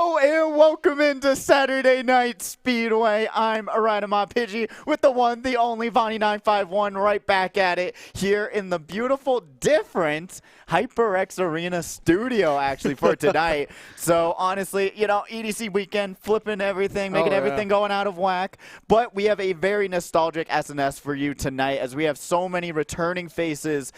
Hello and welcome into Saturday Night Speedway. I'm Aradama Pidgey with the one, the only Vonnie951 right back at it here in the beautiful, different HyperX Arena studio actually for tonight. So honestly, you know, EDC weekend, flipping everything, making everything going out of whack. But we have a very nostalgic SNS for you tonight as we have so many returning faces,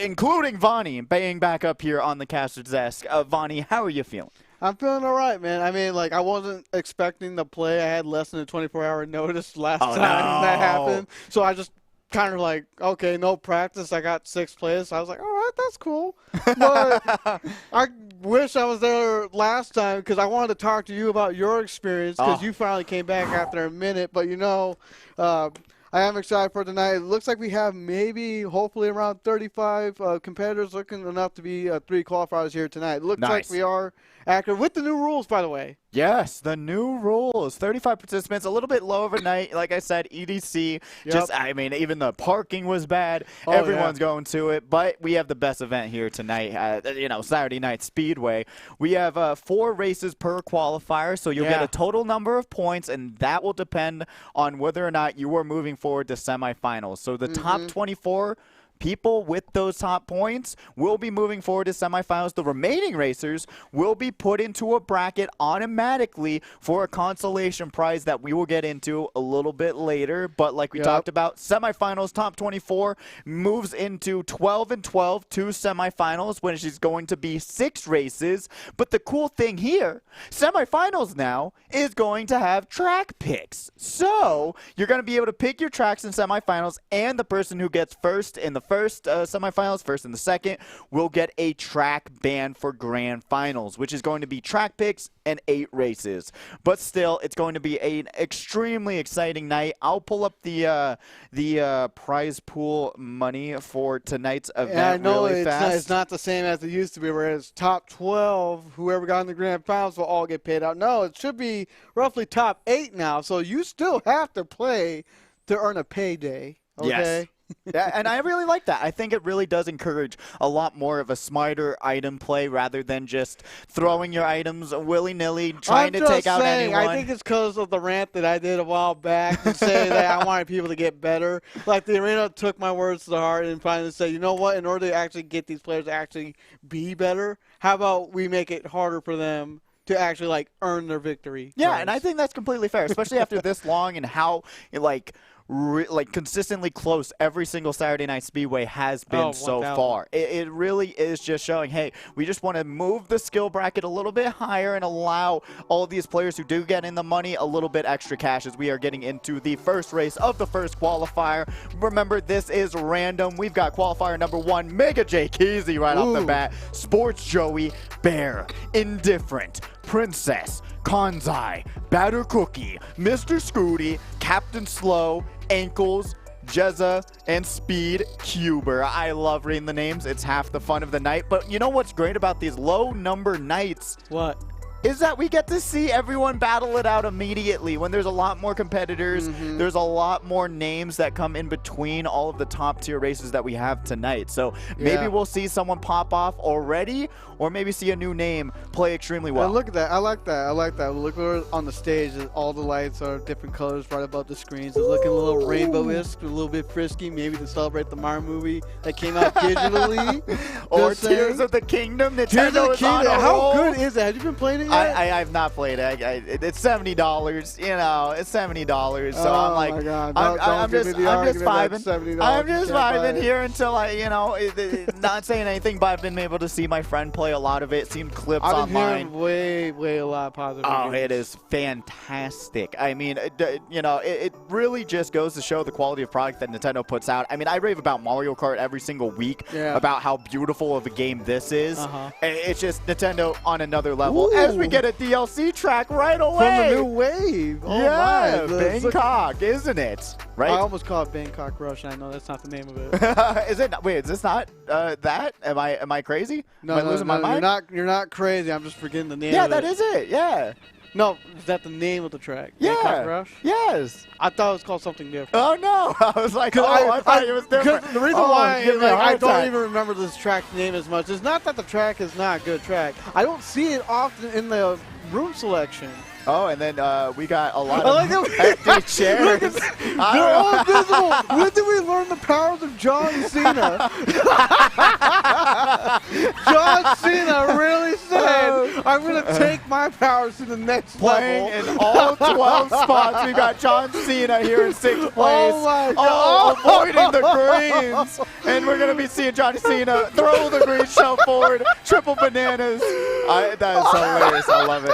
including Vonnie, being back up here on the caster's desk. Vonnie, how are you feeling? I'm feeling all right, man. I mean, like, I wasn't expecting to play. I had less than a 24-hour notice last time that happened. So I just kind of like, okay, no practice. I got 6 plays. So I was like, all right, that's cool. But I wish I was there last time because I wanted to talk to you about your experience because you finally came back after a minute. But, you know, I am excited for tonight. It looks like we have maybe, hopefully, around 35 competitors looking enough to be 3 qualifiers here tonight. It looks like we are active with the new rules, by the way. Yes, the new rules. 35 participants, a little bit low overnight. Like I said, EDC. Just, I mean, even the parking was bad. Everyone's going to it. But we have the best event here tonight. You know, Saturday Night Speedway. We have 4 races per qualifier, so you'll get a total number of points, and that will depend on whether or not you are moving forward to semifinals. So the top 24 people with those top points will be moving forward to semifinals. The remaining racers will be put into a bracket automatically for a consolation prize that we will get into a little bit later. But like we talked about, semifinals, top 24 moves into 12 and 12 to semifinals, which is going to be 6 races. But the cool thing here, semifinals now is going to have track picks. So you're going to be able to pick your tracks in semifinals, and the person who gets first in the first semifinals, first and the second, will get a track ban for grand finals, which is going to be track picks and 8 races. But still, it's going to be an extremely exciting night. I'll pull up the prize pool money for tonight's event I know really fast. It's not the same as it used to be, whereas top 12, whoever got in the grand finals will all get paid out. No, it should be roughly top 8 now, so you still have to play to earn a payday. Okay? Yes. Yeah, and I really like that. I think it really does encourage a lot more of a smarter item play rather than just throwing your items willy-nilly, trying to take out anyone. I think it's because of the rant that I did a while back to say that I wanted people to get better. Like, the arena took my words to the heart and finally said, you know what, in order to actually get these players to actually be better, how about we make it harder for them to actually, like, earn their victory? Yeah, and I think that's completely fair, especially after this long and how, like consistently close every single Saturday Night Speedway has been so far. It really is just showing, hey, we just want to move the skill bracket a little bit higher and allow all of these players who do get in the money a little bit extra cash as we are getting into the first race of the first qualifier. Remember, this is random. We've got qualifier number 1, Mega J Keezy right off the bat. Sports Joey, Bear, Indifferent, Princess, Konzai, Batter Cookie, Mr. Scooty, Captain Slow, Ankles, Jezza, and Speed Cuber. I love reading the names. It's half the fun of the night. But you know what's great about these low number nights? What? Is that we get to see everyone battle it out immediately. When there's a lot more competitors, there's a lot more names that come in between all of the top tier races that we have tonight. So maybe we'll see someone pop off already, or maybe see a new name play extremely well. And look at that. I like that. I like that. Look on the stage. All the lights are different colors right above the screens. It's looking a little rainbow-esque, a little bit frisky, maybe to celebrate the Mario movie that came out digitally. Or Tears of the Kingdom. Tears of the Kingdom. How good is that? Have you been playing it? I've not played it. It's $70. You know, it's $70. So I'm like, my God. I'm just vibing. I'm just vibing here until you know, not saying anything, but I've been able to see my friend play a lot of it. Seen clips online. I've been hearing way a lot of positive. Oh, it is fantastic. I mean, you know, it really just goes to show the quality of product that Nintendo puts out. I mean, I rave about Mario Kart every single week about how beautiful of a game this is. It's just Nintendo on another level. As we get a DLC track right away. From the new wave. Oh yeah, Bangkok, isn't it? Right? I almost called it Bangkok Rush. I know that's not the name of it. Is it? Wait, is this not that? Am I crazy? No, am I losing my mind? You're not crazy. I'm just forgetting the name. Yeah, of that is it. Yeah. No, is that the name of the track? Yeah. Bangkok Rush? Yes. I thought it was called something different. Oh, no. I was like, I thought it was different. The reason why I don't even remember this track's name as much is not that the track is not a good track. I don't see it often in the room selection. Oh, and then we got a lot of empty chairs. They're all invisible. When did we learn the powers of John Cena? John Cena really said, I'm going to take my powers to the next level. Playing in all 12 spots. We got John Cena here in 6th place. Oh, my God. Avoiding the greens. And we're going to be seeing John Cena throw the green shell forward. Triple bananas. That is hilarious. I love it.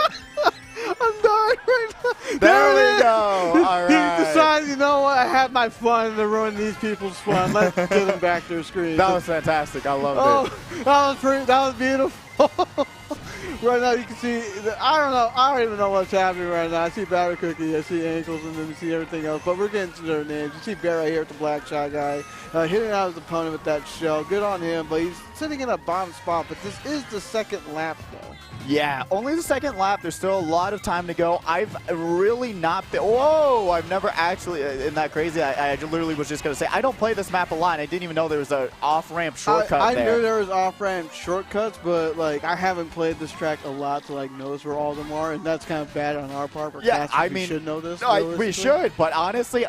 I'm dying right now. There we go. All right. He decided, you know what? I had my fun to ruin these people's fun. Let's get them back to the screen. That was fantastic. I loved it. That was beautiful. Right now you can see, I don't even know what's happening right now. I see Batter Cookie, I see Ankles, and then we see everything else. But we're getting to their names. You see Bear right here at the black shot guy, hitting out his opponent with that shell. Good on him, but he's sitting in a bottom spot. But this is the second lap, though. Yeah, only the second lap. There's still a lot of time to go. I've really not been. Whoa! I've never actually. Isn't that crazy? I literally was just going to say, I don't play this map a lot. I didn't even know there was an off-ramp shortcut I there. knew there was off-ramp shortcuts, but like I haven't played this track a lot to like notice where all of them are, and that's kind of bad on our part. Yeah, I mean, we should know this. No, we should, but honestly,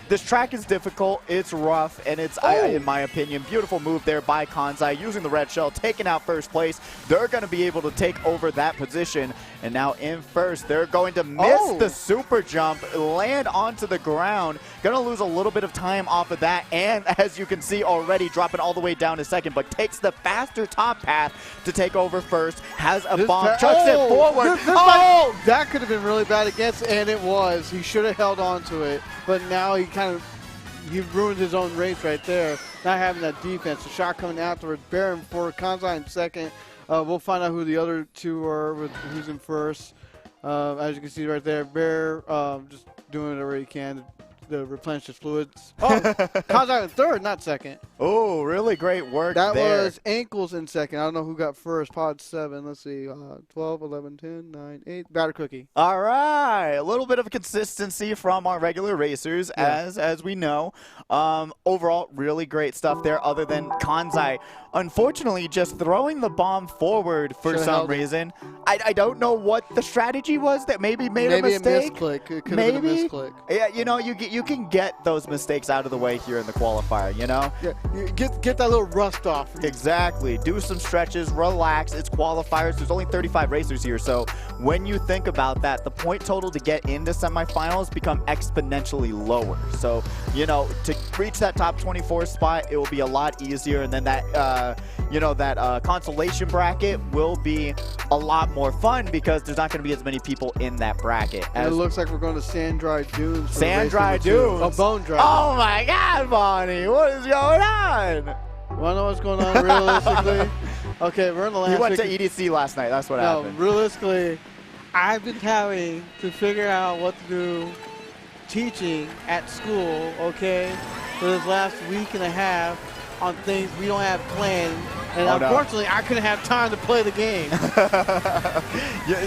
this track is difficult. It's rough, and it's, in my opinion, beautiful move there by Kanzai using the red shell, taking out first place. They're going to be able to take over that position, and now in first, they're going to miss the super jump, land onto the ground. Going to lose a little bit of time off of that, and as you can see already, dropping all the way down to second, but takes the faster top path to take over first. Has a bomb, chucks it forward. That could have been really bad against, and it was. He should have held on to it, but now he ruined his own race right there, not having that defense. The shot coming afterwards. Baron for Kanzai in second. We'll find out who the other two are, with who's in first. As you can see right there, Bear just doing whatever he can to replenish his fluids. Oh, Kanzai in third, not second. Oh, really great work there. That there. was Ankles in second. I don't know who got first. Pod 7. Let's see. 12, 11, 10, 9, 8. Batter Cookie. All right. A little bit of consistency from our regular racers, as we know. Overall, really great stuff there, other than Kanzai, unfortunately, just throwing the bomb forward for some reason. I don't know what the strategy was that maybe made a mistake. Maybe a misclick. It could have been a misclick. Yeah, you know, you can get those mistakes out of the way here in the qualifier, you know? Yeah, you get that little rust off. Exactly. Do some stretches, relax. It's qualifiers. There's only 35 racers here, so when you think about that, the point total to get into semifinals become exponentially lower. So, you know, to reach that top 24 spot, it will be a lot easier, and then that, consolation bracket will be a lot more fun because there's not going to be as many people in that bracket. And it looks like we're going to sand-dry dunes. Sand-dry dunes? Oh, bone dry. Oh, my God, Bonnie. What is going on? Want to know what's going on realistically? Okay, we're in the last You went to EDC last night. That's what happened. No, realistically, I've been having to figure out what to do teaching at school, okay, for this last week and a half on things we don't have planned. And unfortunately, I couldn't have time to play the game.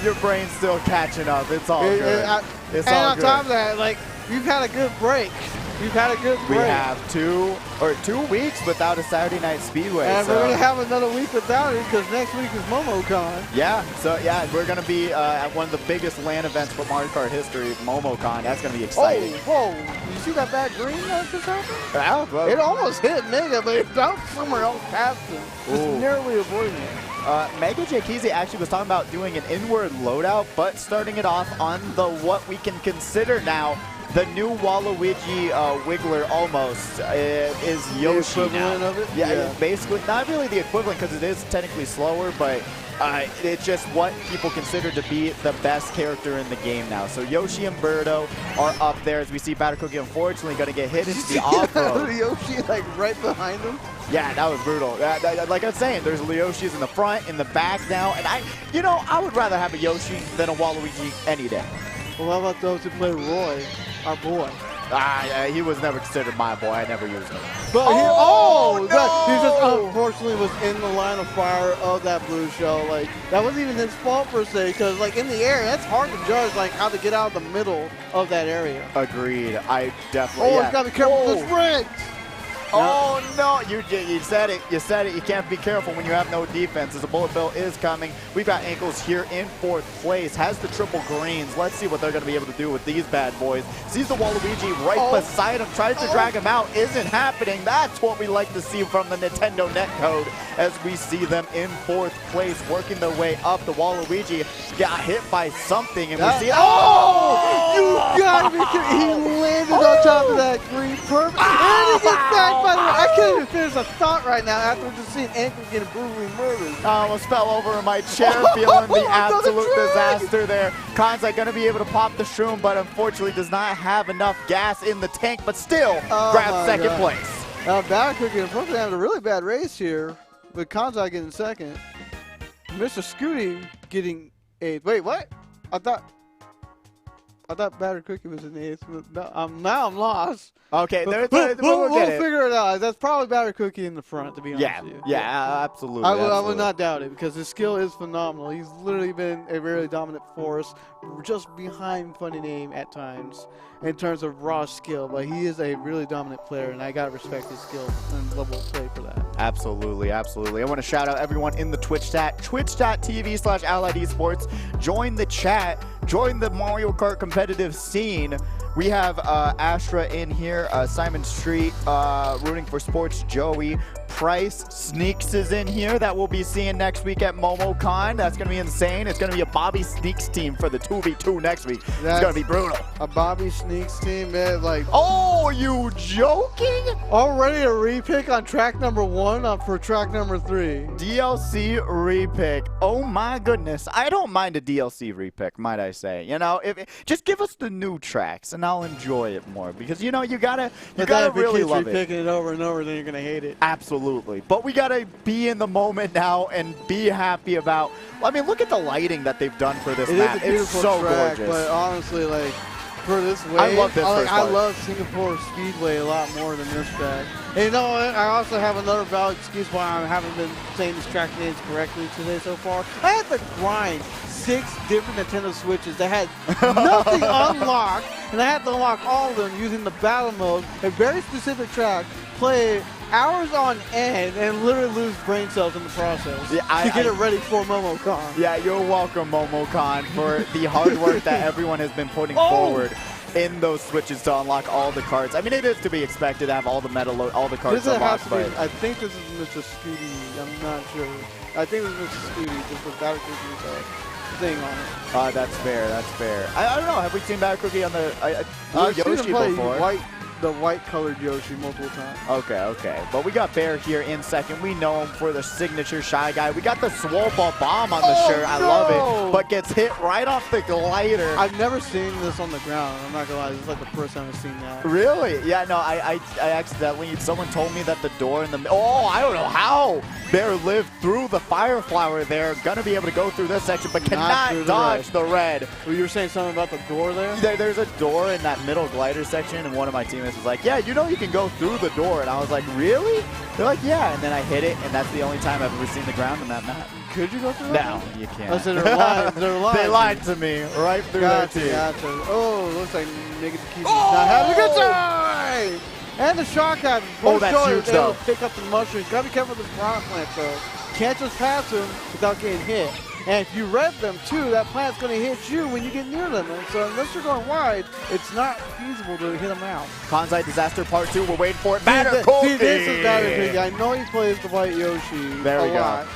Your brain's still catching up. It's all good. And on top of that, like, we've had a good break. We've had a good break. We have 2 weeks without a Saturday night Speedway. And we're going to have another week without it because next week is MomoCon. Yeah, so yeah, we're going to be at one of the biggest LAN events for Mario Kart history, MomoCon. That's going to be exciting. Oh, whoa. You see that bad green that just happened? Yeah, well, it almost hit Mega, but it bounced somewhere else past him. Just narrowly avoiding it. Mega Jakeezy actually was talking about doing an inward loadout, but starting it off on the what we can consider now the new Waluigi Wiggler almost is Yoshi equivalent now. Of it? Yeah, basically not really the equivalent because it is technically slower, but it's just what people consider to be the best character in the game now. So Yoshi and Birdo are up there as we see Batter Cookie unfortunately going to get hit into the off-road. Yoshi like right behind him? Yeah, that was brutal. Like I was saying, there's Yoshis in the front, in the back now, and I would rather have a Yoshi than a Waluigi any day. Well, how about those who play Roy, our boy? He was never considered my boy. I never used him. But no! He just unfortunately was in the line of fire of that blue shell. Like, that wasn't even his fault per se, because like in the air, that's hard to judge like how to get out of the middle of that area. Agreed. I definitely. Oh, you gotta be careful with those reds. Oh, no. You said it. You said it. You can't be careful when you have no defense. As a bullet bill is coming. We've got Ankles here in 4th place. Has the triple greens. Let's see what they're going to be able to do with these bad boys. Sees the Waluigi right beside him. Tries to drag him out. Isn't happening. That's what we like to see from the Nintendo netcode as we see them in 4th place working their way up. The Waluigi got hit by something and we see you gotta be kidding. He landed on top of that green. Perfect. And he gets back, by the way. I can't even finish a thought right now after just seeing Ankle getting brutally murdered. I almost fell over in my chair feeling the absolute disaster there. Kanzai going to be able to pop the shroom, but unfortunately does not have enough gas in the tank, but still grabs 2nd place. Battle Cookie and Brooklyn having a really bad race here, with Kanzai getting 2nd. Mr. Scooty getting 8th. Wait, what? I thought Battered Cookie was in 8th. Now I'm lost. Okay, we'll figure it out. That's probably Battered Cookie in the front, to be honest with you. Yeah, absolutely. I would not doubt it because his skill is phenomenal. He's literally been a very dominant force, just behind Funny Name at times in terms of raw skill. But he is a really dominant player, and I gotta respect his skill and level of play for that. Absolutely, absolutely. I want to shout out everyone in the Twitch chat, twitch.tv/Allied Esports. Join the chat. Join the Mario Kart competitive scene. We have Astra in here, Simon Street rooting for Sports, Joey. Price Sneaks is in here that we'll be seeing next week at MomoCon. That's going to be insane. It's going to be a Bobby Sneaks team for the 2v2 next week. It's going to be brutal. A Bobby Sneaks team, man. Like, oh, you joking? Already a repick on track number 1 for track number 3. DLC repick. Oh my goodness. I don't mind a DLC repick, might I say. You know, just give us the new tracks and I'll enjoy it more because you know you gotta really love it. Repicking it over and over, then you're gonna hate it. Absolutely. But we gotta be in the moment now and be happy about. I mean, look at the lighting that they've done for this map. Is a beautiful it's so track, gorgeous. But honestly, like for this wave, I love this. I love Singapore Speedway a lot more than this track. And you know what? I also have another valid excuse why I haven't been saying these track names correctly today so far. I had to grind 6 different Nintendo Switches that had nothing unlocked, and I had to unlock all of them using the battle mode, a very specific track, play hours on end, and literally lose brain cells in the process to get it ready for MomoCon. Yeah, you're welcome, MomoCon, for the hard work that everyone has been putting forward in those switches to unlock all the cards. I mean, it is to be expected to have all the all the cards unlocked. I think this is Mr. Scooty. I'm not sure. I think it was Mr. Scooty, just with Battle Cookie's thing on it. That's fair. That's fair. I don't know. Have we seen Battle Cookie on the Yoshi before? The white-colored Yoshi multiple times. Okay. But we got Bear here in 2nd. We know him for the signature Shy Guy. We got the Swole Ball Bomb on the shirt. I love it. But gets hit right off the glider. I've never seen this on the ground. I'm not going to lie. This is like the first time I've seen that. Really? Yeah, no, I accidentally, someone told me that the door in the, I don't know how Bear lived through the Fire Flower there. Gonna be able to go through this section, but cannot dodge the red. Well, you were saying something about the door there? There's a door in that middle glider section, and one of my teammates was like, yeah, you know you can go through the door. And I was like, really? They're like, yeah. And then I hit it, and that's the only time I've ever seen the ground in that map. Could you go through that? No, you can't. Oh, so they're lying. They lied to me right through their team. Oh, looks like Negative Keys not having a good time. And the shock happens. That's huge, though. Pick up the mushrooms. Gotta be careful with this piranha plant, though. Can't just pass them without getting hit. And if you rev them too, that plant's going to hit you when you get near them. And so unless you're going wide, it's not feasible to hit them out. Kanzai Disaster Part 2, we're waiting for it. Batter Cookie! See, this is Batter Cookie. I know he plays the white Yoshi a lot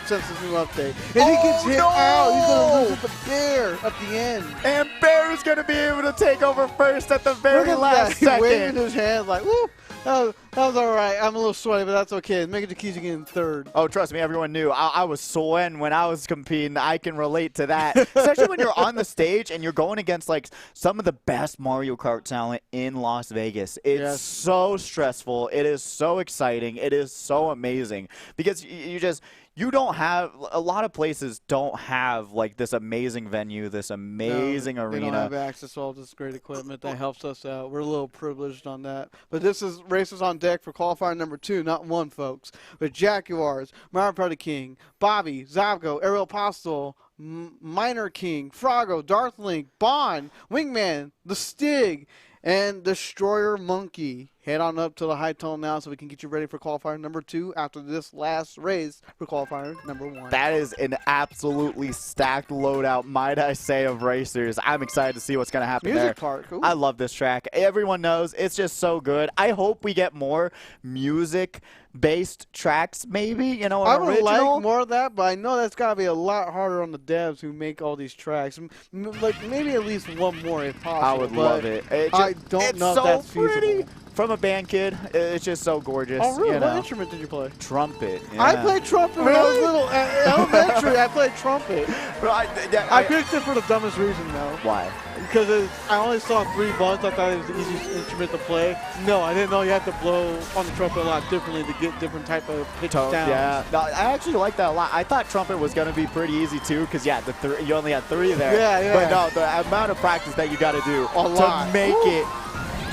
since this new update. And he gets hit out. He's going to lose at the Bear at the end. And Bear is going to be able to take over first at the very last second. He's waving his hands like, woo! That was all right. I'm a little sweaty, but that's okay. Make it to Keys again in 3rd. Oh, trust me, everyone knew. I was sweating when I was competing. I can relate to that. Especially when you're on the stage and you're going against like some of the best Mario Kart talent in Las Vegas. It's so stressful. It is so exciting. It is so amazing because you don't have, a lot of places don't have like this amazing venue, this amazing arena. They don't have access to all this great equipment that helps us out. We're a little privileged on that. But this is races on deck for qualifier number 2, not 1, folks. With Jaguars, Mario Party King, Bobby, Zabgo, Ariel Postal, Minor King, Froggo, Darth Link, Bond, Wingman, The Stig, and Destroyer Monkey. head on up to the high tunnel now so we can get you ready for qualifier number 2 after this last race for qualifier number 1. That is an absolutely stacked loadout, might I say, of racers. I'm excited to see what's going to happen there. Park. Ooh. I love this track. Everyone knows it's just so good. I hope we get more music-based tracks, maybe, you know, I an would original. like more of that, but I know that's got to be a lot harder on the devs who make all these tracks. Like maybe at least one more if possible. I would love it. I don't know if that's feasible. From a band kid, it's just so gorgeous. Oh, really? You know? What instrument did you play? Trumpet. Yeah. I played trumpet when I was little. At elementary, I played trumpet. Bro, I picked it for the dumbest reason, though. Why? Because I only saw 3 buttons. I thought it was the easiest instrument to play. No, I didn't know you had to blow on the trumpet a lot differently to get different type of pitch sounds. Yeah, no, I actually like that a lot. I thought trumpet was going to be pretty easy, too, because, yeah, you only had 3 there. Yeah. But, no, the amount of practice that you got to do to make it,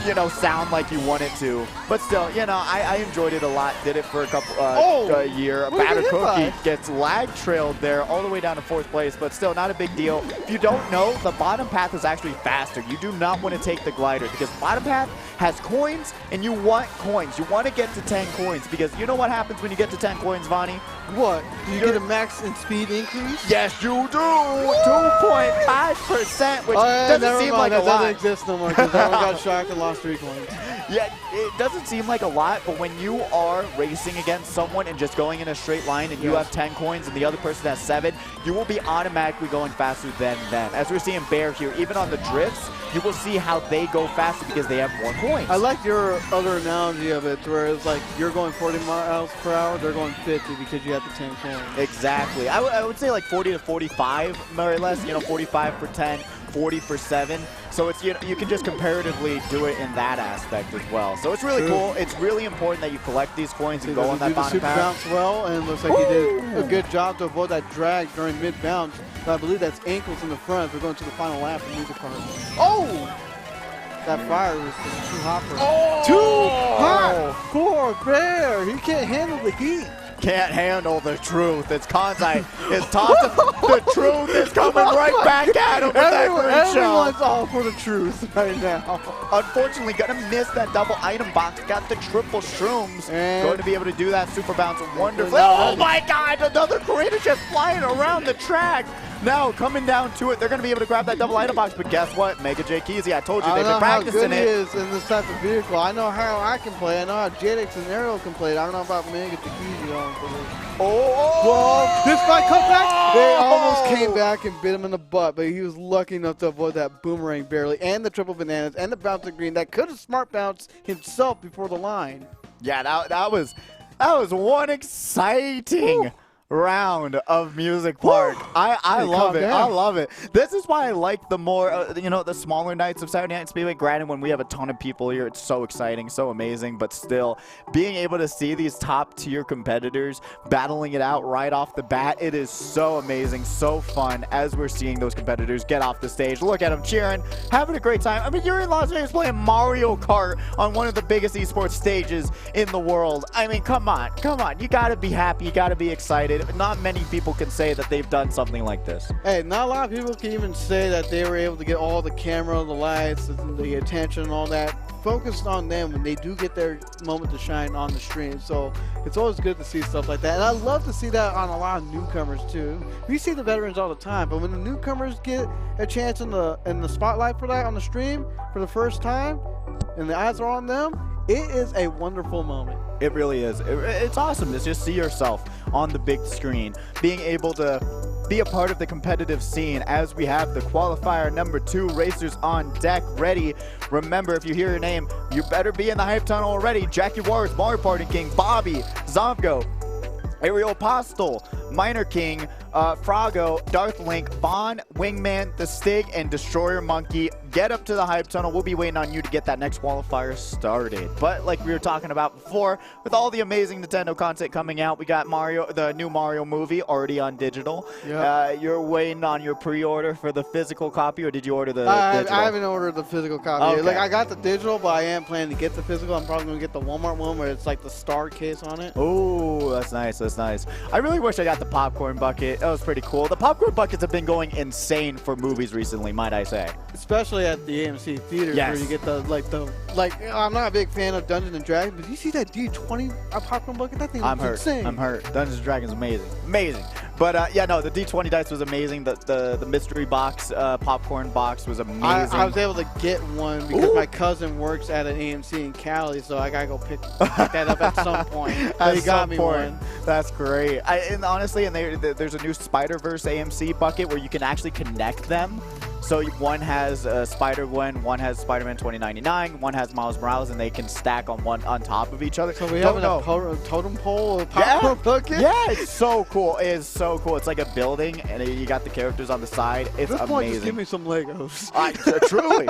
you know, sound like you want it to. But still, you know, I enjoyed it a lot. Did it for a couple a year. Batter Cookie gets lag trailed there all the way down to 4th place, but still not a big deal. If you don't know, the bottom path is actually faster. You do not want to take the glider because bottom path has coins and you want coins. You want to get to 10 coins because you know what happens when you get to 10 coins, Vonnie? What? Do you get a max in speed increase? Yes, you do. 2.5%, which doesn't seem like a lot. That doesn't exist no more because I got shocked and lost 3 coins. Yeah, it doesn't seem like a lot, but when you are racing against someone and just going in a straight line and you have 10 coins and the other person has 7, you will be automatically going faster than them. As we're seeing Bear here, even on the drifts, you will see how they go faster because they have more coins. I like your other analogy of it where it's like you're going 40 miles per hour, they're going 50 because you have the 10 coins. Exactly. I would say like 40 to 45, more or less, you know, 45 for 10. 40 for 7. So it's, you know, you can just comparatively do it in that aspect as well. So it's really cool. It's really important that you collect these coins and go on that bottom path. Bounce well, and it looks like you did a good job to avoid that drag during mid bounce. But I believe that's ankles in the front. We're going to the final lap of music part. Oh! That fire was too hot for him. Oh! Too hot for Bear. He can't handle the heat. Can't handle the truth. It's Kansai is tossing. The truth is coming right back at him with that green shell. Everyone's all for the truth right now. Unfortunately, gonna miss that double item box. Got the triple shrooms. Going to be able to do that super bounce wonderfully. Oh my God! Another creator just flying around the track. Now coming down to it, they're going to be able to grab that double item box. But guess what? Mega J Keezy, I told you they've been practicing it. I know how good he is in this type of vehicle. I know how I can play. I know how Jedix and Ariel can play. I don't know about Mega J Keezy. Oh! This might come back. They almost came back and bit him in the butt, but he was lucky enough to avoid that boomerang barely, and the triple bananas, and the bouncing green that could have smart bounced himself before the line. Yeah, that was one exciting round of Music Park. I love it. I love it. This is why I like the more, you know, the smaller nights of Saturday Night Speedway. Granted, when we have a ton of people here, it's so exciting, so amazing, but still, being able to see these top-tier competitors battling it out right off the bat, it is so amazing, so fun as we're seeing those competitors get off the stage. Look at them cheering, having a great time. I mean, you're in Las Vegas playing Mario Kart on one of the biggest esports stages in the world. I mean, come on. You got to be happy. You got to be excited. Not many people can say that they've done something like this. Hey, not a lot of people can even say that they were able to get all the camera, the lights, the attention, and all that focused on them when they do get their moment to shine on the stream. So it's always good to see stuff like that. And I love to see that on a lot of newcomers too. We see the veterans all the time, but when the newcomers get a chance in the spotlight for that on the stream for the first time, and the eyes are on them, it is a wonderful moment. It really is. It's awesome to just see yourself on the big screen, being able to be a part of the competitive scene as we have the qualifier number 2 racers on deck ready. Remember, if you hear your name, you better be in the hype tunnel already. Jackie Wars, Mario Party King, Bobby, Zomgo, Ariel Postal, Minor King, Frago, Darth Link, Vaughn, Wingman, The Stig, and Destroyer Monkey. Get up to the hype tunnel. We'll be waiting on you to get that next qualifier started. But like we were talking about before, with all the amazing Nintendo content coming out, we got the new Mario movie already on digital. Yep. You're waiting on your pre-order for the physical copy, or did you order the digital? I haven't ordered the physical copy. Okay. Like, I got the digital, but I am planning to get the physical. I'm probably going to get the Walmart one where it's like the star case on it. Oh, that's nice. That's nice. I really wish I got got the popcorn bucket. That was pretty cool. The popcorn buckets have been going insane for movies recently, might I say. Especially at the AMC theaters, yes. where you get I'm not a big fan of Dungeons and Dragons, but you see that D20 popcorn bucket? That thing looks insane. I'm hurt. Dungeons and Dragons amazing. Amazing. But yeah, no, the D20 dice was amazing. The mystery box, popcorn box was amazing. I was able to get one because my cousin works at an AMC in Cali, so I gotta go pick that up at some point. So he got me one. That's great. And honestly, there's a new Spider-Verse AMC bucket where you can actually connect them. So one has Spider-Gwen, one has Spider-Man 2099, one has Miles Morales, and they can stack on top of each other. So we have a totem pole, a popcorn bucket? Yeah, it's so cool. It is so cool. It's like a building, and you got the characters on the side. It's amazing. Point, just give me some Legos. Truly.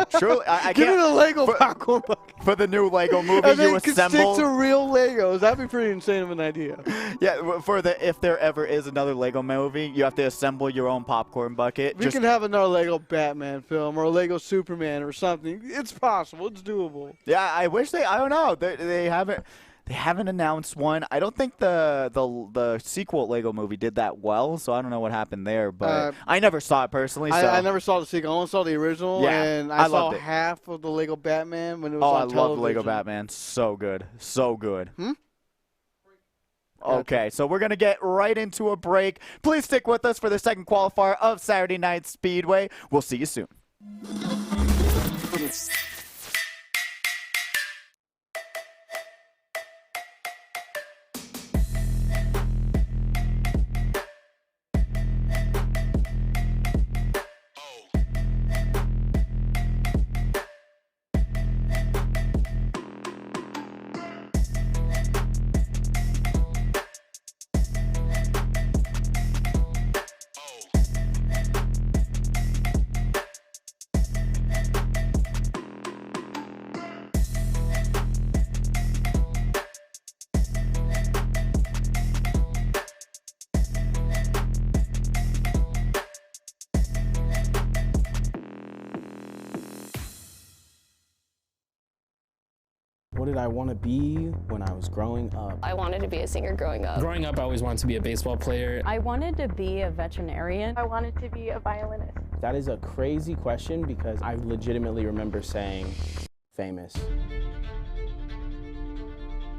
Give me the Lego popcorn bucket. For the new Lego movie, and you assemble. Stick to real Legos. That'd be pretty insane of an idea. Yeah, if there ever is another Lego movie, you have to assemble your own popcorn bucket. We can have another Lego Batman film or a Lego Superman or something. It's possible. It's doable. Yeah, I wish I don't know. They haven't announced one. I don't think the sequel Lego movie did that well, so I don't know what happened there. But I never saw it personally. So. I never saw the sequel. I only saw the original, and I saw half of the Lego Batman when it was on television. I love Lego Batman. So good. So good. Okay, so we're going to get right into a break. Please stick with us for the second qualifier of Saturday Night Speedway. We'll see you soon. What did I want to be when I was growing up? I wanted to be a singer growing up. Growing up, I always wanted to be a baseball player. I wanted to be a veterinarian. I wanted to be a violinist. That is a crazy question because I legitimately remember saying famous.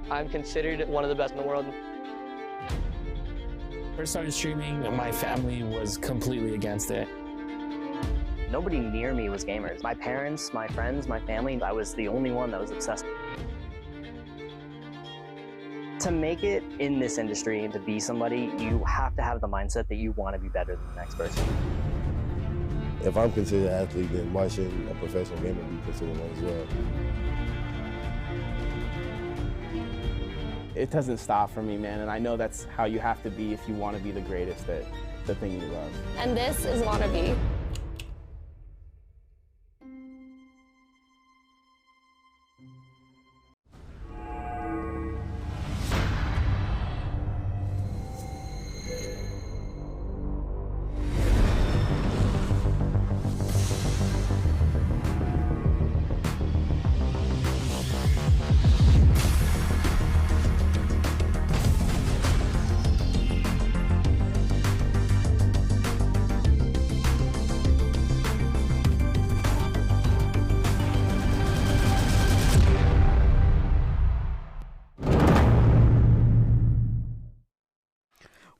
I'm considered one of the best in the world. First started streaming, my family was completely against it. Nobody near me was gamers. My parents, my friends, my family, I was the only one that was obsessed. To make it in this industry and to be somebody, you have to have the mindset that you want to be better than the next person. If I'm considered an athlete, then why shouldn't a professional gamer be considered one as well? It doesn't stop for me, man, and I know that's how you have to be if you want to be the greatest at the thing you love. And this is Wannabe.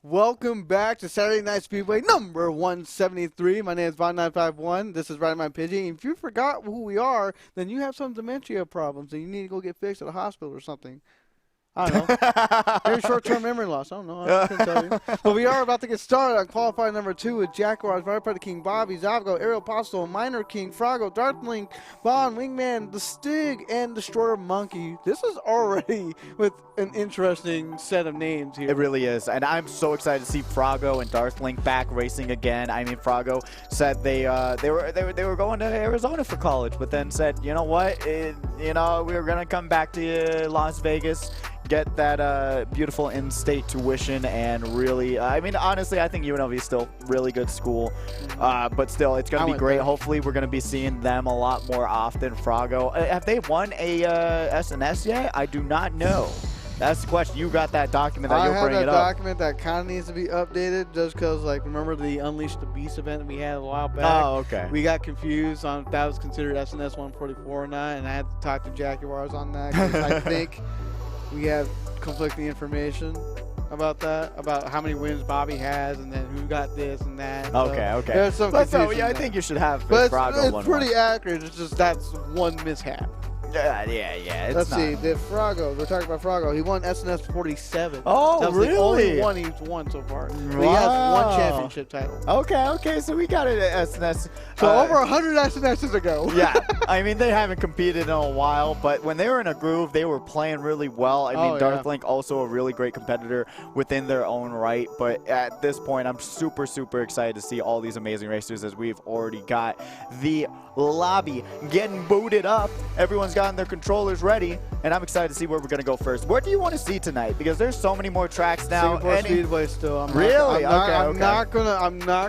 Welcome back to Saturday Night Speedway number 173. My name is Von951. This is Riding My Pidgey. If you forgot who we are, then you have some dementia problems and you need to go get fixed at a hospital or something. I don't know. Maybe short-term memory loss. I don't know. I couldn't tell you. But we are about to get started on qualifier number 2 with Jaguars, Viper King, Bobby, Zavgo, Aerial Postal, Minor King, Froggo, Dartling, Bond, Wingman, The Stig, and Destroyer Monkey. This is already with an interesting set of names here. It really is, and I'm so excited to see Froggo and Dartling back racing again. I mean, Froggo said they were going to Arizona for college, but then said, you know what, we're gonna come back to Las Vegas, get that beautiful in-state tuition, and really, I mean, honestly, I think UNLV is still really good school, but still, it's going to be great. There. Hopefully, we're going to be seeing them a lot more often. Froggo, have they won a SNS yet? I do not know. That's the question. You got that document that I you'll have bring that it up. document that kind of needs to be updated just because, like, remember the Unleash the Beast event that we had a while back? Oh, okay. We got confused on if that was considered SNS 144 or not, and I had to talk to Jaguars on that because I think we have conflicting information about that, about how many wins Bobby has, and then who got this and that. Okay, okay. There's some But so, confusion yeah, I there. think you should have But Froggo it's pretty accurate. It's just that's one mishap. Yeah. It's Let's not. see. Did Froggo? We're talking about Froggo. He won SNS 47. Oh, that was really? the only one he's won so far. But he has one championship title. Okay, so we got it at SNS. So over 100 SNSs ago. Yeah, I mean, they haven't competed in a while, but when they were in a groove, they were playing really well. I mean, Darthlink also a really great competitor within their own right, but at this point, I'm super, super excited to see all these amazing racers as we've already got the lobby getting booted up. Everyone's gotten their controllers ready, and I'm excited to see where we're going to go first. Where do you want to see tonight? Because there's so many more tracks now. Singapore Speedway still. I'm not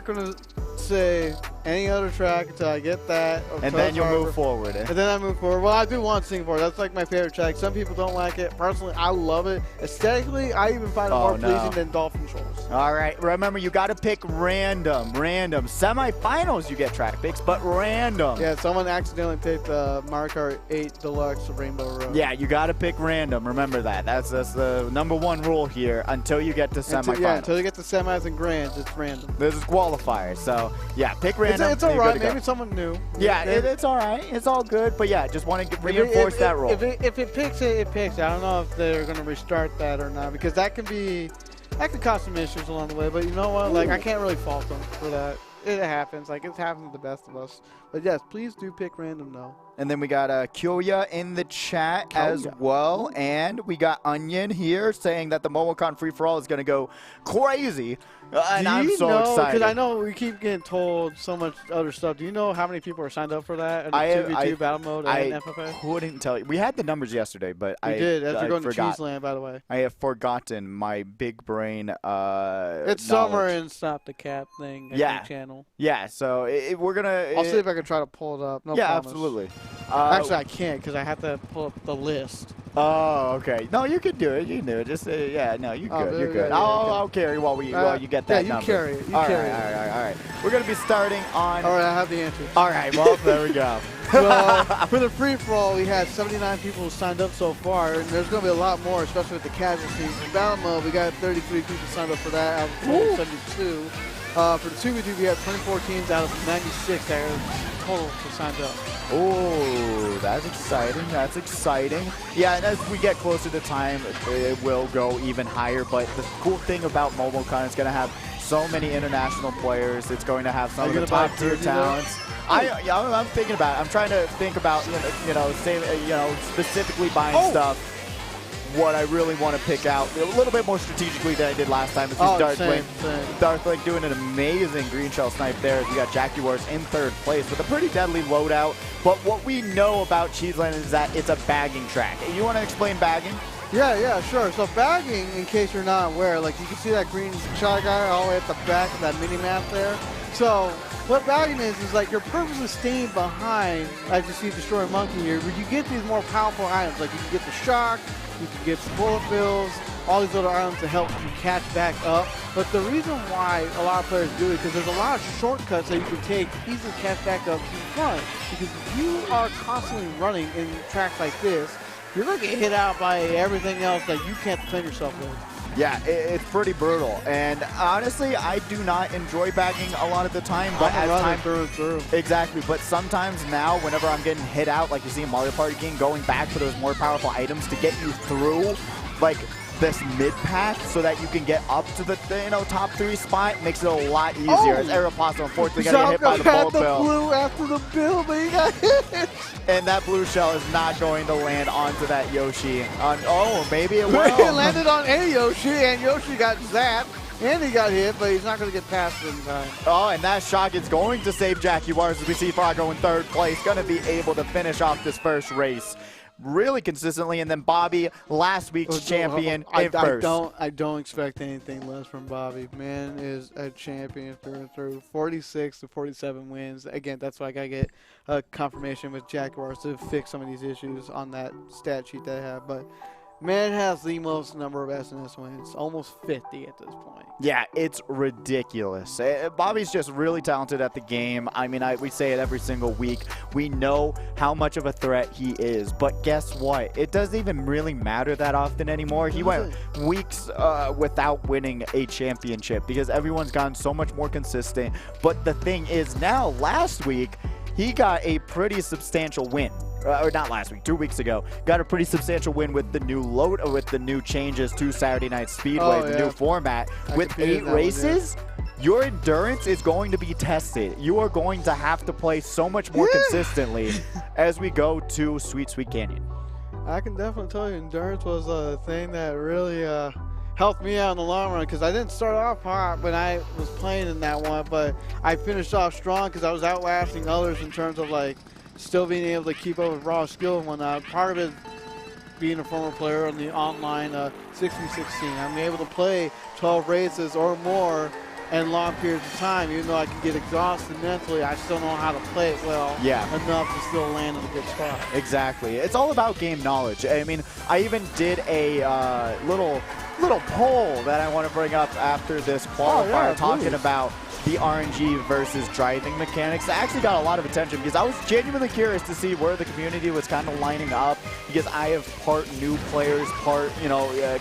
gonna say any other track until I get that. And then you'll move forward. And then I move forward. Well, I do want Singapore. That's like my favorite track. Some people don't like it. Personally, I love it. Aesthetically, I even find it more pleasing than Dolphin Shoals. All right. Remember, you got to pick random. Semifinals, you get track picks, but random. Yeah, someone accidentally picked Mario Kart 8 Deluxe Rainbow Road. Yeah, you got to pick random. Remember that. That's the #1 rule here until you get to semifinals. Until you get to semis and grands, it's random. This is qualifiers. So, yeah, pick random. It's all right. Maybe someone new. Yeah, it's all right. It's all good. But, yeah, just want to reinforce that rule. If it picks it, it picks it. I don't know if they're going to restart that or not because that could cause some issues along the way. But you know what? Like, I can't really fault them for that. It happens. Like, it's happened to the best of us. But, yes, please do pick random, though. And then we got Kyoya in the chat as well. And we got Onion here saying that the MomoCon free-for-all is going to go crazy. And I'm so excited. Because I know we keep getting told so much other stuff. Do you know how many people are signed up for that? In the 2v2 battle mode and FFA? I couldn't tell you. We had the numbers yesterday, but we did. As we're going to Cheeseland, by the way. I have forgotten my big brain It's somewhere in Stop the Cap thing. Channel. Yeah, so we're going to... I'll see if I can try to pull it up. No promise. Absolutely. Actually, I can't because I have to pull up the list. Oh, okay. No, you can do it. You can do it. Just no, you're good. You're good. Yeah, I'll carry while you get that number. Yeah, you carry it. All right. We're gonna be starting on. All right, I have the answers. All right. Well, there we go. So for the free for all, we had 79 people who signed up so far, and there's gonna be a lot more, especially with the casual teams. In battle mode, we got 33 people signed up for that out of 72. For the 2v2, we have 24 teams out of 96 that are total signed up. Oh, that's exciting. That's exciting. Yeah, and as we get closer to time, it will go even higher. But the cool thing about MomoCon is going to have so many international players. It's going to have some of the top tier talents. I'm thinking about it. I'm trying to think about, specifically buying stuff. What I really want to pick out a little bit more strategically than I did last time is Darthlink. Darthlink doing an amazing green shell snipe there. We got Jaguars in 3rd place with a pretty deadly loadout. But what we know about Cheeseland is that it's a bagging track. You want to explain bagging? Yeah, sure. So bagging, in case you're not aware, like you can see that green shot guy all the way at the back of that mini map there. So what bagging is like you're purposely staying behind as you see Destroyer Monkey here, where you get these more powerful items. Like you can get the shock, you can get some bullet bills, all these other items to help you catch back up. But the reason why a lot of players do it is because there's a lot of shortcuts that you can take, easily catch back up in front. Because if you are constantly running in tracks like this, you're going to get hit out by everything else that you can't defend yourself with. Yeah, it's pretty brutal. And honestly, I do not enjoy bagging a lot of the time. But as time through. Exactly. But sometimes now, whenever I'm getting hit out, like you see in Mario Party game, going back for those more powerful items to get you through, like this mid path, so that you can get up to the top 3 spot, makes it a lot easier. As Aeropostale unfortunately got hit by the bullet bill. Blue after the bill, but he got hit. And that blue shell is not going to land onto that Yoshi. Maybe it will. It landed on a Yoshi, and Yoshi got zapped. And he got hit, but he's not going to get past it in time. Oh, and that shot is going to save Jaguars as we see Froggo in 3rd place. Going to be able to finish off this first race really consistently. And then Bobby, last week's champion, in first. I don't expect anything less from Bobby. Man is a champion through and through. 46 to 47 wins. Again, that's why I got to get a confirmation with Jaguars to fix some of these issues on that stat sheet that I have. But Man has the most number of SNS wins, almost 50 at this point. Yeah, it's ridiculous. Bobby's just really talented at the game. I mean, we say it every single week. We know how much of a threat he is, but guess what? It doesn't even really matter that often anymore. He went weeks without winning a championship because everyone's gotten so much more consistent. But the thing is now, last week, he got a pretty substantial win. Or not last week, 2 weeks ago, got a pretty substantial win with the new with the new changes to Saturday Night Speedway, the new format. With 8 races, your endurance is going to be tested. You are going to have to play so much more consistently as we go to Sweet Sweet Canyon. I can definitely tell you endurance was a thing that really helped me out in the long run, because I didn't start off hot when I was playing in that one, but I finished off strong because I was outlasting others in terms of like still being able to keep up with raw skill and whatnot. Part of it being a former player on the online 6v16. I'm able to play 12 races or more in long periods of time. Even though I can get exhausted mentally, I still know how to play it well enough to still land in a good spot. Exactly. It's all about game knowledge. I mean, I even did a little poll that I want to bring up after this qualifier, talking about the RNG versus driving mechanics. I actually got a lot of attention because I was genuinely curious to see where the community was kind of lining up, because I have part new players, part,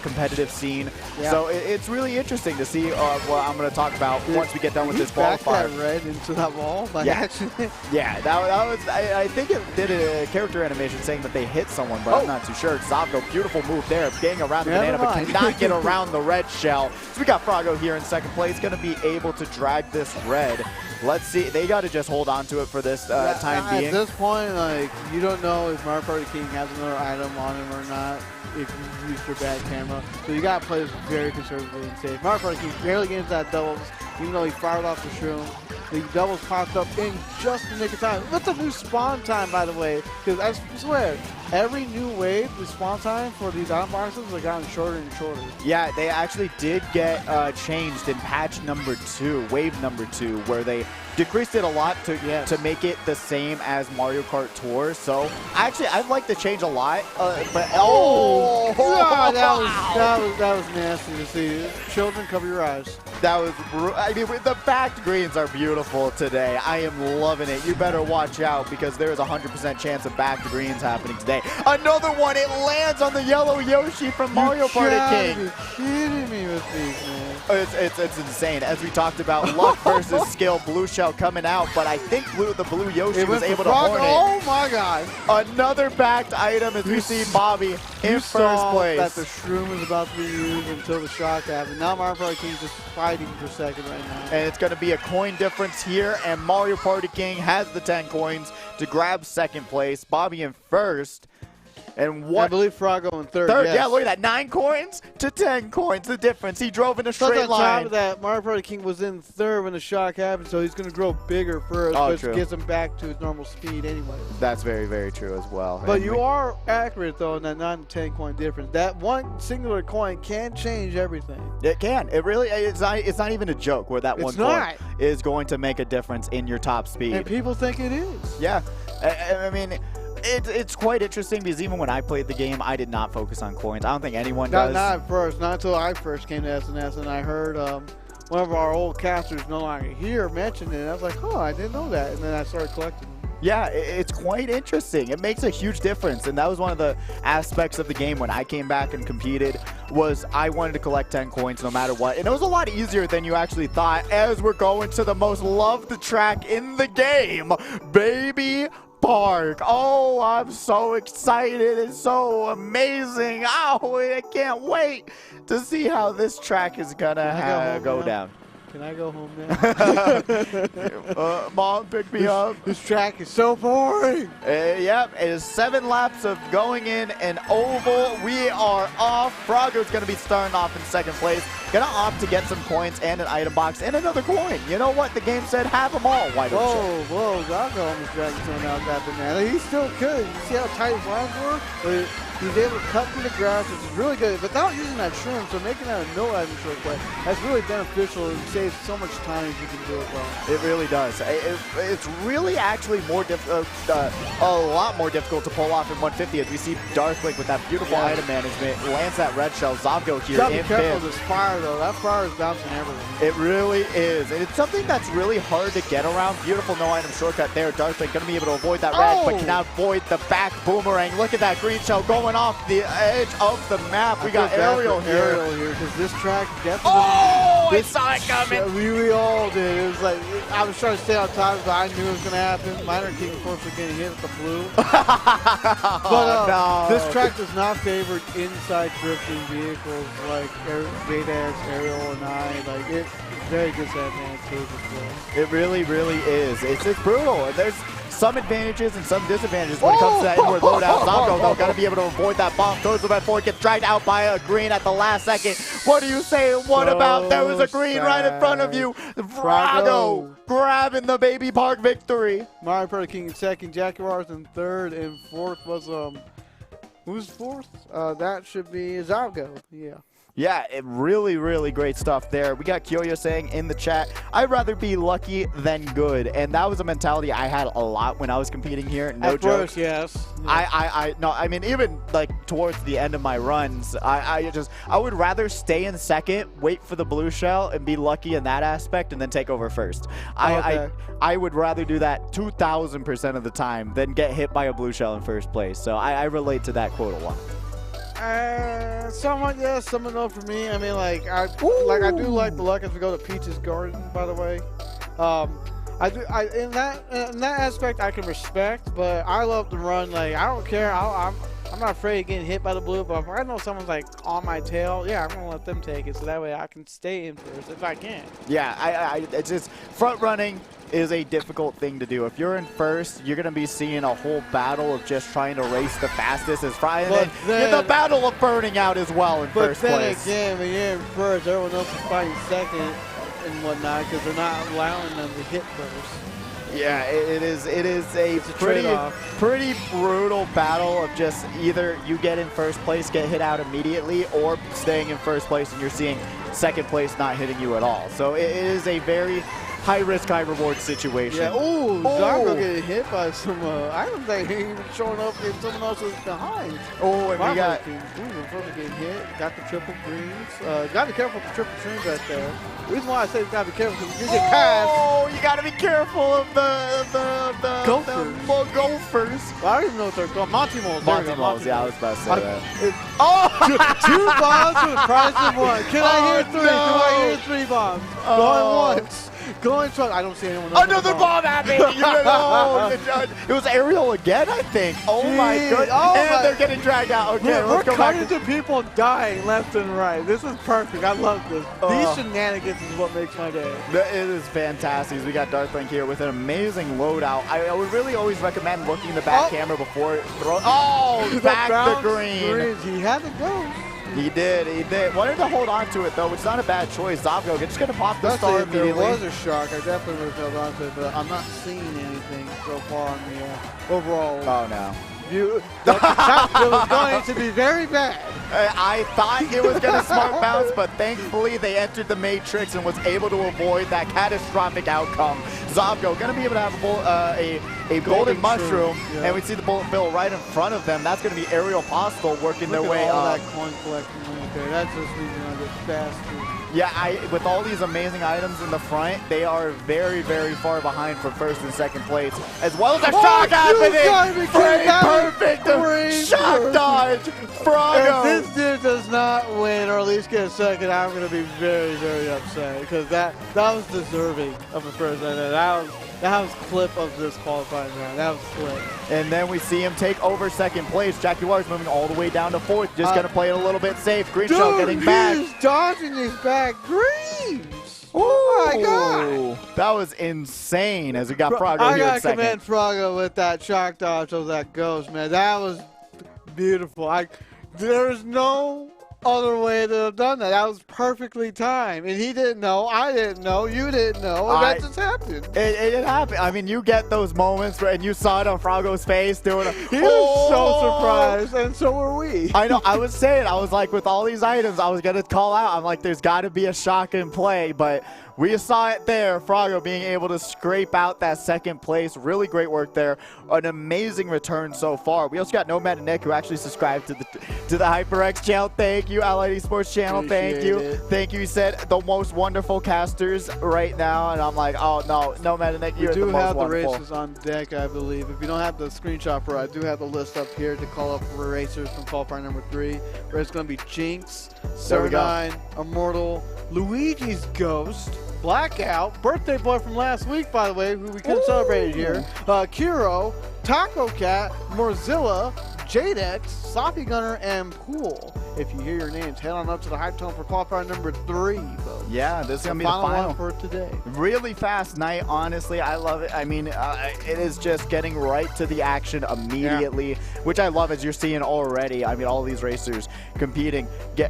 competitive scene. Yeah. So it's really interesting to see what I'm going to talk about once we get done with this qualifier. That red into that wall by accident. Yeah, that was, I think it did a character animation saying that they hit someone, but I'm not too sure. Zopko, beautiful move there, getting around the banana, but cannot get around the red shell. So we got Frago here in second place, going to be able to drag this red. Let's see. They got to just hold on to it for this time being. At this point, like, you don't know if Mario Party King has another item on him or not if you use your bad camera. So you got to play this very conservatively and safe. Mario Party King barely gets that doubles, even though he fired off the shroom. The doubles popped up in just the nick of time. What's the new spawn time, by the way? Because I swear, every new wave, the spawn time for these item boxes have gotten shorter and shorter. Yeah, they actually did get changed in patch number 2, wave number 2, where they decreased it a lot to make it the same as Mario Kart Tour. So actually, I like the change a lot. But God, that was nasty to see. Children, cover your eyes. That was, I mean, the backed greens are beautiful today. I am loving it. You better watch out, because there is a 100% chance of backed greens happening today. Another one, it lands on the yellow Yoshi from Mario Party King. You're kidding me with these, man. It's insane. As we talked about, luck versus skill, blue shell coming out, but I think the blue Yoshi was able to horn it. Oh my God. Another backed item as we see Bobby in first place. That the shroom was about to be used until the shock happened. Now Mario Party King's just fighting for second right now. And it's going to be a coin difference here, and Mario Party King has the 10 coins to grab second place. Bobby in first. And what? I believe Frago in third. Third, yeah, look at that. 9 coins to 10 coins, the difference. He drove in a straight line. On top of that, Mario Party King was in third when the shock happened, so he's going to grow bigger first, which gets him back to his normal speed anyway. That's very, very true as well. But you are accurate, though, in that 9 to 10 coin difference. That one singular coin can change everything. It can. It really, it's not even a joke where that one coin is going to make a difference in your top speed. And people think it is. Yeah. I mean, it's quite interesting, because even when I played the game, I did not focus on coins. I don't think anyone does. Not at first. Not until I first came to SNS, and I heard one of our old casters no longer here mention it. And I was like, oh, I didn't know that. And then I started collecting them. Yeah, it's quite interesting. It makes a huge difference, and that was one of the aspects of the game when I came back and competed, was I wanted to collect 10 coins no matter what. And it was a lot easier than you actually thought, as we're going to the most loved track in the game, Baby Park. Oh, I'm so excited. It's so amazing. Oh, I can't wait to see how this track is gonna go down. Can I go home now? Mom, pick me up. This track is so boring. Yep, it is 7 laps of going in an oval. We are off. Frago's going to be starting off in second place. Going to opt to get some coins and an item box and another coin. You know what? The game said have them all. Why don't you? Whoa, Zopko almost dragged someone out that banana. He still could. You see how tight his lines were? He's able to cut through the grass, which is really good, without using that shroom, so making that a no-item shortcut, that's really beneficial and saves so much time if you can do it well. It really does. It's really actually more difficult, a lot more difficult to pull off in 150 as we see Darklink with that beautiful item management, lands that red shell. Zomgo here Gotta in be careful fifth. with this fire, though. That fire is bouncing everywhere. It really is. And it's something that's really hard to get around. Beautiful no-item shortcut there. Darklink going to be able to avoid that red, but cannot avoid the back boomerang. Look at that green shell going off the edge of the map. We got Ariel here. Ariel here, because this track definitely... Oh, I saw it coming. We all did. It was like, I was trying to stay on top, but I knew it was going to happen. Minor King, of course, was getting hit with the blue. But this track does not favor inside drifting vehicles like J-Dax, Ariel, and I. Like, it's very disadvantageous for us. It really, really is. It's brutal. And there's some advantages and some disadvantages when it comes to that inward loadout. Zomgo, though, got to be able to avoid that bomb. Throws the red forward, gets dragged out by a green at the last second. What do you say? What about there was a green right in front of you? Frago grabbing the baby park victory. Mario King in second, Jaguars in third, and fourth was, who's fourth? That should be Zomgo, yeah. Yeah, really, really great stuff there. We got Kyoyo saying in the chat, I'd rather be lucky than good. And that was a mentality I had a lot when I was competing here. No joke. At first, yes. No, I mean, even like towards the end of my runs, I would rather stay in second, wait for the blue shell, and be lucky in that aspect, and then take over first. I would rather do that 2,000% of the time than get hit by a blue shell in first place. So I relate to that quote a lot. Somewhat yes, somewhat no for me. I mean, I do like the luck as we go to Peach's Garden, by the way. In that aspect I can respect, but I love to run. Like, I don't care. I'm not afraid of getting hit by the blue, but if I know someone's like on my tail, yeah, I'm gonna let them take it, so that way I can stay in first if I can. Yeah, it's just front running is a difficult thing to do. If you're in first, you're gonna be seeing a whole battle of just trying to race the fastest as Friday. And then the battle of burning out as well in first place. But then again, when you're in first, everyone else is fighting second and whatnot because they're not allowing them to hit first. Yeah, it is a pretty brutal battle of just either you get in first place, get hit out immediately, or staying in first place and you're seeing second place not hitting you at all. So it is a very high risk, high reward situation. Yeah, Zomgo getting hit by some items that ain't even showing up if someone else is behind. Oh, and we got getting hit. Got the triple greens. Gotta be careful with the triple greens right there. The reason why I say you gotta be careful because you get passed. Oh, you gotta be careful of the gophers. Well, I don't even know what they're called. Monty moles. Yeah, I was about to say that. Two bombs for the price of one. Can I hear three? Do I hear three bombs? Going once. Going twice. I don't see anyone else. Another bomb happening. It was Ariel again, I think. Oh my goodness. And they're getting dragged out. Okay, we're cutting to people dying left and right. This is perfect. I love this. These shenanigans is what makes my day. It is fantastic. We got Darklink here with an amazing loadout. I would really always recommend looking the back camera before throwing. Oh, back the green. He had to go. He did. Wanted to hold on to it, though, which is not a bad choice. Zomgo just going to pop the star immediately. If there was a shark, I definitely would have held on to it, but I'm not seeing anything so far on the overall. Oh, no. It was going to be very bad. I thought it was going to smart bounce, but thankfully they entered the matrix and was able to avoid that catastrophic outcome. Zomgo going to be able to have a golden mushroom, and we see the bullet bill right in front of them. That's going to be Aerial Possible working their way all up. That coin collecting right there. That's just me doing it faster. Yeah, with all these amazing items in the front, they are very, very far behind for first and second place, as well as a shock happening. Perfect shock dodge. Frago. If this dude does not win, or at least get a second, I'm going to be very, very upset because that was deserving of a first. That was clip of this qualifying round. That was clip. And then we see him take over second place. Jaguars moving all the way down to fourth. Just going to play it a little bit safe. Green Shell getting back. He's dodging these back greens. Oh my God. That was insane as we got Frago here in second. I got to commend Frago with that shock dodge of that ghost, man. That was beautiful. There's no other way to have done that. That was perfectly timed. And he didn't know. I didn't know. You didn't know. And that just happened. It happened. I mean, you get those moments and you saw it on Frago's face doing a. He was so surprised, and so were we. I know. I was saying, I was like, with all these items, I was going to call out. I'm like, there's got to be a shock in play, but we saw it there. Frago being able to scrape out that second place. Really great work there. An amazing return so far. We also got Nomad and Nick, who actually subscribed to the HyperX channel. Thank you, Allied Esports channel. Thank you. Thank you. He said the most wonderful casters right now, and I'm like, oh no, Nomad and Nick, you're the most wonderful. We do have the races on deck, I believe. If you don't have the screenshot for it, I do have the list up here to call up for racers from qualifier number 3. Where it's going to be Jinx, Cerdine, Immortal, Luigi's Ghost, Blackout, birthday boy from last week, by the way, who we could have celebrated here, Kiro, Taco Cat, Morzilla, Jadex, Sophie Gunner, and Pool. If you hear your names, head on up to the Hype Tone for qualifier number 3, folks. Yeah, this is going to be the final one for today. Really fast night, honestly. I love it. I mean, it is just getting right to the action immediately, which I love as you're seeing already. I mean, all these racers competing,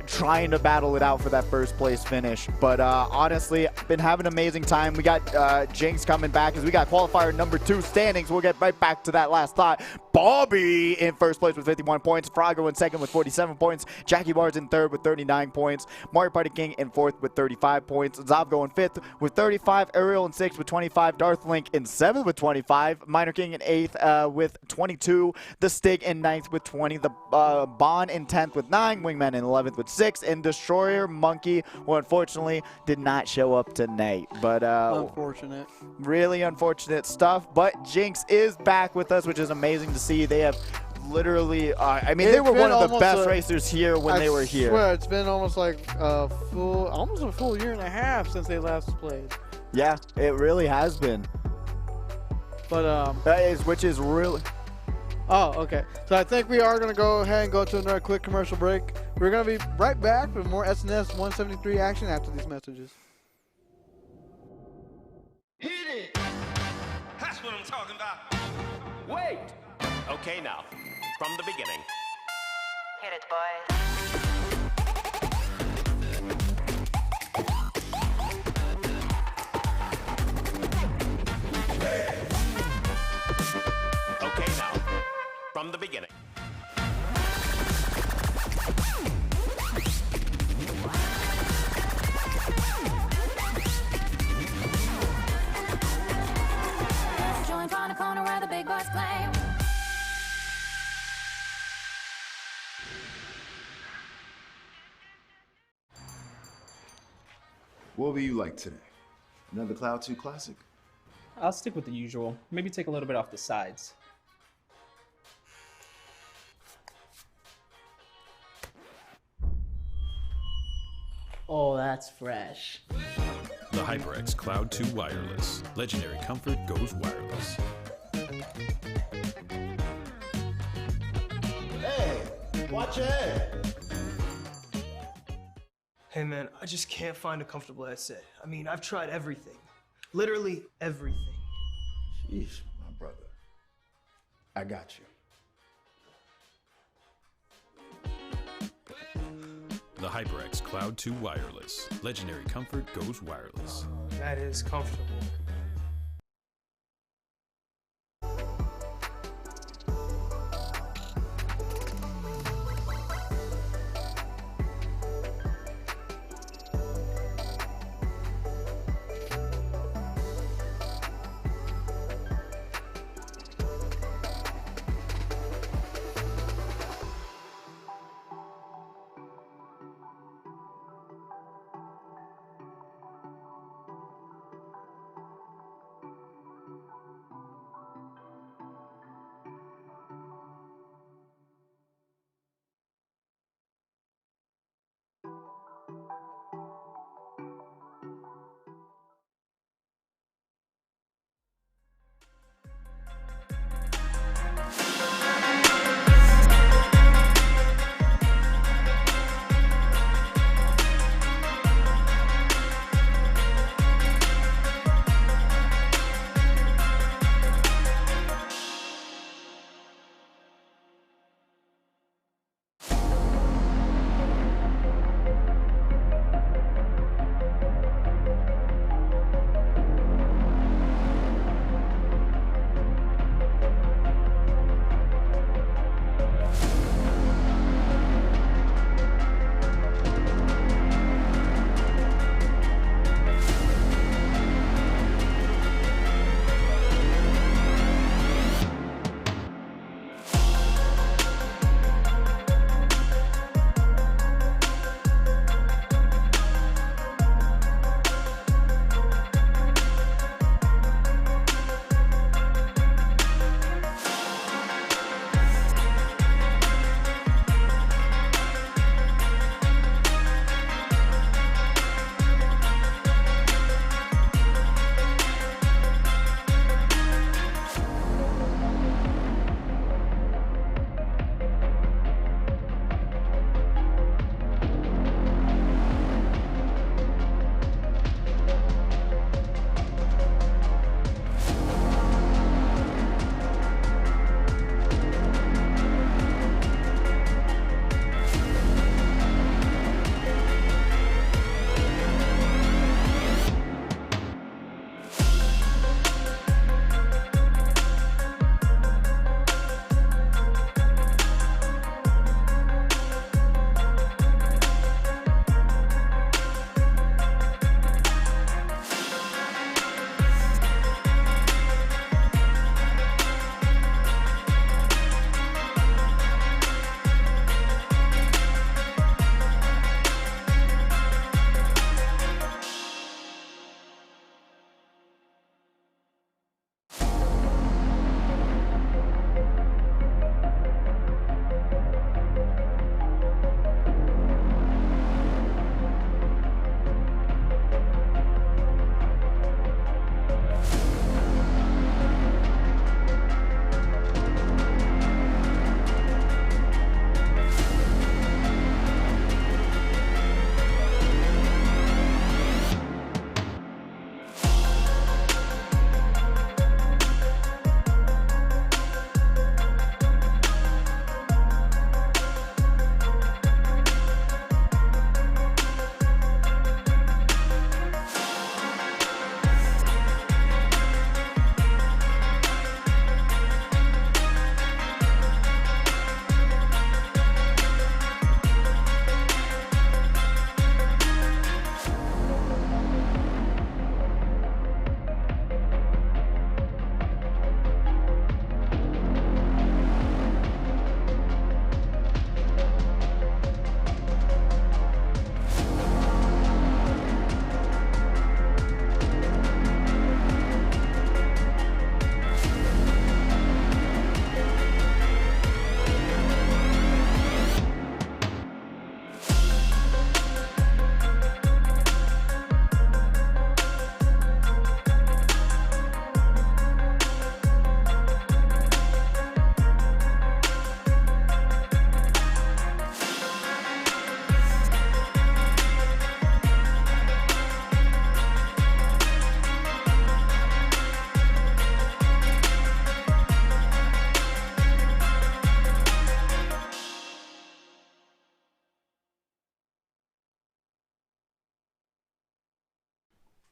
trying to battle it out for that first place finish. But honestly, been having an amazing time. We got Jinx coming back as we got qualifier number 2 standings. We'll get right back to that last thought. Bobby in first place with 51 points. Frago in second with 47 points. Jackie Bars in third with 39 points. Mario Party King in fourth with 35 points. Zavgo in fifth with 35. Ariel in sixth with 25. Darth Link in seventh with 25. Minor King in eighth with 22. The Stig in ninth with 20. The Bond in 10th with 9. Wingman in 11th with 6. And Destroyer Monkey, who unfortunately did not show up tonight. But unfortunate. Really unfortunate stuff. But Jinx is back with us, which is amazing to see. They have literally, I mean, they were one of the best racers here when they were here. I swear, it's been almost like almost a full year and a half since they last played. Yeah, it really has been. But which is really. Oh, okay. So I think we are going to go ahead and go to another quick commercial break. We're going to be right back with more SNS 173 action after these messages. Hit it! That's what I'm talking about. Wait! Okay, now, from the beginning. Hit it, boys. Okay, now, from the beginning. Join on the corner where the big boys play. What will you like today? Another Cloud 2 Classic? I'll stick with the usual. Maybe take a little bit off the sides. Oh, that's fresh. The HyperX Cloud 2 Wireless. Legendary comfort goes wireless. Hey, watch your head. Hey man, I just can't find a comfortable headset. I mean, I've tried everything. Literally everything. Sheesh, my brother. I got you. The HyperX Cloud 2 Wireless. Legendary comfort goes wireless. That is comfortable.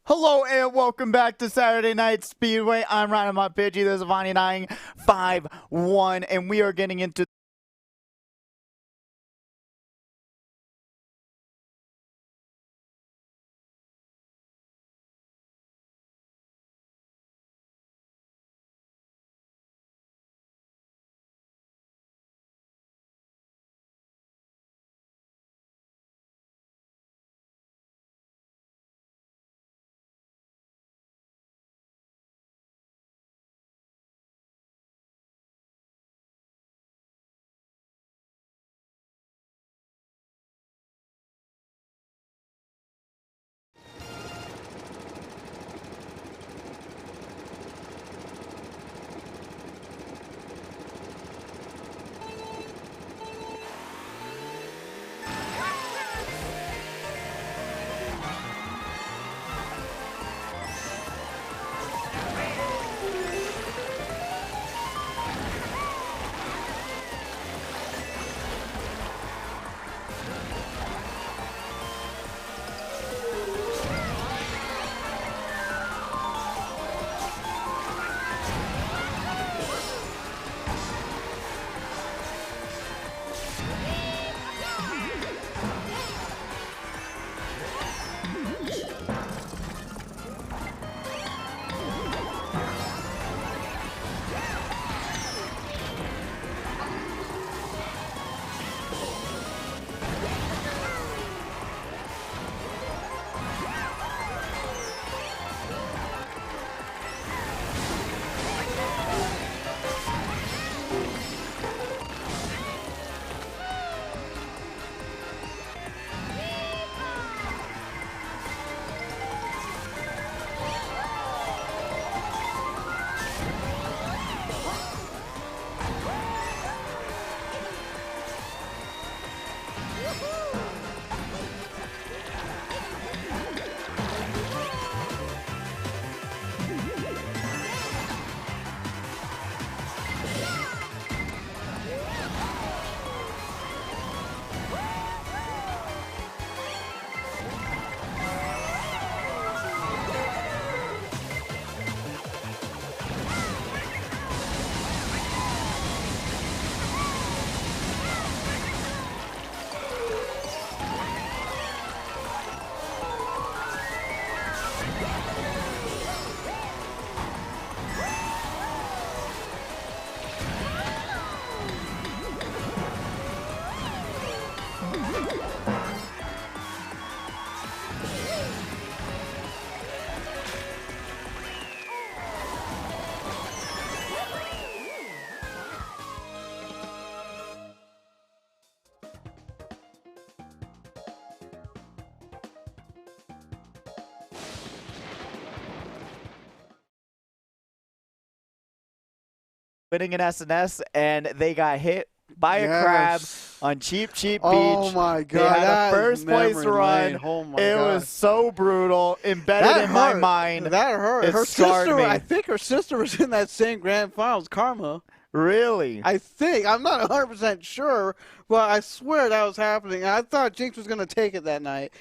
Hello and welcome back to Saturday Night Speedway. I'm Ryan my Pidgey. This is Vonnie 951, and we are getting into winning an SNS, and they got hit by a crab on Cheap Beach. Oh my God! They had a first place run. Oh my it God. was so brutal, embedded in my mind. That hurt. It Her scarred sister, me. I think her sister was in that same grand finals, Karma. Really? I think. I'm not 100% sure, but I swear that was happening. I thought Jinx was going to take it that night.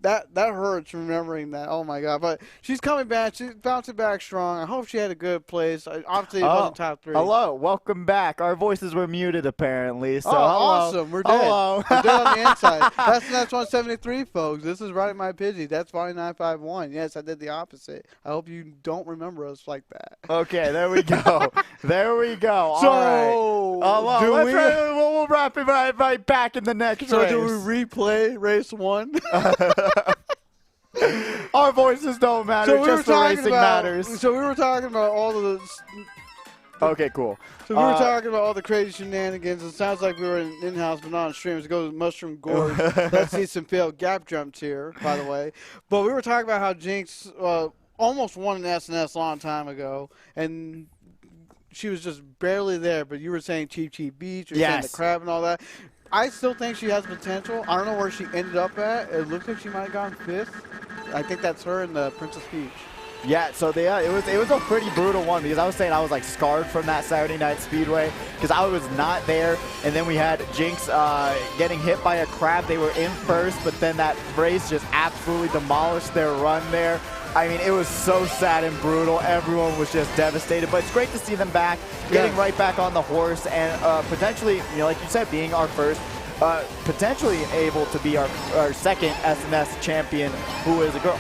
That hurts remembering that. Oh my God! But she's coming back. She's bouncing back strong. I hope she had a good place. Obviously, it wasn't top 3. Hello, welcome back. Our voices were muted apparently. So hello. Awesome! We're dead. Hello. We're dead on the inside. That's 173, folks. This is Riding My Pidgey. That's Vonnie 951. Yes, I did the opposite. I hope you don't remember us like that. Okay, there we go. There we go. So, all right. We'll wrap it right back in the next race. So do we replay race 1? Our voices don't matter, just the racing matters. So we were talking about all the... Okay, cool. So we were talking about all the crazy shenanigans. It sounds like we were in-house, but not on stream. Let's go to Mushroom Gorge. Let's see some failed gap jumps here, by the way. But we were talking about how Jinx almost won an SNS a long time ago, and she was just barely there. But you were saying Cheap Beach, or saying the crab and all that. I still think she has potential. I don't know where she ended up at. It looks like she might have gone 5th. I think that's her in the Princess Peach. Yeah, so it was a pretty brutal one because I was saying I was like scarred from that Saturday Night Speedway because I was not there, and then we had Jinx getting hit by a crab. They were in first, but then that race just absolutely demolished their run there. I mean, it was so sad and brutal. Everyone was just devastated, but it's great to see them back, getting right back on the horse, and potentially, like you said, being our first, potentially able to be our second SNS champion who is a girl.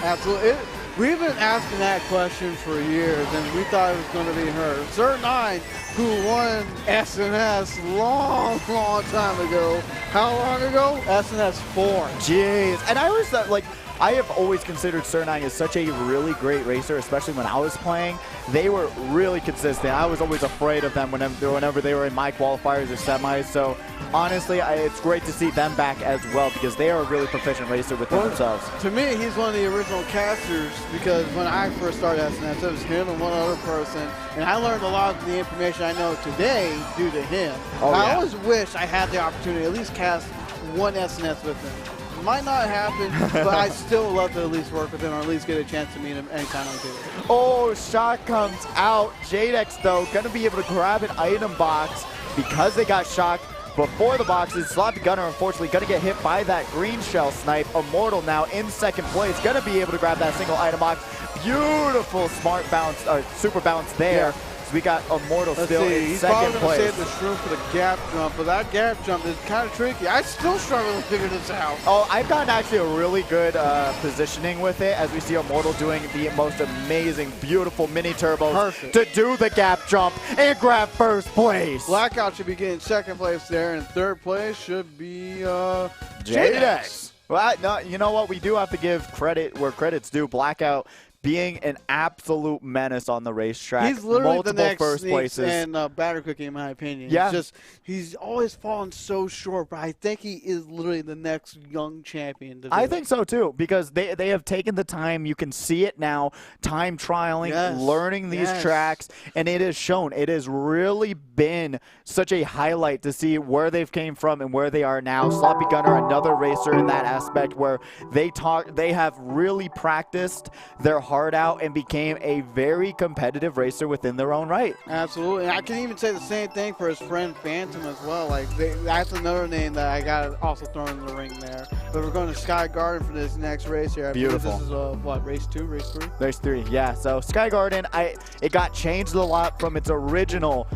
Absolutely. We've been asking that question for years, and we thought it was going to be her. Sir9, who won SNS long time ago. How long ago? SNS 4. Jeez. And I always thought, like, I have always considered Sir9 as such a really great racer, especially when I was playing. They were really consistent. I was always afraid of them whenever they were in my qualifiers or semis. So honestly, it's great to see them back as well because they are a really proficient racer within themselves. To me, he's one of the original casters because when I first started SNS, it was him and one other person. And I learned a lot of the information I know today due to him. I always wish I had the opportunity to at least cast one SNS with him. Might not happen, but I still love to at least work with him or at least get a chance to meet him anytime I do. Oh, shot comes out. Jadex, though, going to be able to grab an item box because they got shocked before the boxes. Sloppy Gunner, unfortunately, going to get hit by that green shell snipe. Immortal now in second place, going to be able to grab that single item box. Beautiful smart bounce, or super bounce there. Yeah. We got Immortal still in second place. He's probably going to save the shroom for the gap jump, but that gap jump is kind of tricky. I still struggle to figure this out. Oh, I've gotten actually a really good positioning with it as we see Immortal doing the most amazing, beautiful mini turbos to do the gap jump and grab first place. Blackout should be getting second place there, and third place should be Jadex. Well, no, you know what? We do have to give credit where credit's due. Blackout being an absolute menace on the racetrack. He's literally multiple the next first places. And batter cookie, in my opinion. Yeah. He's always fallen so short, but I think he is literally the next young champion. I think so too, because they have taken the time. You can see it now, time trialing, learning these tracks, and it has shown. It has really been such a highlight to see where they've came from and where they are now. Sloppy Gunner, another racer in that aspect where they have really practiced their heart out and became a very competitive racer within their own right. Absolutely. And I can even say the same thing for his friend Phantom as well. Like that's another name that I got also thrown in the ring there. But we're going to Sky Garden for this next race here. Beautiful. This is what, race 2, race 3? Race 3, yeah. So Sky Garden, it got changed a lot from its original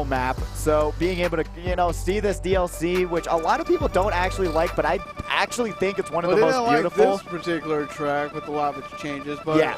map. So being able to, see this DLC, which a lot of people don't actually like, but I actually think it's one of the most beautiful. Like this particular track with a lot of its changes, but yeah,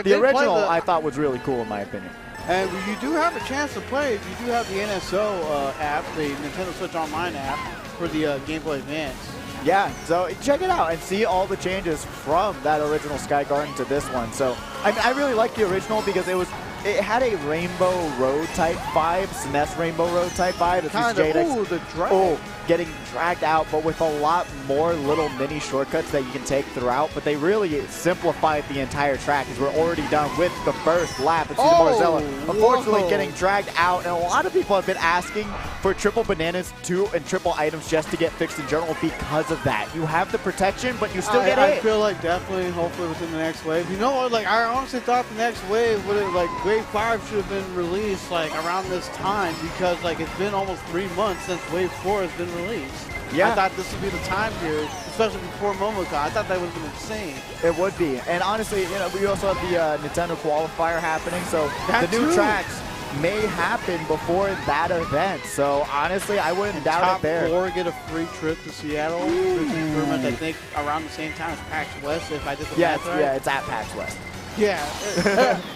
the original I thought was really cool in my opinion. And you do have a chance to play if you do have the NSO app, the Nintendo Switch Online app for the Game Boy Advance. Yeah, so check it out and see all the changes from that original Sky Garden to this one. So I really like the original because it had a Rainbow Road type vibe, SNES Rainbow Road type vibe. Kind of, ooh, the drag. Getting dragged out, but with a lot more little mini shortcuts that you can take throughout. But they really simplified the entire track because we're already done with the first lap. It's Marzella, unfortunately, getting dragged out. And a lot of people have been asking for triple bananas and triple items just to get fixed in general because of that. You have the protection, but you still get hit. I feel like definitely, hopefully within the next wave. You know what? Like I honestly thought the next wave would have, like Wave 5 should have been released like around this time because like it's been almost 3 months since Wave 4 has been released. Yeah. I thought this would be the time period, especially before Momocon. I thought that would have been insane. It would be. And honestly, we also have the Nintendo Qualifier happening, so the new tracks may happen before that event. So honestly, I wouldn't doubt it there. Top 4 get a free trip to Seattle. Improvement, I think, around the same time as PAX West, if I did the math right. Yeah, it's at PAX West. Yeah,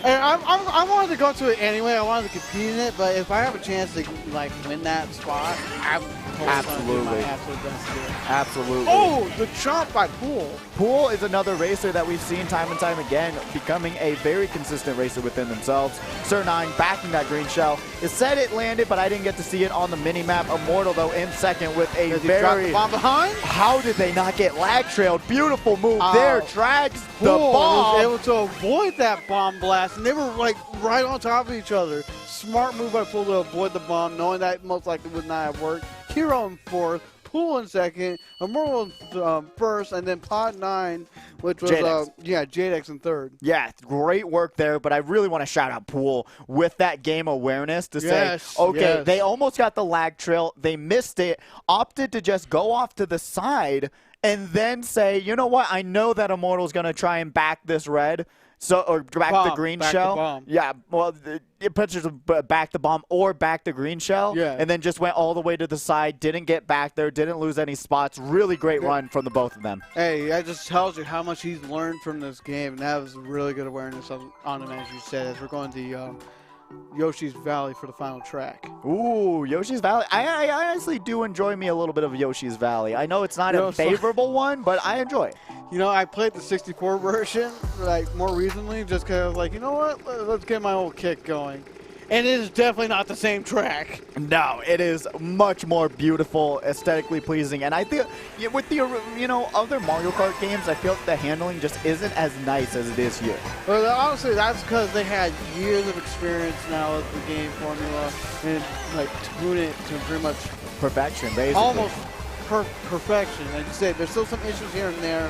and I wanted to go to it anyway. I wanted to compete in it, but if I have a chance to like win that spot, I'm totally my absolute best to do it. Absolutely. Oh, the chomp by Pool. Pool is another racer that we've seen time and time again becoming a very consistent racer within themselves. Sir9 backing that green shell. It said it landed, but I didn't get to see it on the mini map. Immortal though in second with a very. The bomb behind? How did they not get lag trailed? Beautiful move there. Drags the bomb. Was able to avoid that bomb blast, and they were like right on top of each other. Smart move by Pool to avoid the bomb, knowing that most likely would not have worked. Hero in fourth, Pool in second, Immortal in first, and then Pod 9, which was Jadex in third. Yeah, great work there, but I really want to shout out Pool with that game awareness to say, okay, they almost got the lag trail, they missed it, opted to just go off to the side and then say, you know what? I know that Immortal's going to try and back this red. Or back the green shell. Yeah, well, it pitchers back the bomb or back the green shell. Yeah. And then just went all the way to the side, didn't get back there, didn't lose any spots. Really great run from the both of them. Hey, that just tells you how much he's learned from this game. And that was really good awareness on him, as you said, as we're going to Yoshi's Valley for the final track. Ooh, Yoshi's Valley. I honestly do enjoy me a little bit of Yoshi's Valley. I know it's not a favorable one, but I enjoy it. You know, I played the 64 version like more recently just because I was like, you know what, let's get my old kick going. And it is definitely not the same track. No, it is much more beautiful, aesthetically pleasing. And I feel with the other Mario Kart games, I feel like the handling just isn't as nice as it is here. Well, honestly, that's because they had years of experience now with the game formula and like tune it to pretty much perfection, basically. Almost perfection. Like you said, there's still some issues here and there.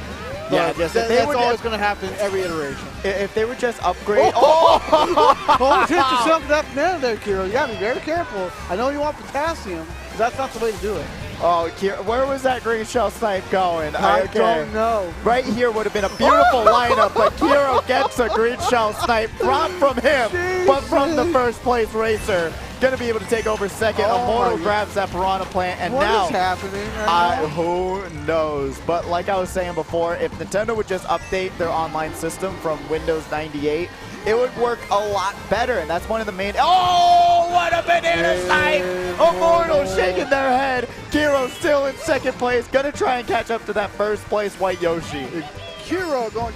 Yeah, that's always going to happen every iteration. If they would just upgrade... Don't hit yourself in that banana there, Kiro. You got to be very careful. I know you want potassium, but that's not the way to do it. Oh, Kiro, where was that green shell snipe going? I don't know. Right here would have been a beautiful lineup, but Kiro gets a green shell snipe from him, but from the first place racer. Going to be able to take over second. Immortal grabs that Piranha Plant, and now... What is happening right now? Who knows? But like I was saying before, if Nintendo would just update their online system from Windows 98, it would work a lot better, and that's one of the main... Oh, what a banana snipe! Immortal shaking their head. Kiro still in second place. Going to try and catch up to that first place White Yoshi. Kiro going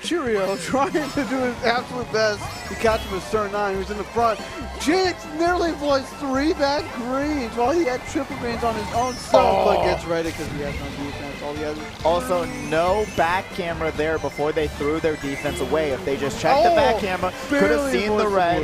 Cheerio, trying to do his absolute best to catch him with Sir 9, who's in the front. Jinx nearly plays 3 back greens while he had triple greens on his own self, but gets ready because he has no defense. All he has also, no back camera there before they threw their defense away. If they just checked the back camera, could have seen the red,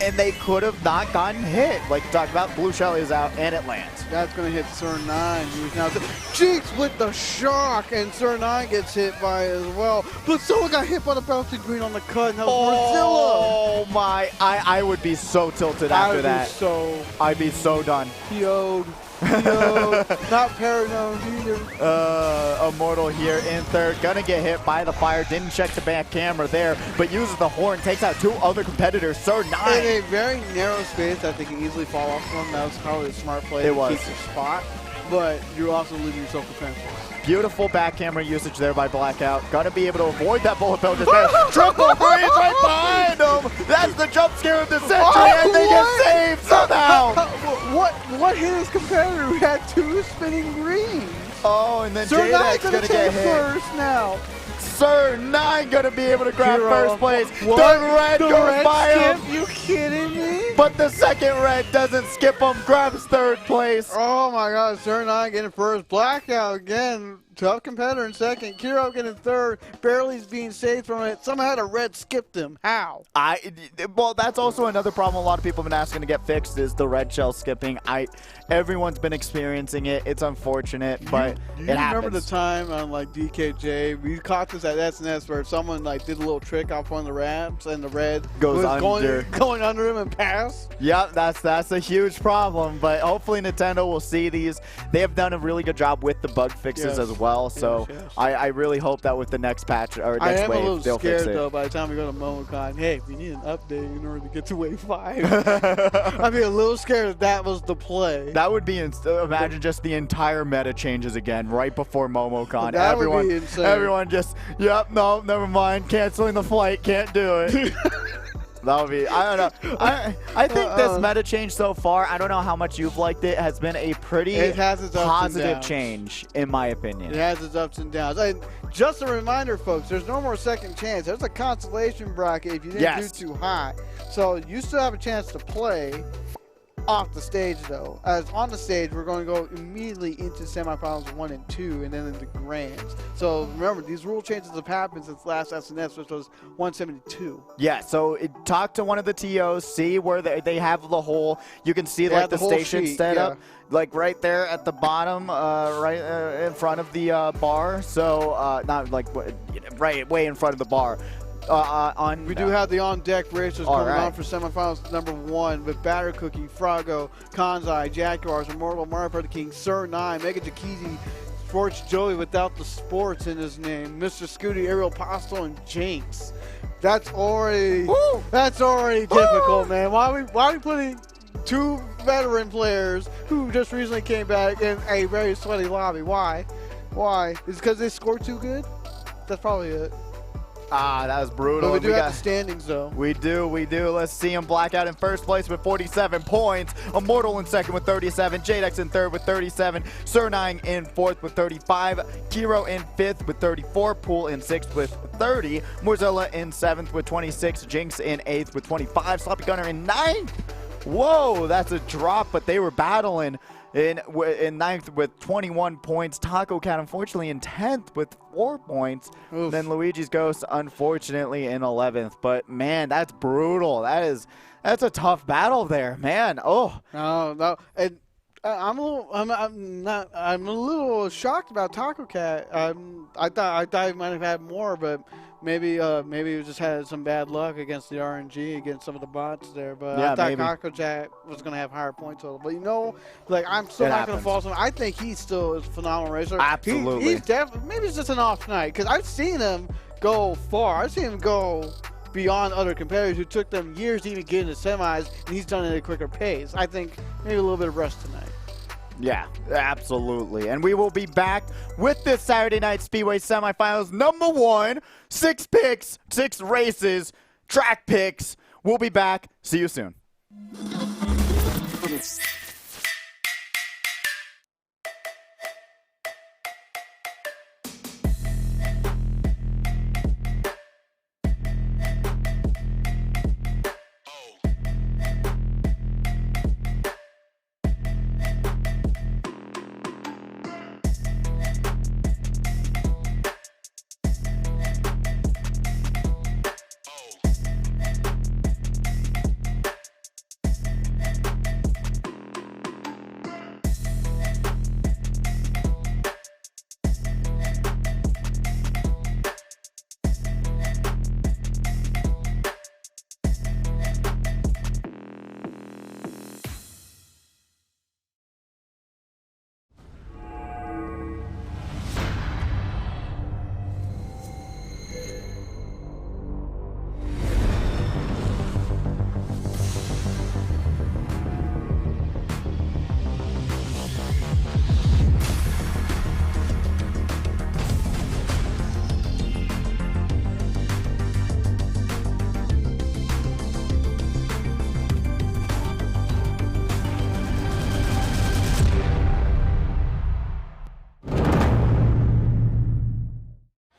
and they could have not gotten hit. Like you talked about, Blue Shell is out, and it lands. That's going to hit Sir 9, who's now... Jinx with the shock, and Sir 9 gets hit by it as well. But someone got hit by the bouncing green on the cut, and that was Brazilla. Oh my, I would be so tilted after that. I'd be so done. PO'd. Not paranoid either. Immortal here in third, gonna get hit by the fire. Didn't check the back camera there, but uses the horn, takes out 2 other competitors. Sir 9 in a very narrow space that they can easily fall off from. That was probably a smart play to keep your spot, but you're also leaving yourself defenseless. Beautiful back camera usage there by Blackout. Gonna be able to avoid that bullet bill just there. Triple freeze right behind him. That's the jump scare of the century, and they get saved somehow. What hit his competitor who had 2 spinning greens? Oh, and then Sir Jadex gonna get hit. First now. Sir 9 gonna be able to grab first place. The red goes by him. You kidding me? But the second red doesn't skip him, grabs third place. Oh my God, Sir 9 getting first. Blackout again. Tough competitor in second. Kiro getting third. Barely's being saved from it. Somehow the red skipped him. How? Well, that's also another problem a lot of people have been asking to get fixed is the red shell skipping. Everyone's been experiencing it. It's unfortunate, but do it you happens. remember the time on like DKJ? We caught this at SNS where someone like did a little trick off one of the ramps and the red was going under him and pass. Yep, that's a huge problem. But hopefully Nintendo will see these. They have done a really good job with the bug fixes as well. So I really hope that with the next patch or next wave, they'll fix it. I am a little scared though by the time we go to MomoCon. Hey, we need an update in order to get to wave 5. I'd be a little scared if that was the play. That would be imagine just the entire meta changes again right before MomoCon. That would be insane. Everyone just, yep, no, never mind, canceling the flight, can't do it. That would be, I don't know. I think this meta change so far, I don't know how much you've liked it, has been a pretty positive change, in my opinion. It has its ups and downs. And just a reminder, folks, there's no more second chance. There's a consolation bracket if you didn't do too high. So you still have a chance to play off the stage, though. As on the stage, we're going to go immediately into semifinals 1 and 2, and then into grands. So remember, these rule changes have happened since last SNS, which was 172. Yeah. So talk to one of the TOs, see where they have the whole. You can see like the station set up, like right there at the bottom, right in front of the bar. So not like right way in front of the bar. We do have the on-deck racers coming on for semifinals number 1 with Batter Cookie, Froggo, Kanzai, Jaguars, Immortal, Mario Party King, Sir 9, Mega Jakizi, Sports Joey without the sports in his name. Mr. Scooty, Ariel Postel, and Jinx. That's already difficult, man. Why are we putting 2 veteran players who just recently came back in a very sweaty lobby? Why? Is it because they scored too good? That's probably it. Ah, that was brutal. But we do have the standings, though. We do. Let's see him. Blackout in first place with 47 points. Immortal in second with 37. Jadex in third with 37. Surnine in fourth with 35. Kiro in fifth with 34. Pool in sixth with 30. Morzilla in seventh with 26. Jinx in eighth with 25. Sloppy Gunner in ninth. Whoa, that's a drop, but they were battling in ninth with 21 points. Taco Cat, unfortunately, in 10th with 4 points. Oof. Then Luigi's Ghost, unfortunately, in 11th. But, man, that's brutal. That's a tough battle there, man. Oh. No. And I'm a little shocked about Taco Cat. I thought he might have had more, but maybe he just had some bad luck against the RNG, against some of the bots there. But yeah, I thought maybe. Taco Cat was gonna have higher point total. But I'm still not gonna fault him. I think he still is a phenomenal racer. Absolutely. He's definitely, maybe it's just an off night, because I've seen him go far. I've seen him go beyond other competitors who took them years to even get into semis, and he's done it at a quicker pace. I think maybe a little bit of rest tonight. Yeah, absolutely. And we will be back with this Saturday night Speedway semifinals. Number 1, 6 picks, 6 races, track picks. We'll be back. See you soon.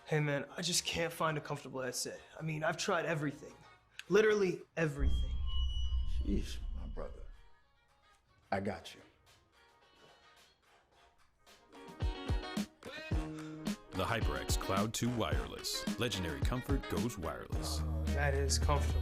Hey man, I just can't find a comfortable headset. I mean, I've tried everything. Literally everything. Sheesh, my brother. I got you. The HyperX Cloud 2 Wireless. Legendary comfort goes wireless. That is comfortable.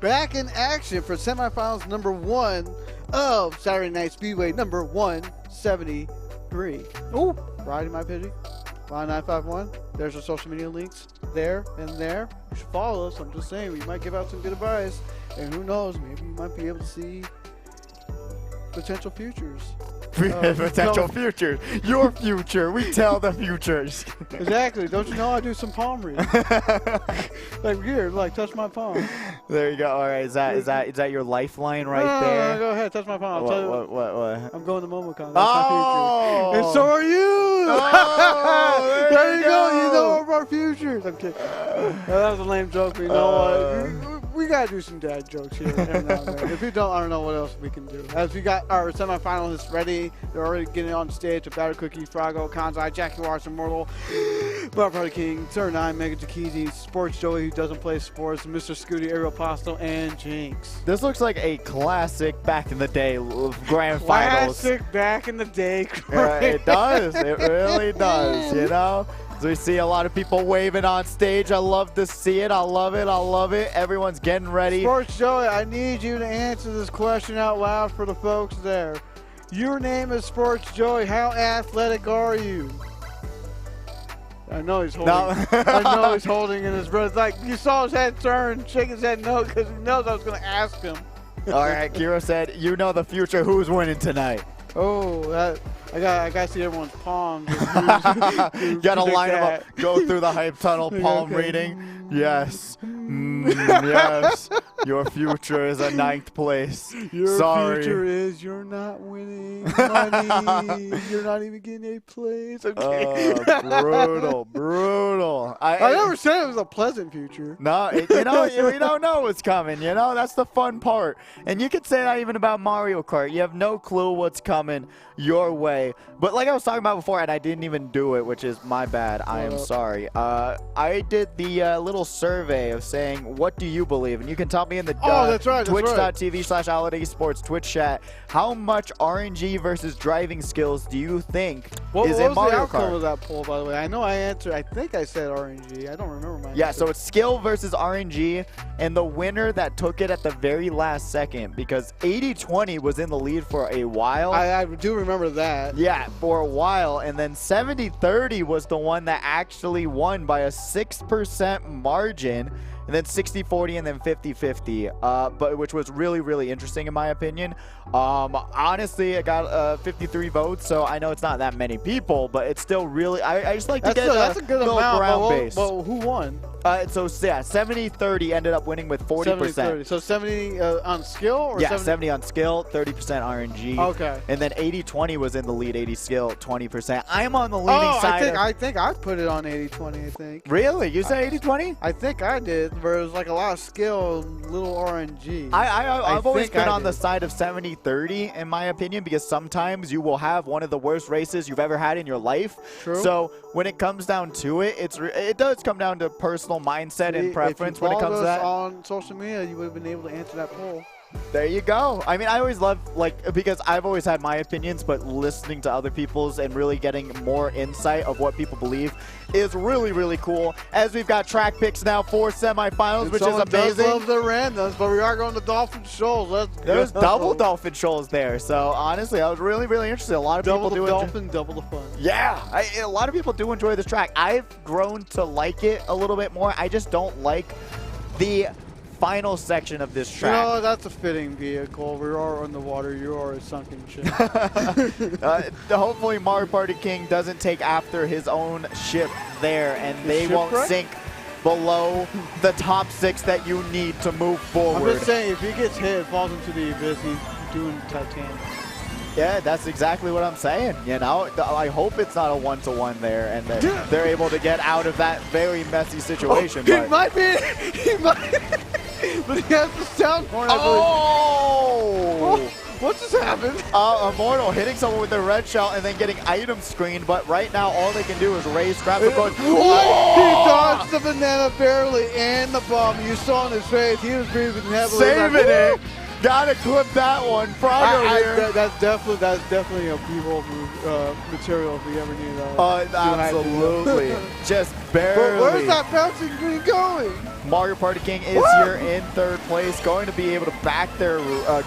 back in action for semifinals number 1 of Saturday Night Speedway number 173. Ooh, riding my Pidgey. 5951. There's our social media links there and there. You should follow us. I'm just saying, we might give out some good advice. And who knows, maybe you might be able to see potential futures. Potential futures. Your future. We tell the futures. Exactly. Don't you know I do some palm reading? Like here, like touch my palm. There you go. All right. Is that your lifeline right there? No, go ahead, touch my palm. I'll tell you what? I'm going to MomoCon. That's my future. And so are you. Oh, there you go. You know our futures. I'm kidding. That was a lame joke. But you know what? We gotta do some dad jokes here. If we don't, I don't know what else we can do. As we got our semifinalists ready, they're already getting on stage with Battle Cookie, Frago, Kanzai, Jackie Wars, Immortal, Barbara King, Sir 9, Mega Takizi, Sports Joey, who doesn't play sports, Mr. Scooty, Ariel Pasto, and Jinx. This looks like a classic back in the day grand finals. Classic back in the day. It does. It really does. You know. So we see a lot of people waving on stage. I love to see it. I love it. I love it. Everyone's getting ready. Sports Joey, I need you to answer this question out loud for the folks there. Your name is Sports Joey. How athletic are you? I know he's holding. No. I know he's holding in his breath. It's like you saw his head turn, shake his head no, because he knows I was going to ask him. All right, Kiro said, "You know the future. Who's winning tonight?" Oh, I got to see everyone's palms. You got to line them up. Go through the hype tunnel, palm reading. Yes. Yes. Your future is a 9th place. Your Sorry. future is you're not winning money. You're not even getting a place. Okay. Brutal. I never said it was a pleasant future. No, we don't know what's coming. You know, that's the fun part. And you could say that even about Mario Kart. You have no clue what's coming your way. But like I was talking about before, and I didn't even do it, which is my bad. I am sorry. I did the little survey of saying, what do you believe? And you can tell me in the twitch.tv/eSports Twitch chat, how much RNG versus driving skills do you think is in Mario Kart? What was the outcome of that poll, by the way? I know I answered. I think I said RNG. I don't remember my answer. So it's skill versus RNG, and the winner that took it at the very last second, because 80-20 was in the lead for a while. I do remember that. Yeah, for a while, and then 70-30 was the one that actually won by a 6% margin. And then 60-40 and then 50-50, but which was really, really interesting in my opinion. Honestly, it got 53 votes, so I know it's not that many people, but it's still really, I just like to get that's a good amount, ground base. But who won? So yeah, 70-30 ended up winning with 40%. 70-30. So 70 on skill? Or yeah, 70 on skill, 30% RNG. Okay. And then 80-20 was in the lead, 80 skill, 20%. I am on the leading side. I think I put it on 80-20, I think. Really? You said 80-20? I think I did, where it was like a lot of skill and little RNG. I've always been on the side of 70-30 in my opinion, because sometimes you will have one of the worst races you've ever had in your life. True. So when it comes down to it, it does come down to personal mindset and preference when it comes to that. On social media, you would have been able to answer that poll. There you go. I mean, I always love, because I've always had my opinions, but listening to other people's and really getting more insight of what people believe is really, really cool. As we've got track picks now for semifinals, which is amazing. I love the randoms, but we are going to Dolphin Shoals. There's double Dolphin Shoals there. So honestly, I was really, really interested. A lot of people do Dolphin, double the fun. Yeah, a lot of people do enjoy this track. I've grown to like it a little bit more. I just don't like the final section of this track. You know, that's a fitting vehicle. We are on the water. You are a sunken ship. Hopefully Mario Party King doesn't take after his own ship there, and they won't sink below the top 6 that you need to move forward. I'm just saying, if he gets hit and falls into the abyss, he's doing Titanic. Yeah, that's exactly what I'm saying. You know, I hope it's not a 1-to-1 there, and that they're able to get out of that very messy situation. He might be. He might. But he has the sound horn. What just happened? Immortal hitting someone with the red shell and then getting item screened, but right now all they can do is raise, grab the gun. He dodged the banana barely and the bomb. You saw in his face, he was breathing heavily. Saving it. Gotta clip that one. Frago here. That's definitely a B-roll material if we ever need that. Absolutely. Just barely. But where's that bouncing green going? Mario Party King is here in third place, going to be able to back their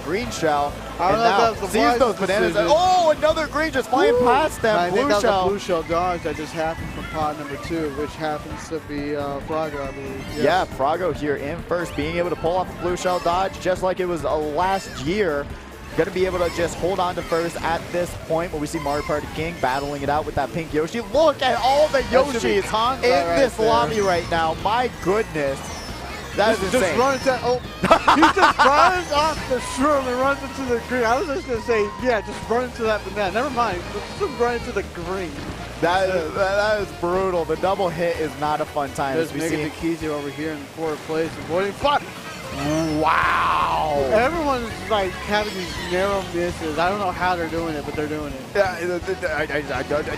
green shell. And now sees those bananas. Oh, another green just flying past them. I think blue that's shell. a blue shell dodge that just happened from pod number 2, which happens to be Frago, I believe. Yes. Yeah, Frago here in first, being able to pull off a blue shell dodge just like it was last year. Going to be able to just hold on to first at this point, but we see Mario Party King battling it out with that pink Yoshi. Look at all the Yoshis in this lobby right now. My goodness. That is insane. Just runs that. Oh, he just runs off the shroom and runs into the green. I was just going to say, yeah, just run into that banana. Never mind. Just run into the green. That is brutal. The double hit is not a fun time. There's Mega Kizi over here in fourth place, avoiding fun. Wow! Everyone's like having these narrow misses. I don't know how they're doing it, but they're doing it. Yeah,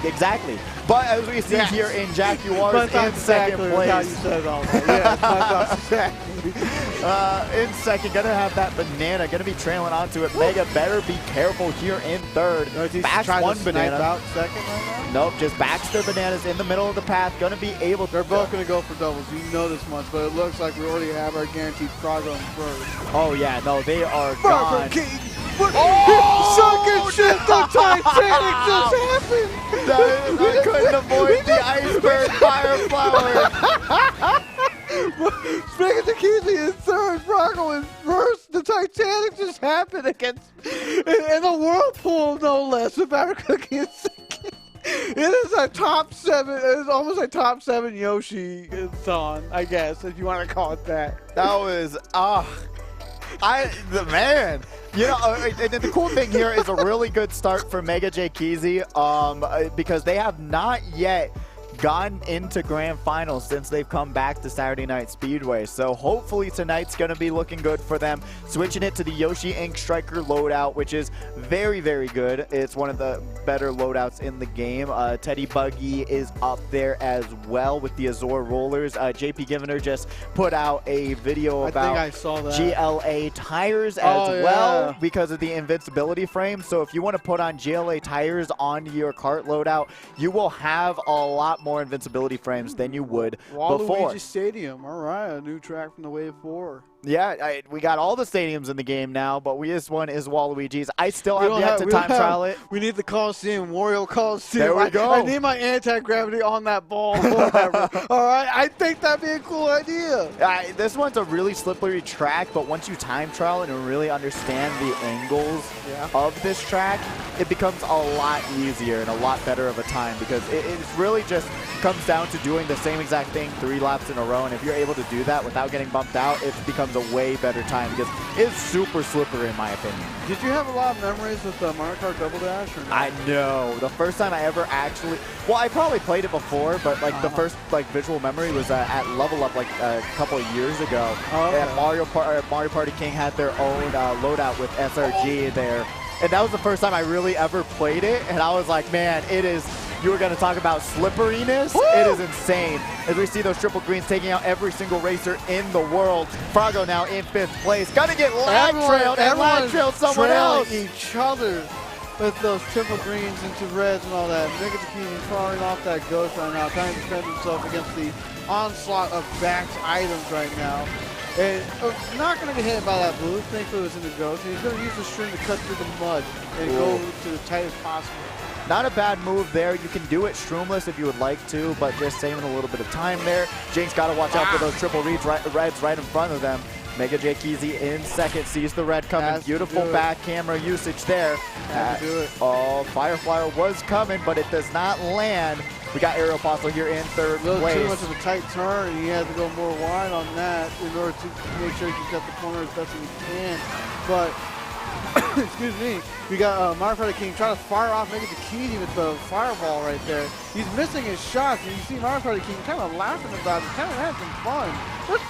exactly. But as we see here in Jaguars in second place. How you said all that. Yeah, exactly. In second, gonna have that banana, gonna be trailing onto it. Mega better be careful here in third. Backs one banana. Out second right now? Nope, just backs their bananas in the middle of the path. Gonna be able to. They're both gonna go for doubles. You know this much, but it looks like we already have our guaranteed Frago in first. Oh yeah, no, they are gone. Sunken ship, the Titanic just happened! I couldn't avoid the iceberg fire flower. Speaking to Keithley in third, Frago in first. The Titanic just happened against in a whirlpool, no less. With Batter Cookie in second. It is a top 7. It is almost a top 7 Yoshi thon, I guess, if you want to call it that. That was man. You know, and the cool thing here is a really good start for Mega J Keezy, because they have not yet gone into grand finals since they've come back to Saturday Night Speedway. So hopefully tonight's going to be looking good for them. Switching it to the Yoshi Inc. Striker loadout, which is very, very good. It's one of the better loadouts in the game. Teddy Buggy is up there as well with the Azor rollers. JP Givener just put out a video about I saw that. GLA tires as well because of the invincibility frame. So if you want to put on GLA tires onto your kart loadout, you will have a lot more invincibility frames than you would before. Waluigi Stadium, all right, a new track from the Wave 4. Yeah, we got all the stadiums in the game now, but this one is Waluigi's. I still have yet to time trial it. We need the Coliseum, Wario Coliseum. There we go. I need my anti-gravity on that ball. Whatever. All right, I think that'd be a cool idea. This one's a really slippery track, but once you time trial it and really understand the angles of this track, it becomes a lot easier and a lot better of a time, because it really just comes down to doing the same exact thing 3 laps in a row, and if you're able to do that without getting bumped out, it becomes a way better time, because it's super slippery in my opinion. Did you have a lot of memories with Mario Kart Double Dash? Or no? I know. The first time I ever actually, well, I probably played it before, but like the first visual memory was at Level Up like a couple of years ago. And Mario Party King had their own loadout with SRG there. And that was the first time I really ever played it, and I was like, man, it is, you were going to talk about slipperiness. Woo! It is insane. As we see those triple greens taking out every single racer in the world. Frago now in 5th place. Got to get lag trailed and lag trailed someone else. Each other with those triple greens into reds and all that. Mega Bikini firing off that ghost right now, trying to defend himself against the onslaught of backed items right now. And not going to get hit by that blue. Thankfully it was in the ghost. And he's going to use the string to cut through the mud and go to the tightest possible. Not a bad move there. You can do it shroomless if you would like to, but just saving a little bit of time there. Jake's got to watch out for those triple reds right in front of them. Mega J Keezy in second, sees the red coming. Beautiful back camera usage there. Oh, Firefly was coming, but it does not land. We got Aerial Apostle here in 3rd place. Too much of a tight turn, and he had to go more wide on that in order to make sure he can cut the corner as best as he can. But excuse me, we got Mario Party King trying to fire off Mega Bikini with the fireball right there. He's missing his shots, and you see Mario Party King kind of laughing about it, kind of having fun.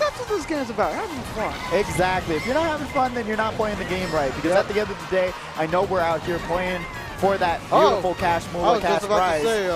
That's what this game's about, having fun. Exactly. If you're not having fun, then you're not playing the game right. Because at the end of the day, I know we're out here playing for that beautiful cash moolah cash prize. I was just about to say,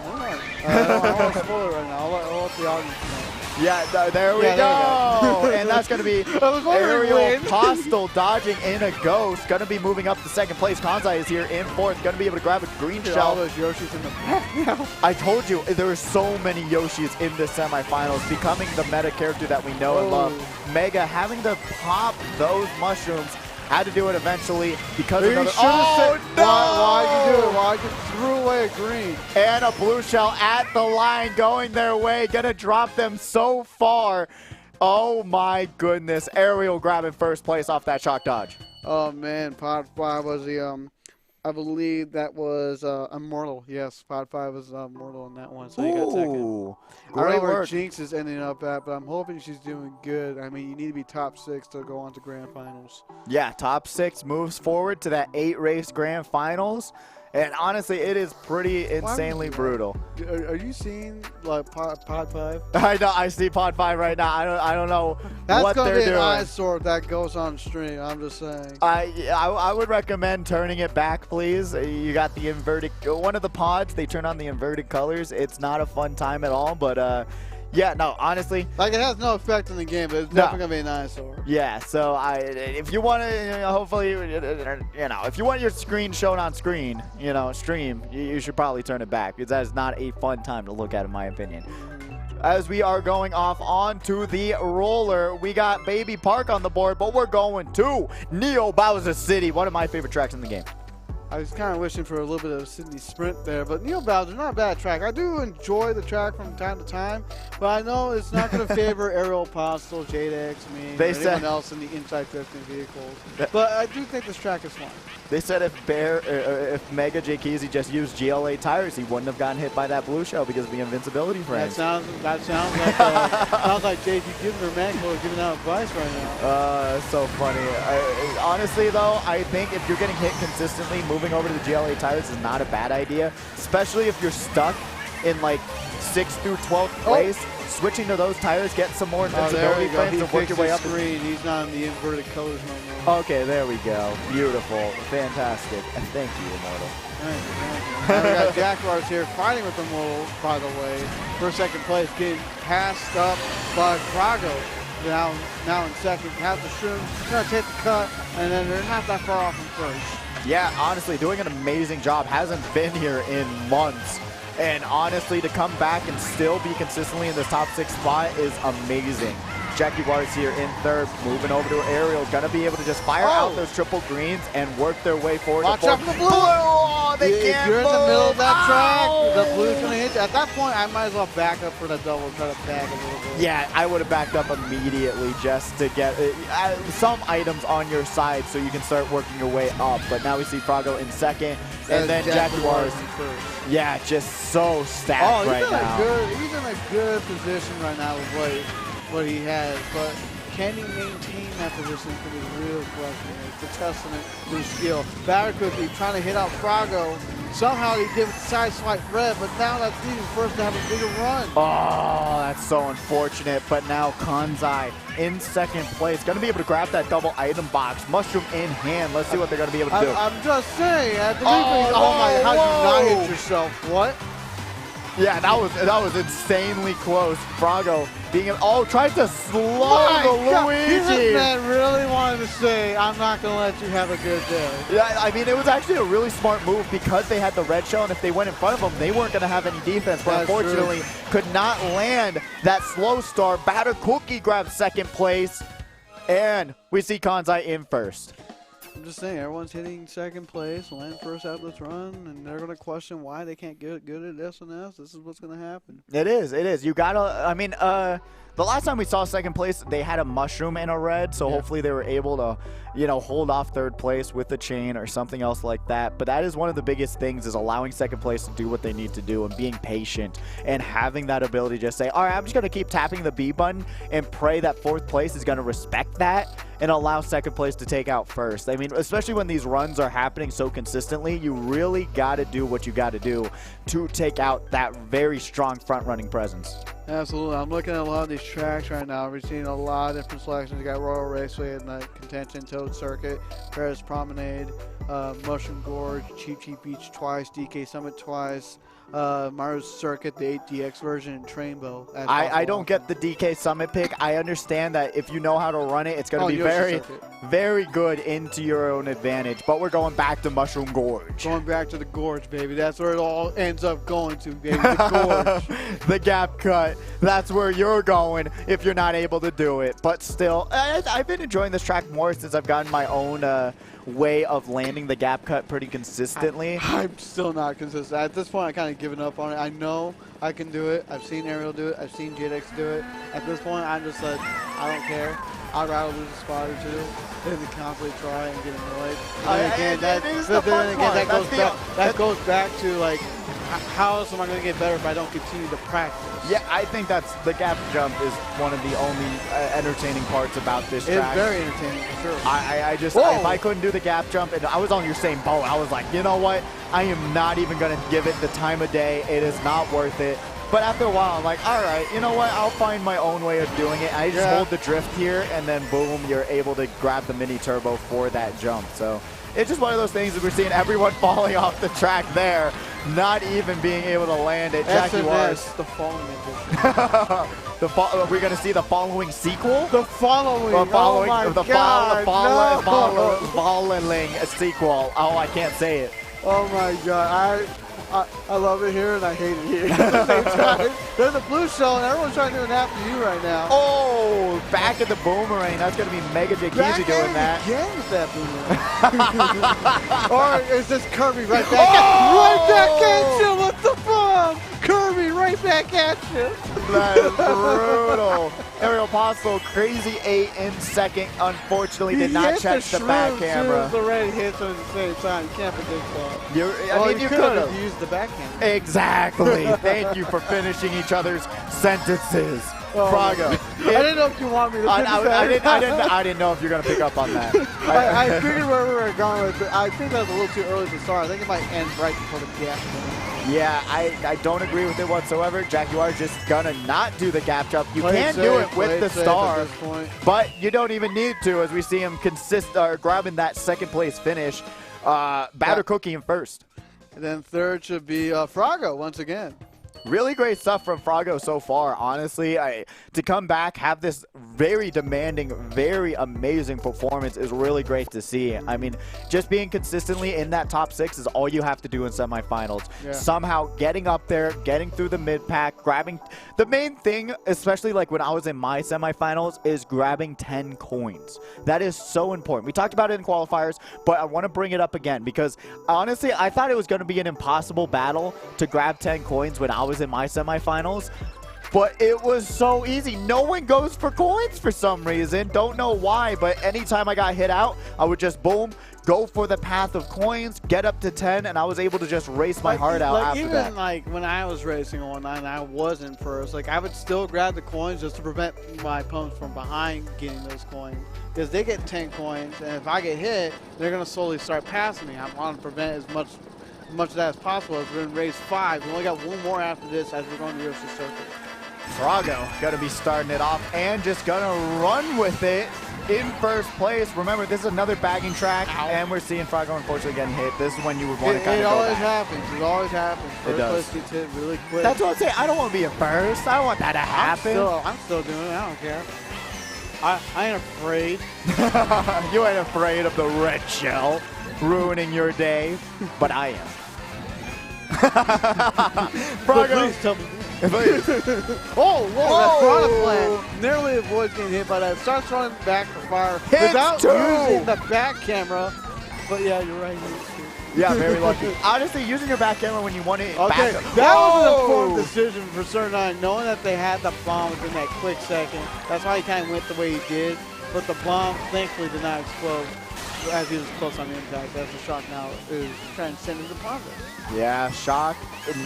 never mind. I don't want to spoil it right now. I'll let the audience know. Yeah, there we go. And that's going to be Aerial Postal dodging in a ghost. Going to be moving up to second place. Kanzai is here in fourth. Going to be able to grab a green shell. All those Yoshis in the back now. I told you, there are so many Yoshis in the semifinals, becoming the meta character that we know and love. Mega having to pop those mushrooms. Had to do it eventually because of another. Oh, no! Why'd you do it? Why'd you threw away a green? And a blue shell at the line going their way. Gonna drop them so far. Oh my goodness. Aerial grabbing first place off that shock dodge. Oh man, Pod 5 was the I believe that was Immortal. Yes, Pod 5 was Immortal in that one, so he got second. I don't know where Jinx is ending up at, but I'm hoping she's doing good. I mean, you need to be top 6 to go on to Grand Finals. Yeah, top 6 moves forward to that 8-race Grand Finals. And honestly, it is pretty insanely brutal. Are you seeing like Pod 5? I know. I see Pod 5 right now. I don't know what they're doing. That's gonna be an eyesore if that goes on stream. I'm just saying. I would recommend turning it back, please. You got the inverted. One of the pods, they turn on the inverted colors. It's not a fun time at all. But yeah, no, honestly. Like, it has no effect in the game, but it's definitely going to be an eyesore. Yeah, so if you want to, hopefully, if you want your screen shown on screen, stream, you should probably turn it back because that is not a fun time to look at, in my opinion. As we are going off onto the roller, we got Baby Park on the board, but we're going to Neo Bowser City, one of my favorite tracks in the game. I was kind of wishing for a little bit of Sydney Sprint there, but Neo Bowser, not a bad track. I do enjoy the track from time to time, but I know it's not going to favor Aerial Postal, Jadex, me, or anyone else in the inside drifting vehicles. But I do think this track is fun. They said if Mega J-Keezy just used GLA tires, he wouldn't have gotten hit by that blue shell because of the invincibility frames. That sounds like JG Gibson or Manco giving out advice right now. So funny. Honestly, though, I think if you're getting hit consistently, moving over to the GLA tires is not a bad idea, especially if you're stuck in like 6th through 12th place. Switching to those tires, get some more invincibility frames and work your way up. He's not in the inverted colors no more. Okay, there we go. Beautiful. Fantastic. Thank you, Immortal. Now we got Jaguars here fighting with Immortal, by the way. For second place, getting passed up by Frago. Now in second. Has the Shroom. Going to take the cut, and then they're not that far off from first. Yeah, honestly, doing an amazing job. Hasn't been here in months. And honestly, to come back and still be consistently in the top 6 spot is amazing. Jaguars here in third, moving over to Aerial. Gonna be able to just fire out those triple greens and work their way forward. Watch out for the blue! Oh, they can't if you're in the middle of that track, the blue's gonna hit you. At that point, I might as well back up for the double, try to bag a little bit. Yeah, I would have backed up immediately just to get some items on your side so you can start working your way up. But now we see Frago in second, and then Jaguars in first. Yeah, just so stacked right now. He's in a good position right now with what he has, but can he maintain that position for the real question? It's a testament to his skill. Barracuda be trying to hit out Frago. Somehow he did side swipe red, but now that's leaving first to have a bigger run. Oh, that's so unfortunate. But now Kanzai in second place. Going to be able to grab that double item box. Mushroom in hand. Let's see what they're going to be able to do. I'm just saying. I believe how did you not hit yourself? What? Yeah, that was insanely close. Frago being tried to slow the Luigi. This man really wanted to say, I'm not going to let you have a good day. Yeah, I mean, it was actually a really smart move because they had the red shell, and if they went in front of them, they weren't going to have any defense. But unfortunately, could not land that slow star. Batter Cookie grabs second place, and we see Kanzai in first. I'm just saying, everyone's hitting second place, land first out of this run, and they're going to question why they can't get good at S&S. This is what's going to happen. It is. You got to, I mean, the last time we saw second place, they had a mushroom and a red, so hopefully they were able to, hold off third place with the chain or something else like that. But that is one of the biggest things, is allowing second place to do what they need to do and being patient and having that ability to just say, all right, I'm just going to keep tapping the B button and pray that fourth place is going to respect that and allow second place to take out first. I mean, especially when these runs are happening so consistently, you really got to do what you got to do to take out that very strong front-running presence. Absolutely. I'm looking at a lot of these tracks right now. We're seeing a lot of different selections. You got Royal Raceway in the contention, Toad Circuit, Paris Promenade, Mushroom Gorge, Cheap Cheap Beach twice, DK Summit twice, Mario's Circuit, the 8DX version, and Trainbow. I don't get the DK Summit pick. I understand that if you know how to run it, it's going to be very good into your own advantage. But we're going back to Mushroom Gorge. Going back to the Gorge, baby. That's where it all ends up going to, baby. The Gorge. The gap cut. That's where you're going if you're not able to do it. But still, I've been enjoying this track more since I've gotten my own way of landing the gap cut pretty consistently. I'm still not consistent. At this point, I kind of given up on it. I know I can do it. I've seen Ariel do it. I've seen JDX do it. At this point, I'm just like, I don't care. I'd rather lose a spot or two than to constantly try and get annoyed. That goes back to like, how else am I going to get better if I don't continue to practice? Yeah, I think the gap jump is one of the only entertaining parts about this track. It's very entertaining, for sure. If I couldn't do the gap jump, and I was on your same boat, I was like, you know what? I am not even going to give it the time of day. It is not worth it. But after a while, I'm like, all right, you know what? I'll find my own way of doing it. I just hold the drift here, and then boom, you're able to grab the mini turbo for that jump. So it's just one of those things that we're seeing everyone falling off the track there, not even being able to land it. SMS, the following edition. Are we going to see the following sequel? The following. Oh my God. Following sequel. Oh, I can't say it. Oh my God. I love it here and I hate it here at the same time. There's a blue shell and everyone's trying to do an after you right now. Oh, back at the boomerang. That's going to be Mega Jake Easy doing that. Again with that boomerang. Or is this Kirby right back right back at you? What the fuck? Kirby right back at you. That is brutal. Ariel Postle, crazy 8 in second. Unfortunately, did not catch the back camera. The red hits at the same time. You can't predict that. You could have used the back camera. Exactly. Thank you for finishing each other's sentences. Frago. I didn't know if you want me to finish that. I didn't know if you're going to pick up on that. I figured where we were going with it. I think that was a little too early to start. I think it might end right before the gap. Yeah, I don't agree with it whatsoever. Jaguar is just going to not do the gap jump. You can do it with the star, but you don't even need to, as we see him grabbing that second place finish. Batter Cookie in first. And then third should be Frago once again. Really great stuff from Frago so far, honestly. To come back, have this very demanding, very amazing performance is really great to see. I mean, just being consistently in that top 6 is all you have to do in semifinals. Yeah. Somehow getting up there, getting through the mid-pack, grabbing... The main thing, especially like when I was in my semifinals, is grabbing 10 coins. That is so important. We talked about it in qualifiers, but I want to bring it up again because, honestly, I thought it was going to be an impossible battle to grab 10 coins when I was in my semifinals, but it was so easy. No one goes for coins for some reason. Don't know why, but anytime I got hit out, I would just boom, go for the path of coins, get up to 10, and I was able to just race my heart out after that. Even like when I was racing on 9 and I wasn't first, like I would still grab the coins just to prevent my opponents from behind getting those coins. Because they get 10 coins, and if I get hit, they're going to slowly start passing me. I want to prevent as much of that as possible as we're in race 5. We only got one more after this as we're going to Yoshi Circuit. Frago going to be starting it off and just going to run with it in first place. Remember, this is another bagging track, and we're seeing Frago unfortunately getting hit. This is when you would want to kind of go back. It always happens. It always happens. It does. First place gets hit really quick. That's what I'm saying. I don't want to be in first. I don't want that to happen. I'm still doing it. I don't care. I ain't afraid. You ain't afraid of the red shell ruining your day, but I am. Please tell me. Whoa, that product plan nearly avoids getting hit by that. Starts running back to fire without using the back camera. But yeah, you're right. Yeah, very lucky. Honestly, using your back camera when you want it back. That was an informed decision for Sir9, knowing that they had the bomb within that quick second. That's why he kind of went the way he did. But the bomb, thankfully, did not explode. as he was close on the impact, as the Shock now is transcending the progress. Yeah, Shock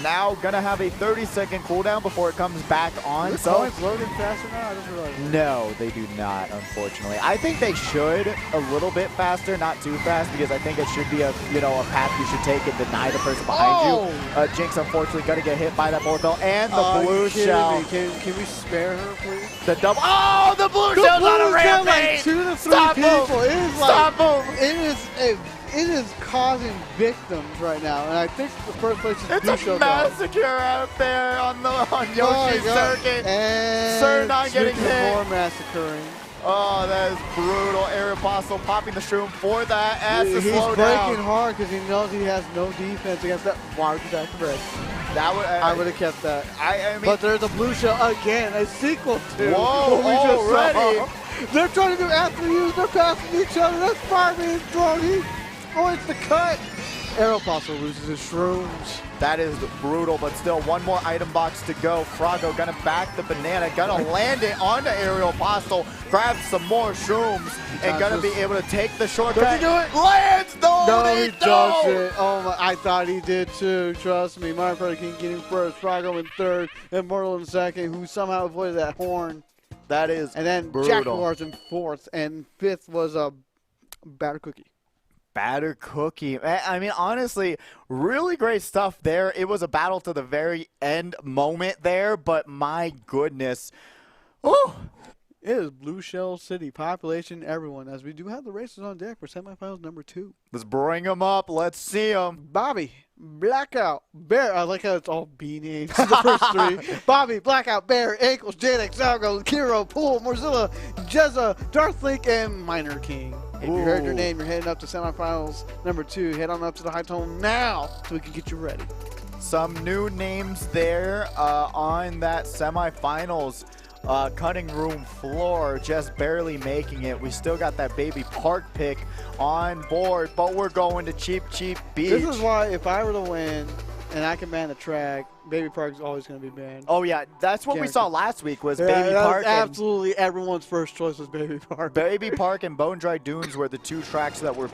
now gonna have a 30-second cooldown before it comes back on. Is So coins loading faster now? I just realized. no, they do not, unfortunately. I think they should a little bit faster, not too fast, because I think it should be a a path you should take and deny the person behind you. Jinx, unfortunately, gonna get hit by that bullet bill and the blue shell. Can we spare her, please? The double. Oh, the blue shell's on a rampage! Like 2 to 3 Stop people. Him. It is Stop like, him! It is causing victims right now, and I think the first place is It's blue a shell. massacre out there on Yoshi's circuit. And Sir not getting hit. More massacring. Oh, that is brutal. Aeropostale popping the shroom for that as to He's slow breaking down. hard because he knows he has no defense against that. Why would you back the red? That would I would have kept that. I mean, but there's a blue shell again, a sequel to whoa, what we just already. saw. They're trying to do after use. They're passing each other. That's fire being thrown. Oh, it's the cut. Aeropostale loses his shrooms. That is brutal, but still one more item box to go. Froggo gonna back the banana, gonna land it onto Aeropostale, grab some more shrooms, and gonna be able to take the shortcut. Does he do it? Lands! No, he doesn't. Oh my! I thought he did too. Trust me. Mario Party King getting first, Froggo in third, Immortal in second, who somehow avoided that horn. That is And then brutal. Jaguars in fourth, and fifth was a Batter Cookie. Batter Cookie. I mean, honestly, really great stuff there. It was a battle to the very end moment there, but my goodness. Oh, it is Blue Shell City. Population, everyone, as we do have the races on deck for semifinals number 2. Let's bring them up. Let's see them. Bobby, Blackout, Bear. I like how it's all B names. The first 3. Bobby, Blackout, Bear, Ankles, Jadex, Zalgo, Kiro, Pool, Morzilla, Jezza, Darth Link, and Minor King. If you heard your name, you're heading up to semifinals number 2. Head on up to the high tone now so we can get you ready. Some new names there on that semifinals cutting room floor, just barely making it. We still got that Baby Park pick on board, but we're going to Cheap Beach. This is why if I were to win and I can ban the track, Baby Park is always going to be banned. Oh yeah, that's what we saw last week was Yeah, Baby Park. Absolutely, everyone's first choice was Baby Park. Baby Park and Bone Dry Dunes were the 2 tracks that were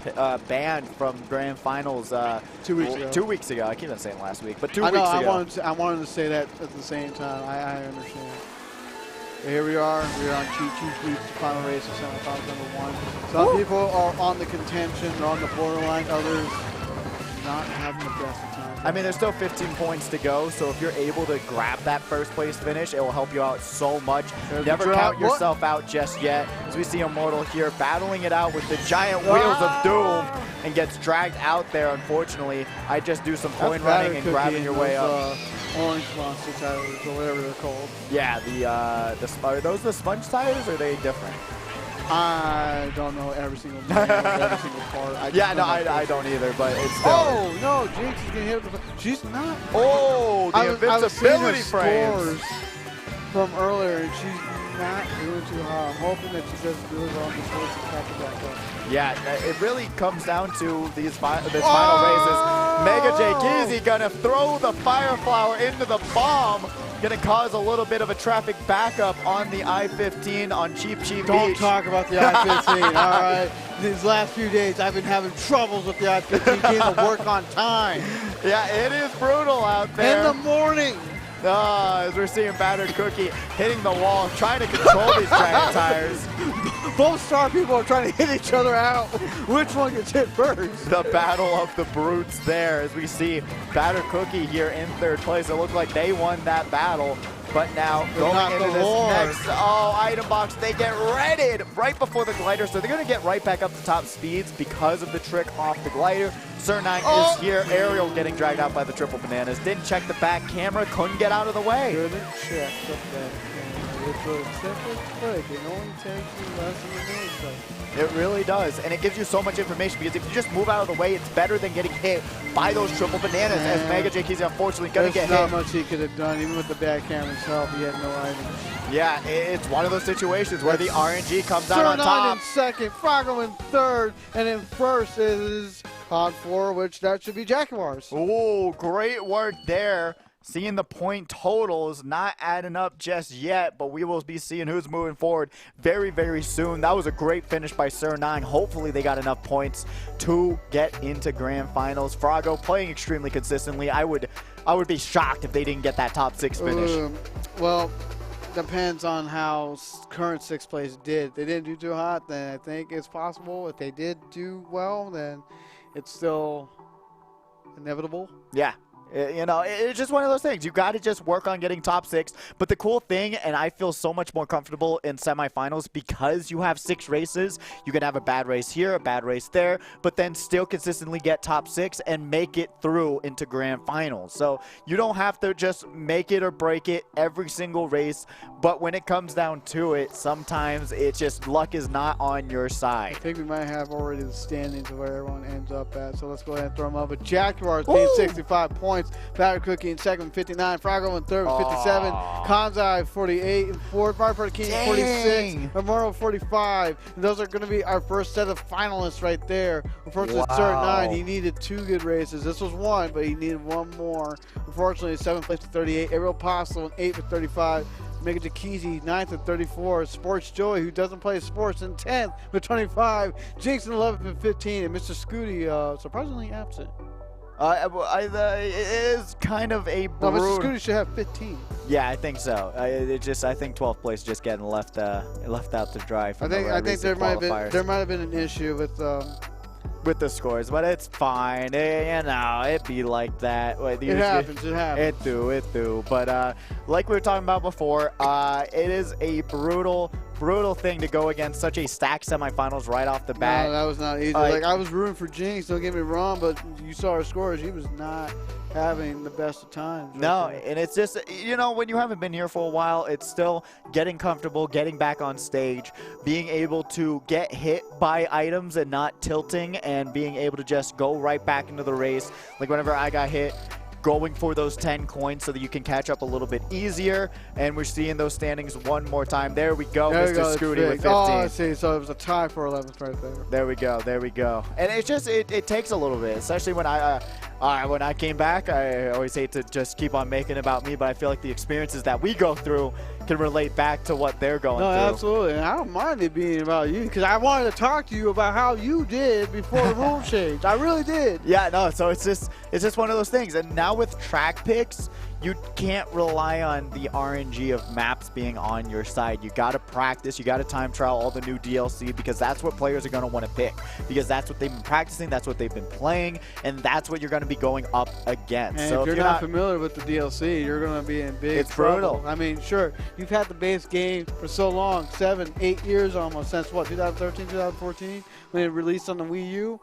banned from grand finals 2 weeks ago. 2 weeks ago. I keep on saying last week, but 2 I know, weeks ago. I wanted to say that at the same time. I understand. But here we are. We are on Cheap Beach, the final race of semifinals number 1. Some people are on the contention, they're on the borderline. Others not having the best of time. I mean, there's still 15 points to go, so if you're able to grab that first place finish, it will help you out so much. Never count yourself out just yet. As we see Immortal here battling it out with the giant wheels of doom and gets dragged out there, unfortunately. I just do some coin running and grabbing your way up. Orange monster tires or whatever they're called. Yeah, are those the sponge tires or are they different? I don't know every single name, every single part. I don't either, but it's still. Oh, no, Jinx is getting hit with the. She's not. Oh, the invincibility frames. From earlier, and she's not doing too hot. I'm hoping that she does really well in this race to catch it back up. Yeah, it really comes down to this final races. Mega J Geezy gonna throw the Fire Flower into the bomb. Gonna cause a little bit of a traffic backup on the I-15 on Cheap Beach. Don't talk about the I-15, all right? These last few days, I've been having troubles with the I-15 getting to work on time. Yeah, it is brutal out there. In the morning. As we're seeing Battered Cookie hitting the wall, trying to control these dragon tires. Both star people are trying to hit each other out. Which one gets hit first? The battle of the brutes there, as we see Battered Cookie here in 3rd place. It looked like they won that battle. But now going into this next item box, they get redded right before the glider. So they're going to get right back up to top speeds because of the trick off the glider. Sir Nine is here. Ariel getting dragged out by the triple bananas. Didn't check the back camera. Couldn't get out of the way. Couldn't check the back camera. It's a simple trick. It only takes you less than a millisecond. It really does, and it gives you so much information because if you just move out of the way, it's better than getting hit by those triple bananas. As Mega J Keezy unfortunately going to get hit. There's not much he could have done, even with the back camera's help. He had no items. Yeah, it's one of those situations where the RNG comes out on top. in 2nd, Froggo in 3rd, and in 1st is Pod 4, which that should be Jaguars. Ooh, great work there. seeing the point totals not adding up just yet, but we will be seeing who's moving forward very, very soon. That was a great finish by Sir9. Hopefully they got enough points to get into grand finals. Frago playing extremely consistently. I would be shocked if they didn't get that top 6 finish. Well, depends on how current 6th place did. If they didn't do too hot, then I think it's possible. If they did do well, then it's still inevitable. Yeah. You know, it's just one of those things. You got to just work on getting top 6. But the cool thing, and I feel so much more comfortable in semifinals because you have 6 races. You can have a bad race here, a bad race there, but then still consistently get top 6 and make it through into grand finals. So you don't have to just make it or break it every single race. But when it comes down to it, sometimes it's just luck is not on your side. I think we might have already the standings of where everyone ends up at. So let's go ahead and throw them up. But Jaguars team 65 points. Batter Cookie in second with 59. Frago in third with 57. Kanzai 48 and fourth. Viper King 46. Memorial 45. And those are going to be our first set of finalists right there. Unfortunately, Sir9, he needed 2 good races. This was 1, but he needed 1 more. Unfortunately, 7th place with 38. Ariel Postel in 8th with 35. Mega Jakizi 9th with 34. Sports Joy, who doesn't play sports, in 10th with 25. Jinx in 11th with 15. And Mr. Scooty surprisingly absent. It is kind of a brutal. No, Mr. Scooty should have 15. Yeah, I think so. I think 12th place just getting left out to dry. From I think there might have been an issue with the scores, but it's fine. You know, it be like that. It happens. It do. But like we were talking about before, it is a brutal thing to go against such a stacked semifinals right off the bat. No, that was not easy. Like I was rooting for Jinx, don't get me wrong, but you saw her scores. She was not having the best of times. No, and it's just, you know, when you haven't been here for a while, it's still getting comfortable, getting back on stage, being able to get hit by items and not tilting, and being able to just go right back into the race. Like whenever I got hit, going for those 10 coins so that you can catch up a little bit easier. And we're seeing those standings one more time. There we go, Mr. Scooty with 15. Oh, I see. So it was a tie for 11th right there. There we go. And it's just, it takes a little bit, especially when I came back. I always hate to just keep on making it about me, but I feel like the experiences that we go through can relate back to what they're going through. No, absolutely. And I don't mind it being about you, because I wanted to talk to you about how you did before the rule change. I really did. Yeah, no, so it's just one of those things. And now with track picks, you can't rely on the RNG of maps being on your side. You got to practice. You got to time trial all the new DLC, because that's what players are going to want to pick, because that's what they've been practicing, that's what they've been playing, and that's what you're going to be going up against. And so if you're not familiar with the DLC, you're going to be in big trouble. Brutal. I mean, sure, you've had the base game for so long, 7, 8 years almost, since what, 2013, 2014, when it released on the Wii U.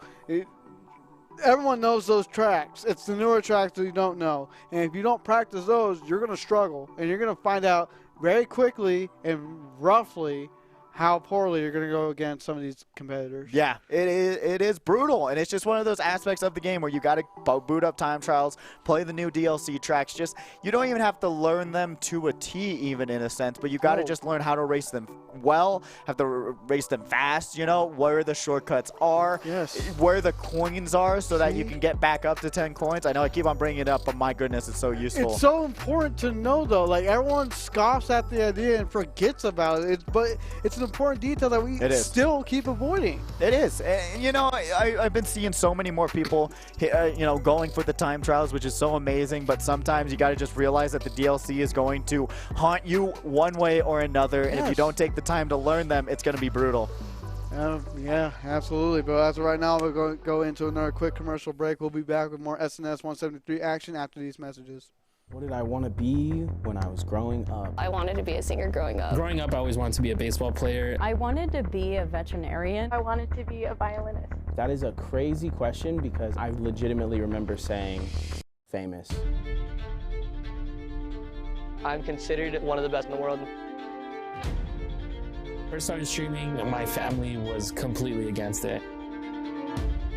Everyone knows those tracks. It's the newer tracks that you don't know. And if you don't practice those, you're going to struggle. And you're going to find out very quickly and roughly how poorly you're going to go against some of these competitors. Yeah, it is brutal, and it's just one of those aspects of the game where you got to boot up time trials, play the new DLC tracks. Just, you don't even have to learn them to a T, even in a sense, but you got to just learn how to race them well, have to race them fast, you know, where the shortcuts are, where the coins are, so that you can get back up to 10 coins. I know I keep on bringing it up, but my goodness, it's so useful. It's so important to know, though. Like, everyone scoffs at the idea and forgets about it, but it's an important detail that we still keep avoiding. It is. And, you know, I've been seeing so many more people, you know, going for the time trials, which is so amazing, but sometimes you got to just realize that the DLC is going to haunt you one way or another, and if you don't take the time to learn them, it's going to be brutal. Yeah, absolutely. But as of right now, we're going to go into another quick commercial break. We'll be back with more SNS 173 action after these messages. What did I want to be when I was growing up? I wanted to be a singer growing up. Growing up, I always wanted to be a baseball player. I wanted to be a veterinarian. I wanted to be a violinist. That is a crazy question, because I legitimately remember saying famous. I'm considered one of the best in the world. First started streaming, my family was completely against it.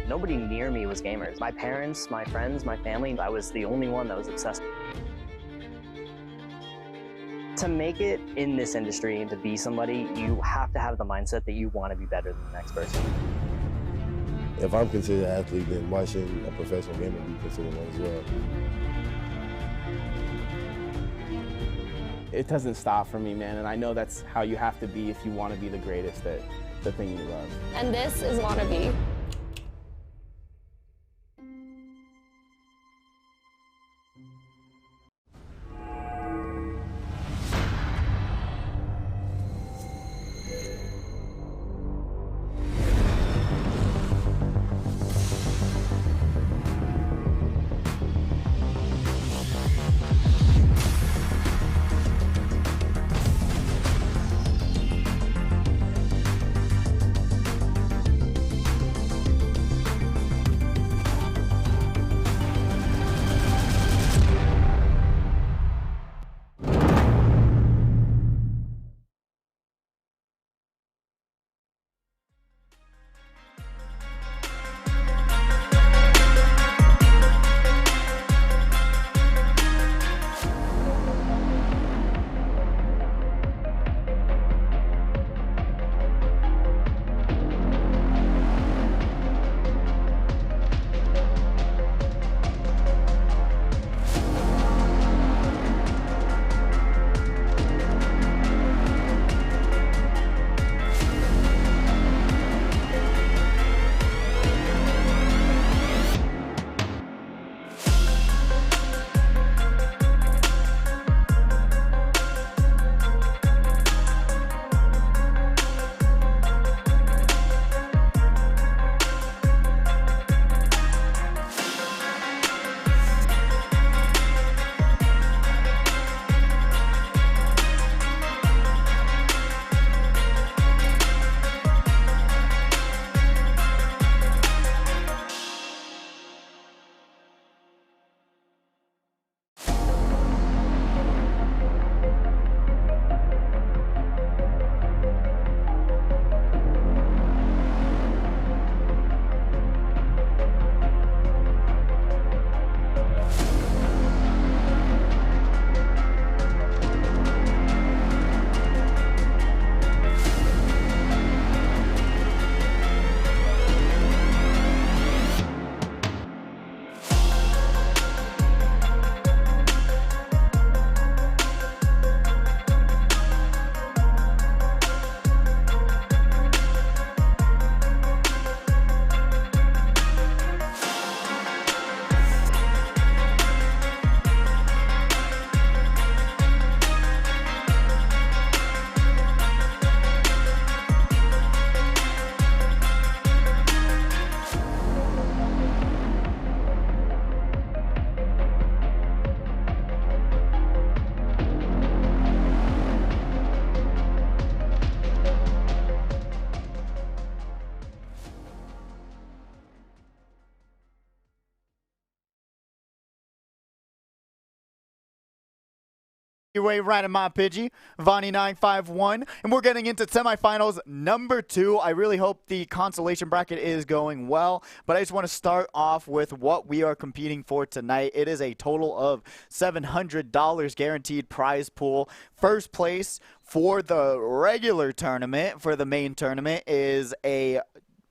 Nobody near me was gamers. My parents, my friends, my family, I was the only one that was obsessed. To make it in this industry and to be somebody, you have to have the mindset that you want to be better than the next person. If I'm considered an athlete, then why shouldn't a professional gamer be considered one as well? it doesn't stop for me, man. And I know that's how you have to be if you want to be the greatest at the thing you love. And this is Wannabe. Speedway, Ryan and my Pidgey, Vonnie951, and we're getting into semifinals number 2. I really hope the consolation bracket is going well, but I just want to start off with what we are competing for tonight. It is a total of $700 guaranteed prize pool. First place for the regular tournament, for the main tournament, is a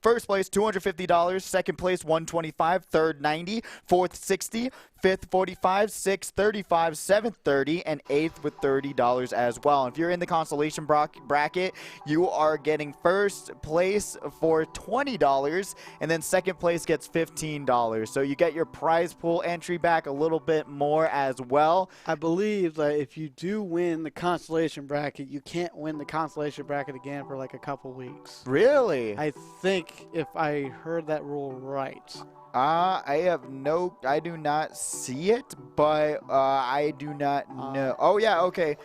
first place $250, second place $125, third $90, fourth $60, fifth $45, sixth $35, seventh $30, and eighth with $30 as well. And if you're in the consolation bracket, you are getting first place for $20, and then second place gets $15. So you get your prize pool entry back a little bit more as well. I believe that if you do win the consolation bracket, you can't win the consolation bracket again for like a couple weeks. Really? I think if I heard that rule right. I do not see it, but I do not know. Oh, yeah, okay.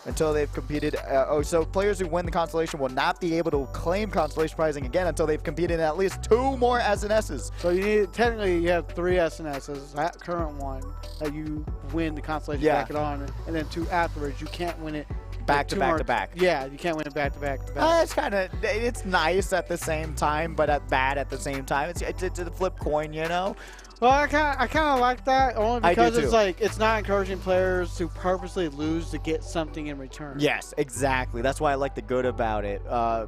Until they've competed. So players who win the consolation will not be able to claim consolation prizing again until they've competed in at least 2 more SNSs. So technically you have 3 SNSs, that current one that you win the consolation bracket on, and then 2 afterwards. You can't win it back to back to back. Yeah, you can't win it back to back to back. It's nice at the same time, but bad at the same time. It's a flip coin, you know. Well, I kind of like that only I do because too. it's like it's not encouraging players to purposely lose to get something in return. Yes, exactly. That's why I like the good about it,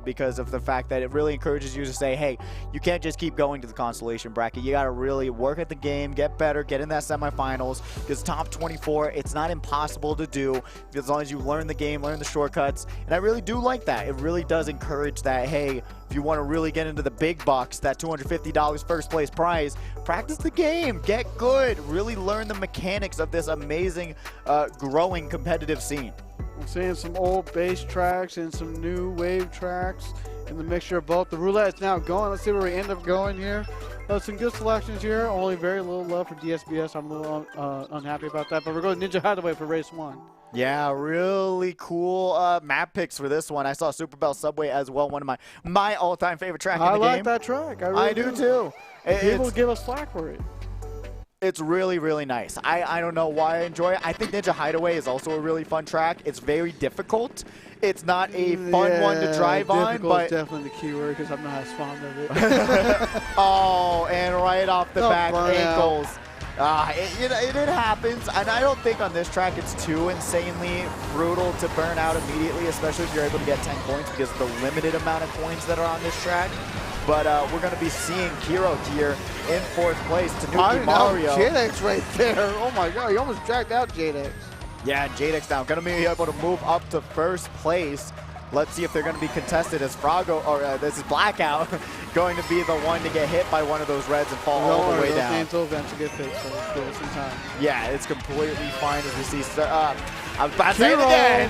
because of the fact that it really encourages you to say, hey, you can't just keep going to the consolation bracket. You got to really work at the game, get better, get in that semifinals, because top 24, it's not impossible to do as long as you learn the game, learn the shortcuts, and I really do like that. It really does encourage that, hey, if you want to really get into the big bucks, that $250 first place prize, practice the game, get good, really learn the mechanics of this amazing, growing competitive scene. I'm seeing some old base tracks and some new wave tracks and the mixture of both. The roulette is now going. Let's see where we end up going here. Some good selections here. Only very little love for DSBS. I'm a little unhappy about that. But we're going Ninja Hideaway for race 1. Yeah, really cool map picks for this one. I saw Super Bell Subway as well, one of my all-time favorite track in the game. I like that track. I do too. People give us flack for it. It's really, really nice. I don't know why I enjoy it. I think Ninja Hideaway is also a really fun track. It's very difficult. It's not a fun one to drive on, but is definitely the key word because I'm not as fond of it. Oh, and right off the back, ankles. Out. It happens, and I don't think on this track it's too insanely brutal to burn out immediately, especially if you're able to get 10 points because of the limited amount of coins that are on this track. But we're going to be seeing Kiro here in 4th place. Tanuki Mario. JDX right there. Oh my God, he almost dragged out JDX. Yeah, JDX now going to be able to move up to 1st place. Let's see if they're going to be contested as Frago, or this is Blackout, going to be the one to get hit by one of those reds and fall all the way down. Names will eventually get fixed, so let's give it some time. Yeah, it's completely fine as we see. I'm about to say it again.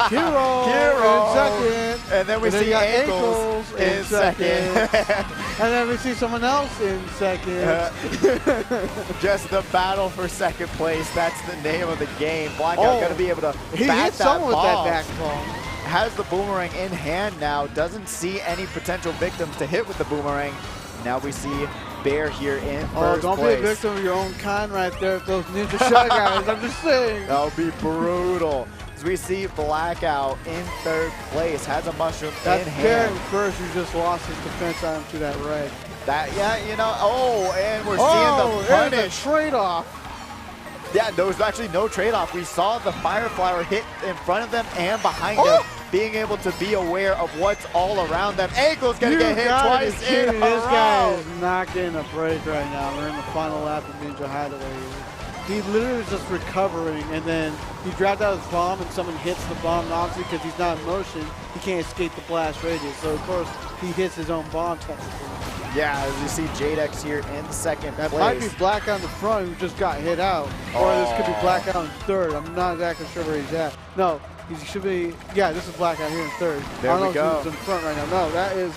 Kiro in second. And then we see Ankles in second. And then we see someone else in second. Just the battle for 2nd place. That's the name of the game. Blackout going to be able to bat that with that back ball. Has the boomerang in hand now. Doesn't see any potential victims to hit with the boomerang. Now we see Bear here in 1st place. Don't be a victim of your own kind right there with those ninja shot guys. I'm just saying. That'll be brutal. As we see Blackout in 3rd place. Has a mushroom in hand. Bear in first who just lost his defense item to that red. And we're seeing the punish. Trade-off. Yeah, there was actually no trade-off. We saw the Fire Flower hit in front of them and behind them, being able to be aware of what's all around them. Ankle's going to get hit twice in a row. This guy is not getting a break right now. We're in the final lap of Ninja Hideaway. He literally is just recovering, and then he dropped out his bomb, and someone hits the bomb. And obviously, because he's not in motion, he can't escape the blast radius. So, of course, he hits his own bomb technically. Yeah, as you see JDX here in 2nd place. That might be Blackout in the front who just got hit out. Or this could be Blackout in 3rd. I'm not exactly sure where he's at. No, he should be, yeah, this is Blackout here in 3rd. There we go. Who's in front right now. No, that is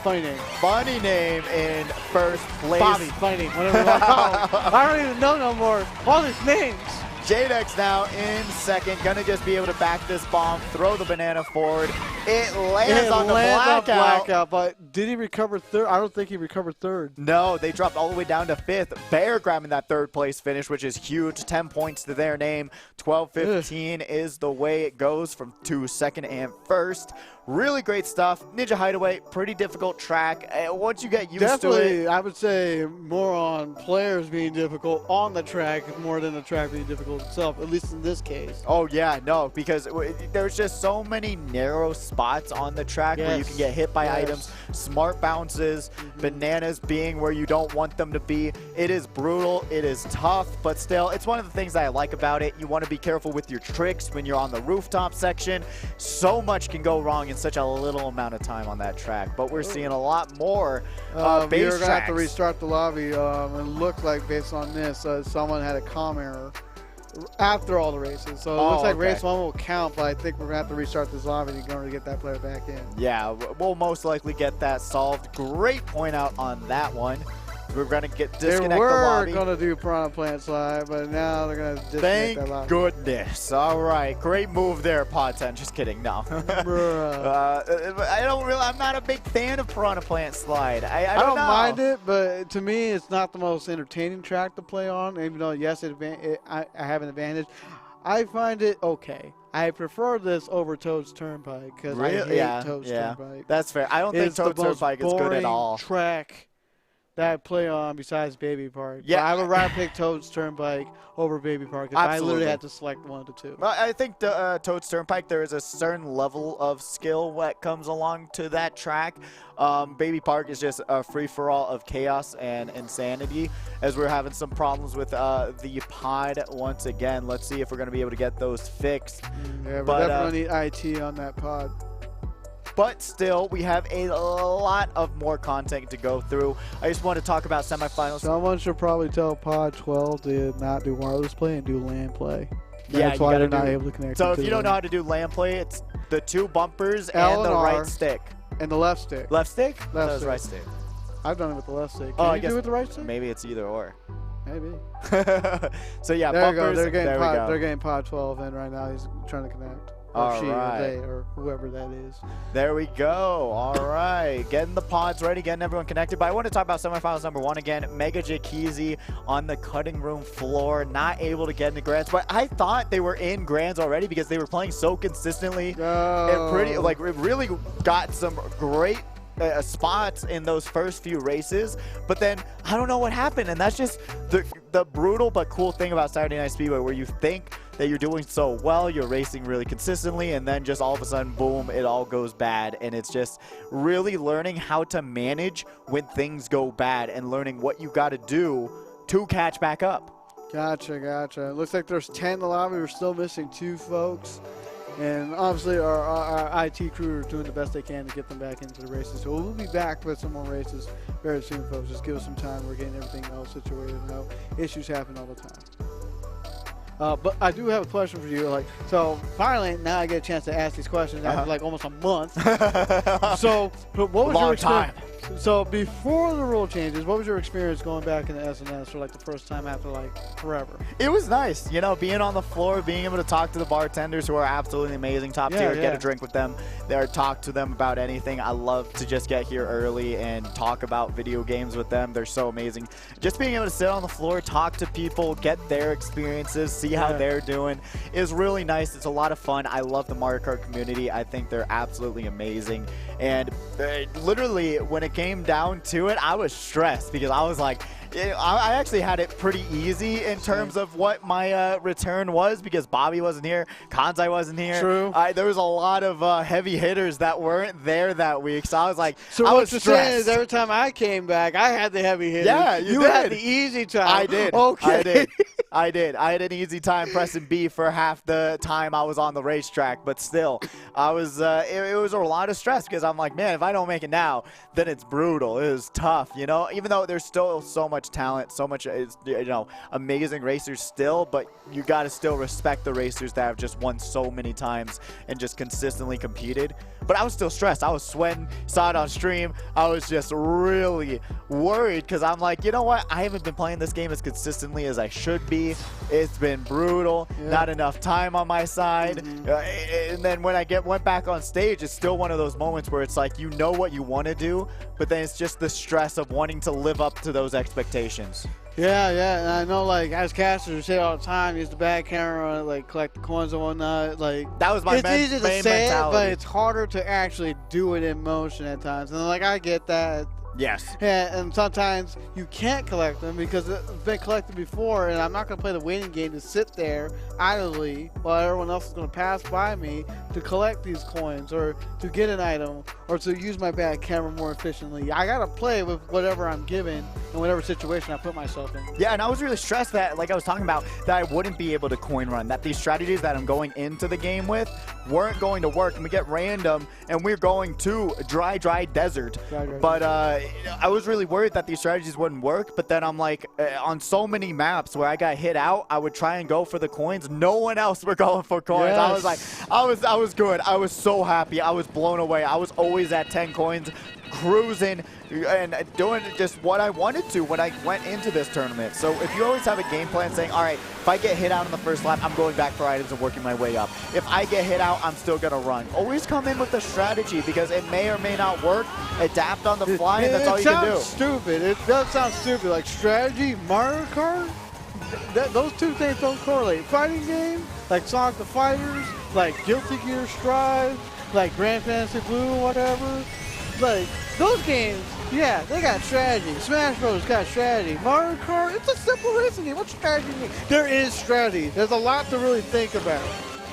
funny name. Funny name in 1st place. Bobby, funny name, whatever you want to call it. I don't even know no more. All these names. JDX now in 2nd, gonna just be able to back this bomb, throw the banana forward. It lands on the Blackout. But did he recover 3rd? I don't think he recovered 3rd. No, they dropped all the way down to 5th. Bear grabbing that 3rd place finish, which is huge. 10 points to their name. 12-15 is the way it goes from 2nd and 1st. Really great stuff. Ninja Hideaway, pretty difficult track. Once you get used to it. I would say more on players being difficult on the track more than the track being difficult itself, at least in this case. Oh, yeah, no, because there's just so many narrow spots on the track where you can get hit by items, smart bounces, bananas being where you don't want them to be. It is brutal. It is tough, but still, it's one of the things that I like about it. You want to be careful with your tricks when you're on the rooftop section. So much can go wrong in such a little amount of time on that track, but we're seeing a lot more base You're going to have to tracks. restart the lobby. It looked like, based on this, someone had a comm error after all the races. So it looks like race 1 will count, but I think we're going to have to restart this lobby in order to get that player back in. Yeah, we'll most likely get that solved. Great point out on that one. We're going to disconnect the lobby. They were going to do Piranha Plant Slide, but now they're going to disconnect that lobby. Thank goodness. All right. Great move there, Pod10. Just kidding. No. I'm not a big fan of Piranha Plant Slide. I don't know. mind it, but to me, it's not the most entertaining track to play on, even though, yes, I have an advantage. I find it okay. I prefer this over Toad's Turnpike because I hate Toad's Turnpike. That's fair. I don't think Toad's Turnpike is good at all. Track that I play on besides Baby Park. Yeah. But I would rather pick Toad's Turnpike over Baby Park if I literally had to select one of the two. Well, I think the Toad's Turnpike, there is a certain level of skill that comes along to that track. Baby Park is just a free-for-all of chaos and insanity, as we're having some problems with the pod once again. Let's see if we're going to be able to get those fixed. Yeah, we definitely need IT on that pod. But still, we have a lot of more content to go through. I just want to talk about semifinals. Someone should probably tell Pod 12 to not do wireless play and do LAN play. Yeah, that's why they're not able to connect. So if you don't know how to do LAN play, it's the 2 bumpers and the right stick. And the left stick. Left stick? Left stick. Right stick. I've done it with the left stick. Can you do it with the right stick? Maybe it's either or. Maybe. So yeah, there bumpers. They're getting Pod 12 in right now. He's trying to connect. Or she, or they, or whoever that is. There we go. All right. Getting the pods ready, getting everyone connected. But I want to talk about semifinals number 1 again. Mega Jakeezy on the cutting room floor, not able to get into grands. But I thought they were in grands already because they were playing so consistently. And pretty, like, it really got some great spots in those first few races, but then I don't know what happened, and that's just the brutal but cool thing about Saturday Night Speedway, where you think that you're doing so well, you're racing really consistently, and then just all of a sudden, boom, it all goes bad. And it's just really learning how to manage when things go bad and learning what you got to do to catch back up. Gotcha. It looks like there's 10 in the lobby. We're still missing 2 folks. And obviously our IT crew are doing the best they can to get them back into the races. So we'll be back with some more races very soon, folks. Just give us some time. We're getting everything else situated now. Issues happen all the time. But I do have a question for you. Like, so finally, now I get a chance to ask these questions after like almost a month. So what was your experience? So before the rule changes, what was your experience going back in the SNS for like the first time after like forever? It was nice, you know, being on the floor, being able to talk to the bartenders who are absolutely amazing, top tier, get a drink with them, talk to them about anything. I love to just get here early and talk about video games with them. They're so amazing. Just being able to sit on the floor, talk to people, get their experiences, see how they're doing is really nice. It's a lot of fun. I love the Mario Kart community. I think they're absolutely amazing. And literally, when it came down to it, I was stressed because I was like, I actually had it pretty easy in terms of what my return was because Bobby wasn't here, Kanzai wasn't here. True. There was a lot of heavy hitters that weren't there that week, so I was like, so I what was you're stressed. saying is every time I came back, I had the heavy hitters. Yeah, you did. had the easy time. I did. Okay. I did. I had an easy time pressing B for half the time I was on the racetrack, but still, I was. It was a lot of stress because I'm like, man, if I don't make it now, then it's brutal. It was tough, you know. Even though there's still so much talent, so much, you know, amazing racers still, but you got to still respect the racers that have just won so many times and just consistently competed. But I was still stressed. I was sweating. Saw it on stream. I was just really worried because I'm like, you know what? I haven't been playing this game as consistently as I should be. It's been brutal. Not enough time on my side. And then when I went back on stage, it's still one of those moments where it's like, you know what you want to do, but then it's just the stress of wanting to live up to those expectations. Yeah, and I know, like, as casters, we say all the time, use the back camera, like, collect the coins and whatnot. Like, that was my it's easy to main say mentality. it, but it's harder to actually do it in motion at times. And, like, I get that. Yes. Yeah, and sometimes you can't collect them because it's been collected before, and I'm not going to play the waiting game to sit there idly while everyone else is going to pass by me to collect these coins or to get an item or to use my back camera more efficiently. I got to play with whatever I'm given and whatever situation I put myself in. Yeah, and I was really stressed that, like I was talking about, that I wouldn't be able to coin run, that these strategies that I'm going into the game with weren't going to work, and we get random, and we're going to dry desert. But I was really worried that these strategies wouldn't work, but then I'm like, on so many maps where I got hit out, I would try and go for the coins. No one else were going for coins. Yes. I was like, I was good. I was so happy. I was blown away. I was always at 10 coins, cruising and doing just what I wanted to when I went into this tournament. So if you always have a game plan saying, all right, if I get hit out in the first lap, I'm going back for items and working my way up. If I get hit out, I'm still going to run. Always come in with a strategy because it may or may not work. Adapt on the fly, and that's all you can do. It sounds stupid. It does sound stupid. Like strategy, Mario Kart, those two things don't correlate. Fighting game, like Sonic the Fighters, like Guilty Gear Strive, like Grand Fantasy Blue, whatever. Like, those games Yeah, they got strategy. Smash Bros. Got strategy. Mario Kart, it's a simple racing game. What's strategy mean? There is strategy. There's a lot to really think about.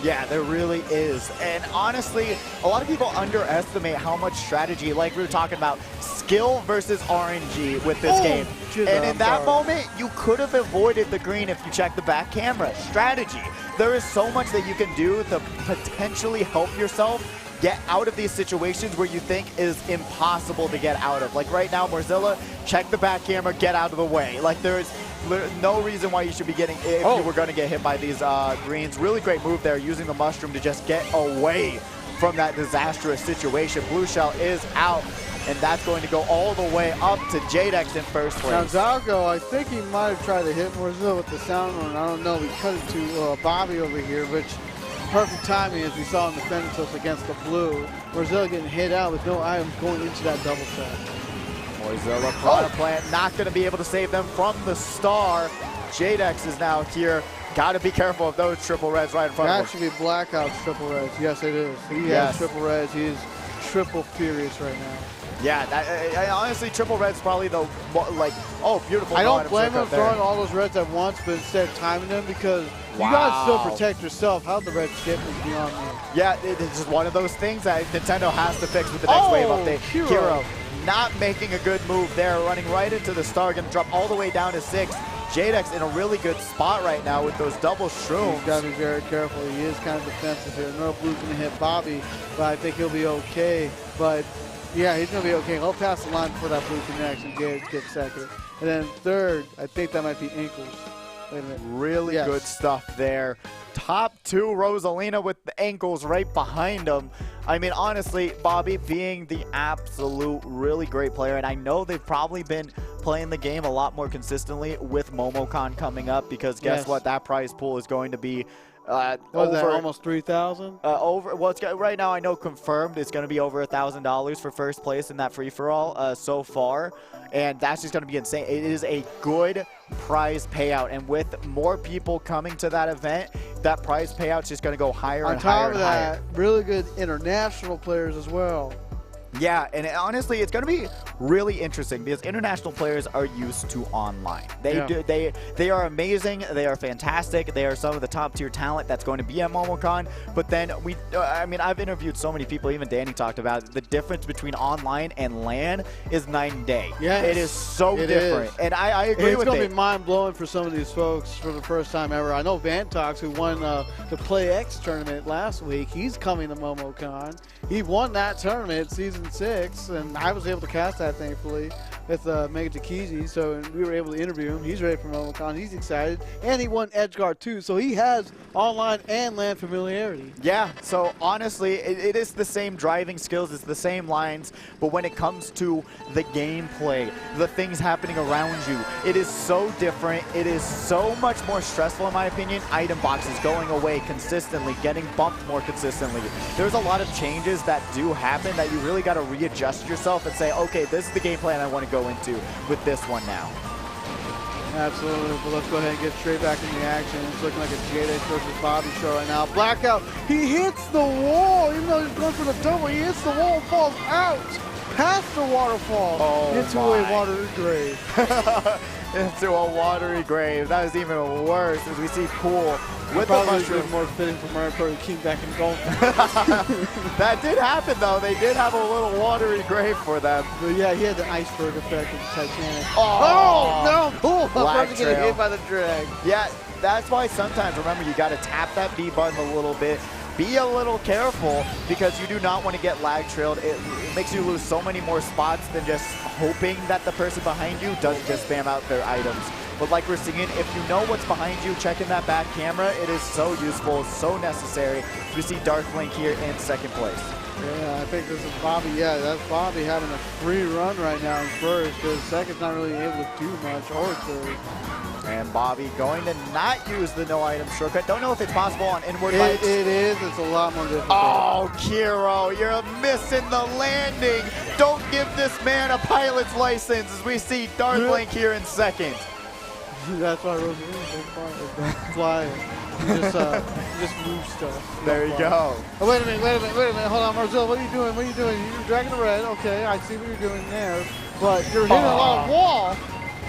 Yeah, there really is. And honestly, a lot of people underestimate how much strategy, like we were talking about, skill versus RNG with this game. And in that moment, you could have avoided the green if you check the back camera. Strategy. There is so much that you can do to potentially help yourself get out of these situations where you think is impossible to get out of. Like right now, Mozilla, check the back camera, get out of the way. Like there's no reason why you should be getting, if you were going to get hit by these greens. Really great move there, using the mushroom to just get away from that disastrous situation. Blue Shell is out, and that's going to go all the way up to Jadex in first place. Now Zalgo, I think he might have tried to hit Mozilla with the sound run. I don't know. We cut it to Bobby over here, which perfect timing as we saw in the fender tilt against the blue. Mozilla getting hit out with no items going into that double set. Mozilla, Prana Plant, not going to be able to save them from the star. Jadex is now here. Got to be careful of those triple reds right in front of him. That should be Blackout's triple reds. Yes, it is. He has triple reds. He is triple furious right now. Yeah, that, honestly, triple red's probably the, like, oh, beautiful. I don't blame him throwing all those reds at once, but instead timing them because you gotta still protect yourself. How the red skip is beyond me. Yeah, it's just one of those things that Nintendo has to fix with the next wave update. Hero not making a good move there, running right into the star, gonna drop all the way down to 6. Jadex in a really good spot right now with those double shrooms. He's got to be very careful. He is kind of defensive here. No Blue's going to hit Bobby, but I think he'll be okay. But yeah, he's going to be okay. He'll pass the line before that Blue connects and get second. And then third, I think that might be Ankles. Wait a minute. Really good stuff there. Top 2, Rosalina with the ankles right behind him. I mean, honestly, Bobby being the absolute really great player, and I know they've probably been playing the game a lot more consistently with MomoCon coming up, because guess what? That prize pool is going to be what was that, almost 3,000? Over. Well, it's right now I know confirmed it's going to be over $1,000 for first place in that free-for-all so far, and that's just going to be insane. It is a good prize payout, and with more people coming to that event, that prize payout's just going to go higher and higher and higher. On top of that, really good international players as well. Yeah, and honestly, it's going to be really interesting because international players are used to online. They are amazing. They are fantastic. They are some of the top tier talent that's going to be at MomoCon. But then I mean, I've interviewed so many people. Even Danny talked about it. The difference between online and LAN is night and day. Yes, it is so different, and I agree with it. It's going to be mind blowing for some of these folks for the first time ever. I know Vantox, who won the Play X tournament last week, he's coming to MomoCon. He won that tournament season 6, and I was able to cast that, thankfully, with Mega Takizi, so we were able to interview him. He's ready for MomoCon. He's excited, and he won Edgeguard too, so he has online and LAN familiarity. Yeah, so honestly, it is the same driving skills, it's the same lines, but when it comes to the gameplay, the things happening around you, it is so different. It is so much more stressful, in my opinion. Item boxes going away consistently, getting bumped more consistently. There's a lot of changes that do happen that you really got to readjust yourself and say, okay, this is the game plan I want to go into with this one now. Absolutely, but let's go ahead and get straight back in the action. It's looking like a Jadex versus Bobby show right now. Blackout, he hits the wall, even though he's going for the double, he hits the wall and falls out past the waterfall into a watery grave. Into a watery grave. That is even worse as we see Pool with the mushroom. More fitting for Mario Kart King back in golf. That did happen though. They did have a little watery grave for them. But yeah, he had the iceberg effect of the Titanic. Oh no! Pool about to get hit by the drag. Yeah, that's why sometimes, remember, you got to tap that B button a little bit. Be a little careful because you do not want to get lag trailed. It makes you lose so many more spots than just hoping that the person behind you doesn't just spam out their items. But like we're seeing, if you know what's behind you, checking that back camera, it is so useful, so necessary. We see Dark Link here in second place. Yeah, I think this is Bobby. Yeah, that's Bobby having a free run right now in first because second's not really able to do much, or third. And Bobby going to not use the no item shortcut. Don't know if it's possible on inward lights. It is. It's a lot more difficult. Oh, Kiro, you're missing the landing. Don't give this man a pilot's license as we see Dark Link here in second. That's why Rosalina's don't fly. Just move stuff. There you go. Oh, wait a minute. Hold on, Marzilla. What are you doing? You're dragging the red. Okay, I see what you're doing there. but you're hitting a lot of wall.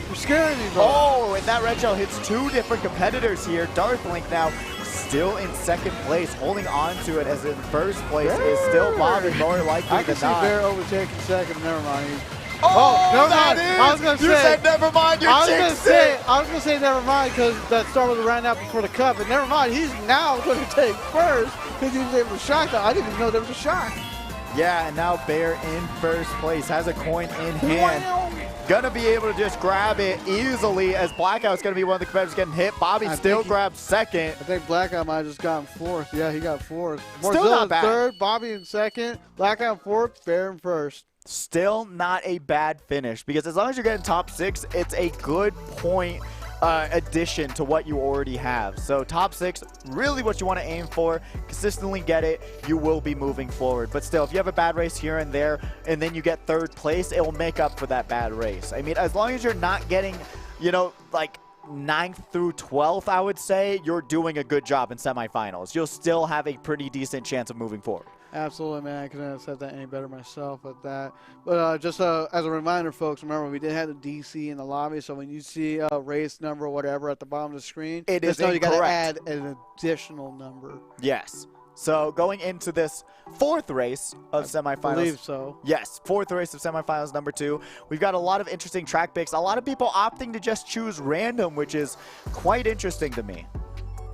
You're scaring me, bro. Oh, and that red shell hits 2 different competitors here. Darthlink now still in second place, holding on to it, as in first place is still Bobby, more likely I can than see not. Bear overtaking second. Never mind. Oh, never that mind. is. I was gonna say. You said never mind. You're jinxing. I was gonna say never mind because that start was ran out before the cut. But never mind. He's now going to take first because he was able to shot that. I didn't even know there was a shot. Yeah, and now Bear in first place, has a coin in hand. Gonna be able to just grab it easily, as Blackout's gonna be one of the competitors getting hit. Bobby still grabs second. I think Blackout might have just gotten fourth. Yeah, he got fourth. Still not bad. Third, Bobby in second, Blackout fourth, Bear in first. Still not a bad finish, because as long as you're getting top 6, it's a good point addition to what you already have. So top 6, really what you want to aim for. Consistently get it, you will be moving forward. But still, if you have a bad race here and there, and then you get third place, it will make up for that bad race. I mean, as long as you're not getting, you know, like 9th through 12th, I would say, you're doing a good job in semifinals. You'll still have a pretty decent chance of moving forward. Absolutely, man. I couldn't have said that any better myself at that. But just as a reminder, folks, remember we did have the DC in the lobby, so when you see a race number or whatever at the bottom of the screen, it is incorrect. You got to add an additional number. Yes. So going into this 4th race of semifinals. I believe so. Yes, 4th race of semifinals number 2. We've got a lot of interesting track picks. A lot of people opting to just choose random, which is quite interesting to me.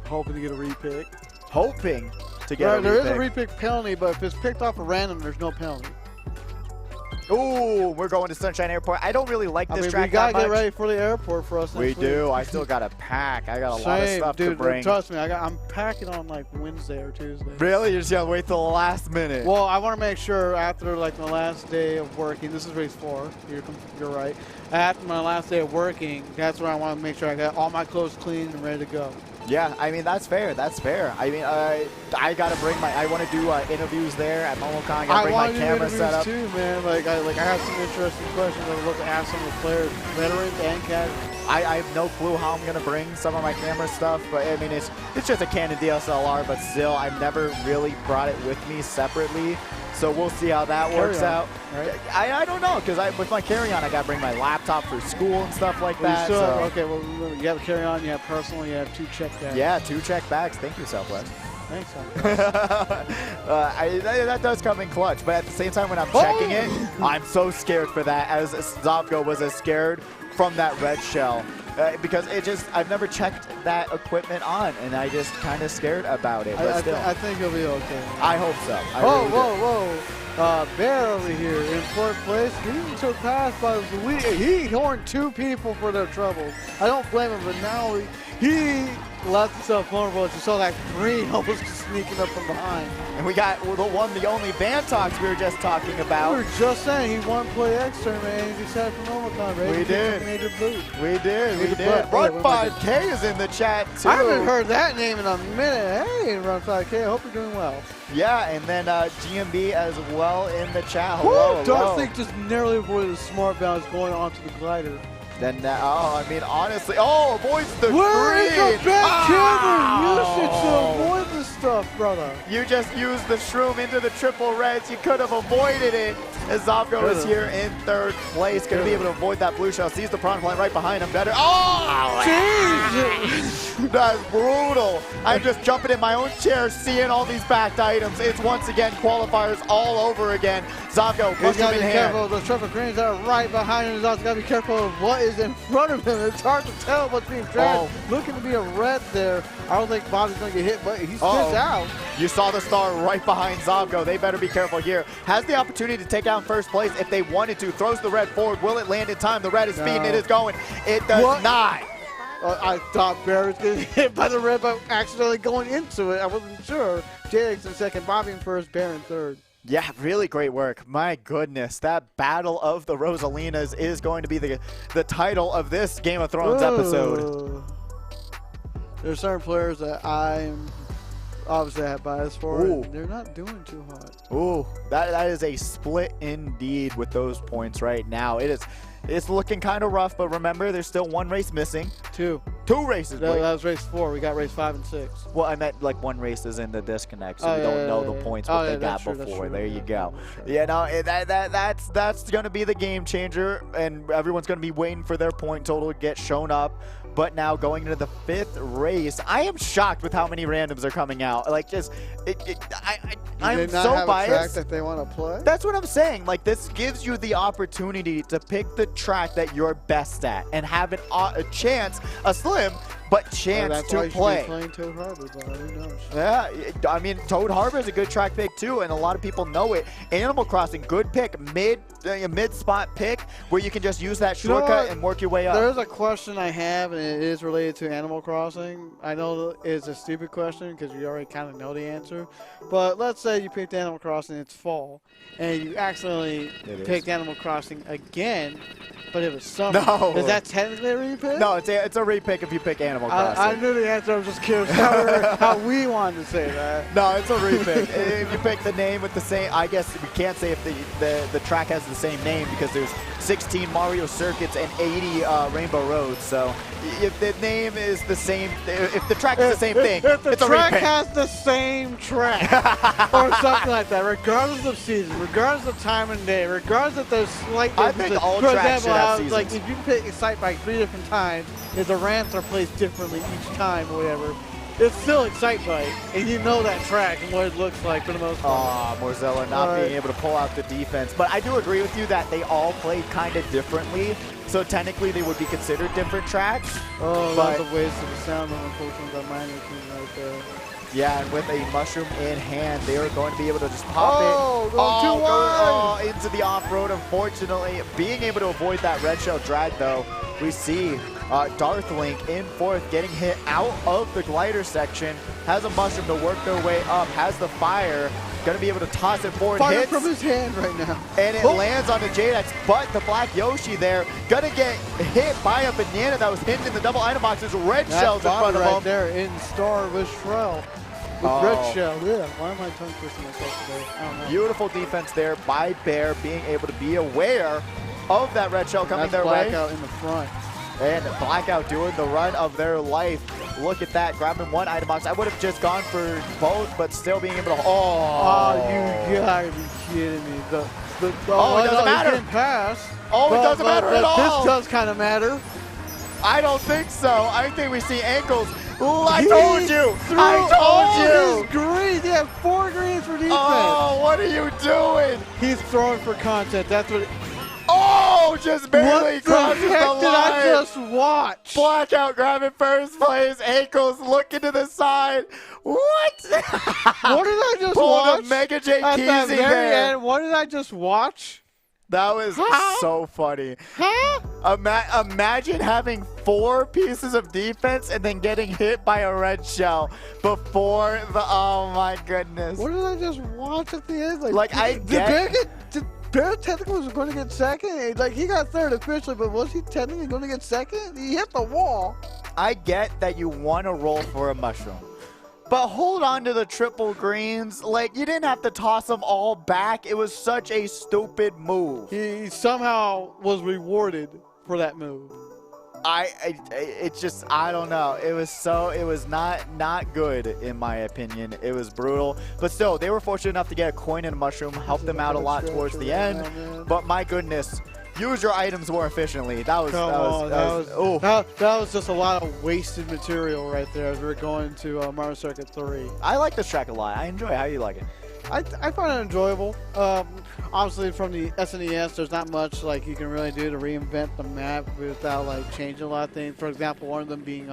Hoping to get a repick. Hoping to get a repick. There is a repick penalty, but if it's picked off at random, there's no penalty. Ooh, we're going to Sunshine Airport. I don't really like this track we gotta that much. get ready for the airport for us. We do. I still got to pack. I got a lot of stuff to bring. Trust me, I'm packing on like Wednesday or Tuesday. Really? You're just gonna wait till the last minute? Well, I want to make sure after like the last day of working. This is race 4. You're right. After my last day of working, that's where I want to make sure I got all my clothes clean and ready to go. Yeah, I mean, that's fair. That's fair. I mean, I got to bring my, I want to do interviews there at MomoCon. I got to bring my camera set up. Too, man. I have some interesting questions I would love to ask some of the players, veterans and casuals. I have no clue how I'm going to bring some of my camera stuff, but I mean, it's just a Canon DSLR, but still, I've never really brought it with me separately. So we'll see how that works out. Right? I don't know, because with my carry-on, I got to bring my laptop for school and stuff like that. Okay, well, you have a carry-on, you have personal, you have 2 check bags. Yeah, 2 check bags. Thank you, Southwest. Thanks, Southwest. That does come in clutch, but at the same time, when I'm checking it, I'm so scared for that, as Zovko was as scared from that red shell. Because I've never checked that equipment on, and I just kind of scared about it. But still, I think you'll be okay. I hope so. Whoa. Bear over here in 4th place. He surpassed by he horned 2 people for their troubles. I don't blame him, but now he left himself vulnerable. You saw that green almost sneaking up from behind. And we got the only Vantox we were just talking about. We were just saying he won Play X tournament and he decided for MomoCon, right? We did. We did. Run 5K is in the chat, too. I haven't heard that name in a minute. Hey, Run 5K, I hope you're doing well. Yeah, and then GMB as well in the chat. Hello. Darthlink just narrowly avoided the smart bounce going onto the glider. Then I mean, honestly, avoids the green. Where is the bad camera usage to avoid this stuff, brother? You just used the shroom into the triple reds. You could have avoided it. As Zovko is here in 3rd place, going to be able to avoid that blue shell. Sees the prawn plant right behind him. Better. Oh, jeez! That's brutal. I'm just jumping in my own chair, seeing all these backed items. It's once again qualifiers all over again. Zovko pushing him in here. Careful. Those triple greens are right behind him. He's also got to be careful of what is in front of him. It's hard to tell what's being dragged. Looking to be a red there. I don't think Bobby's going to get hit, but he spits out. You saw the star right behind Zovko. They better be careful here. Has the opportunity to take down 1st place if they wanted to. Throws the red forward. Will it land in time? The red is speeding. It is going. It does not. I thought Bear was getting hit by the red, but accidentally going into it. I wasn't sure. JX in 2nd, Bobby in 1st, Bear in 3rd. Yeah, really great work. My goodness, that Battle of the Rosalinas is going to be the title of this Game of Thrones episode. There's certain players that I'm obviously have bias for, and they're not doing too hot. Ooh, that is a split indeed with those points right now. It is It's looking kind of rough, but remember, there's still one race missing. Two races. That was race 4. We got race 5 and 6. Well, I meant like one race is in the disconnect, so we don't know the points what they got before. There you go. Yeah, no, that's gonna be the game changer, and everyone's gonna be waiting for their point total to get shown up. But now going into the 5th race, I am shocked with how many randoms are coming out. Like, just I'm so biased. A track that they want to play? That's what I'm saying. Like, this gives you the opportunity to pick the track that you're best at and have a chance, a slim, but chance to play. Playing Toad Harbor, but who knows? Yeah, I mean, Toad Harbor is a good track pick too, and a lot of people know it. Animal Crossing, good pick, mid spot pick where you can just use that shortcut and work your way up. There's a question I have, and it is related to Animal Crossing. I know it's a stupid question because you already kind of know the answer, but let's say you picked Animal Crossing, it's fall, and you accidentally picked Animal Crossing again, but it was summer. No. Is that technically a repick? No, it's a repick if you pick Animal Crossing. I knew the answer. I was just curious how we wanted to say that. No, it's a repick. If you pick the name with the same, I guess we can't say if the track has the same name because there's 16 Mario Circuits and 80 Rainbow Roads. So if the name is the same, if the track is the same thing, if the it's a track repick. has the same track or something like that, regardless of season, regardless of time and day, regardless if there's slight differences. I think all For tracks example, should have seasons. like if you pick Excite Bike 3 different times, if the ramps are placed differently each time or whatever, it's still Excite Bike, and you know that track and what it looks like for the most part. Morzella not being able to pull out the defense. But I do agree with you that they all play kind of differently. So technically they would be considered different tracks. Oh, that's a waste of the sound on unfortunately that minor team right there. Yeah, and with a mushroom in hand, they are going to be able to just pop it. Into the off-road. Unfortunately, being able to avoid that red shell drag, though, we see Darth Link in 4th, getting hit out of the glider section, has a mushroom to work their way up, has the fire, going to be able to toss it forward. Fire hits from his hand right now. And it lands on the Jadex, but the Black Yoshi there, going to get hit by a banana that was hidden in the double item box. There's red shells in front of him. Right there in Star with Shrell. With red shell, yeah. Why am I tongue twisting myself today? I don't know. Beautiful defense there by Bear, being able to be aware of that red shell coming their way. Blackout in the front. And Blackout doing the run of their life. Look at that, grabbing one item box. I would have just gone for both, but still being able to. You gotta be kidding me. It doesn't matter. He didn't pass. It doesn't matter at all. This does kind of matter. I don't think so. I think we see ankles. I told you. I told you. His greens. He had 4 greens for defense. Oh, what are you doing? He's throwing for content. That's what. Just barely crosses the line. What the heck did I just watch? Blackout grabbing first place. Ankles looking to the side. What? What did I just watch? watch? Pulled a Mega J At Keezy the very there. end, what did I just watch? That was so funny. Imagine having 4 pieces of defense and then getting hit by a red shell before the. Oh my goodness. What did I just watch at the end? Did Bear technically was going to get second. Like, he got 3rd officially, but was he technically going to get second? He hit the wall. I get that you want to roll for a mushroom, but hold on to the triple greens. Like, you didn't have to toss them all back. It was such a stupid move. He somehow was rewarded for that move. I don't know. It was not good in my opinion. It was brutal, but still, they were fortunate enough to get a coin and a mushroom, helped them out a lot towards the end. But my goodness, use your items more efficiently. That was just a lot of wasted material right there as we were going to Mario Circuit 3. I like this track a lot. I enjoy it. How do you like it? I find it enjoyable. Obviously, from the SNES, there's not much like you can really do to reinvent the map without like changing a lot of things. For example, one of them being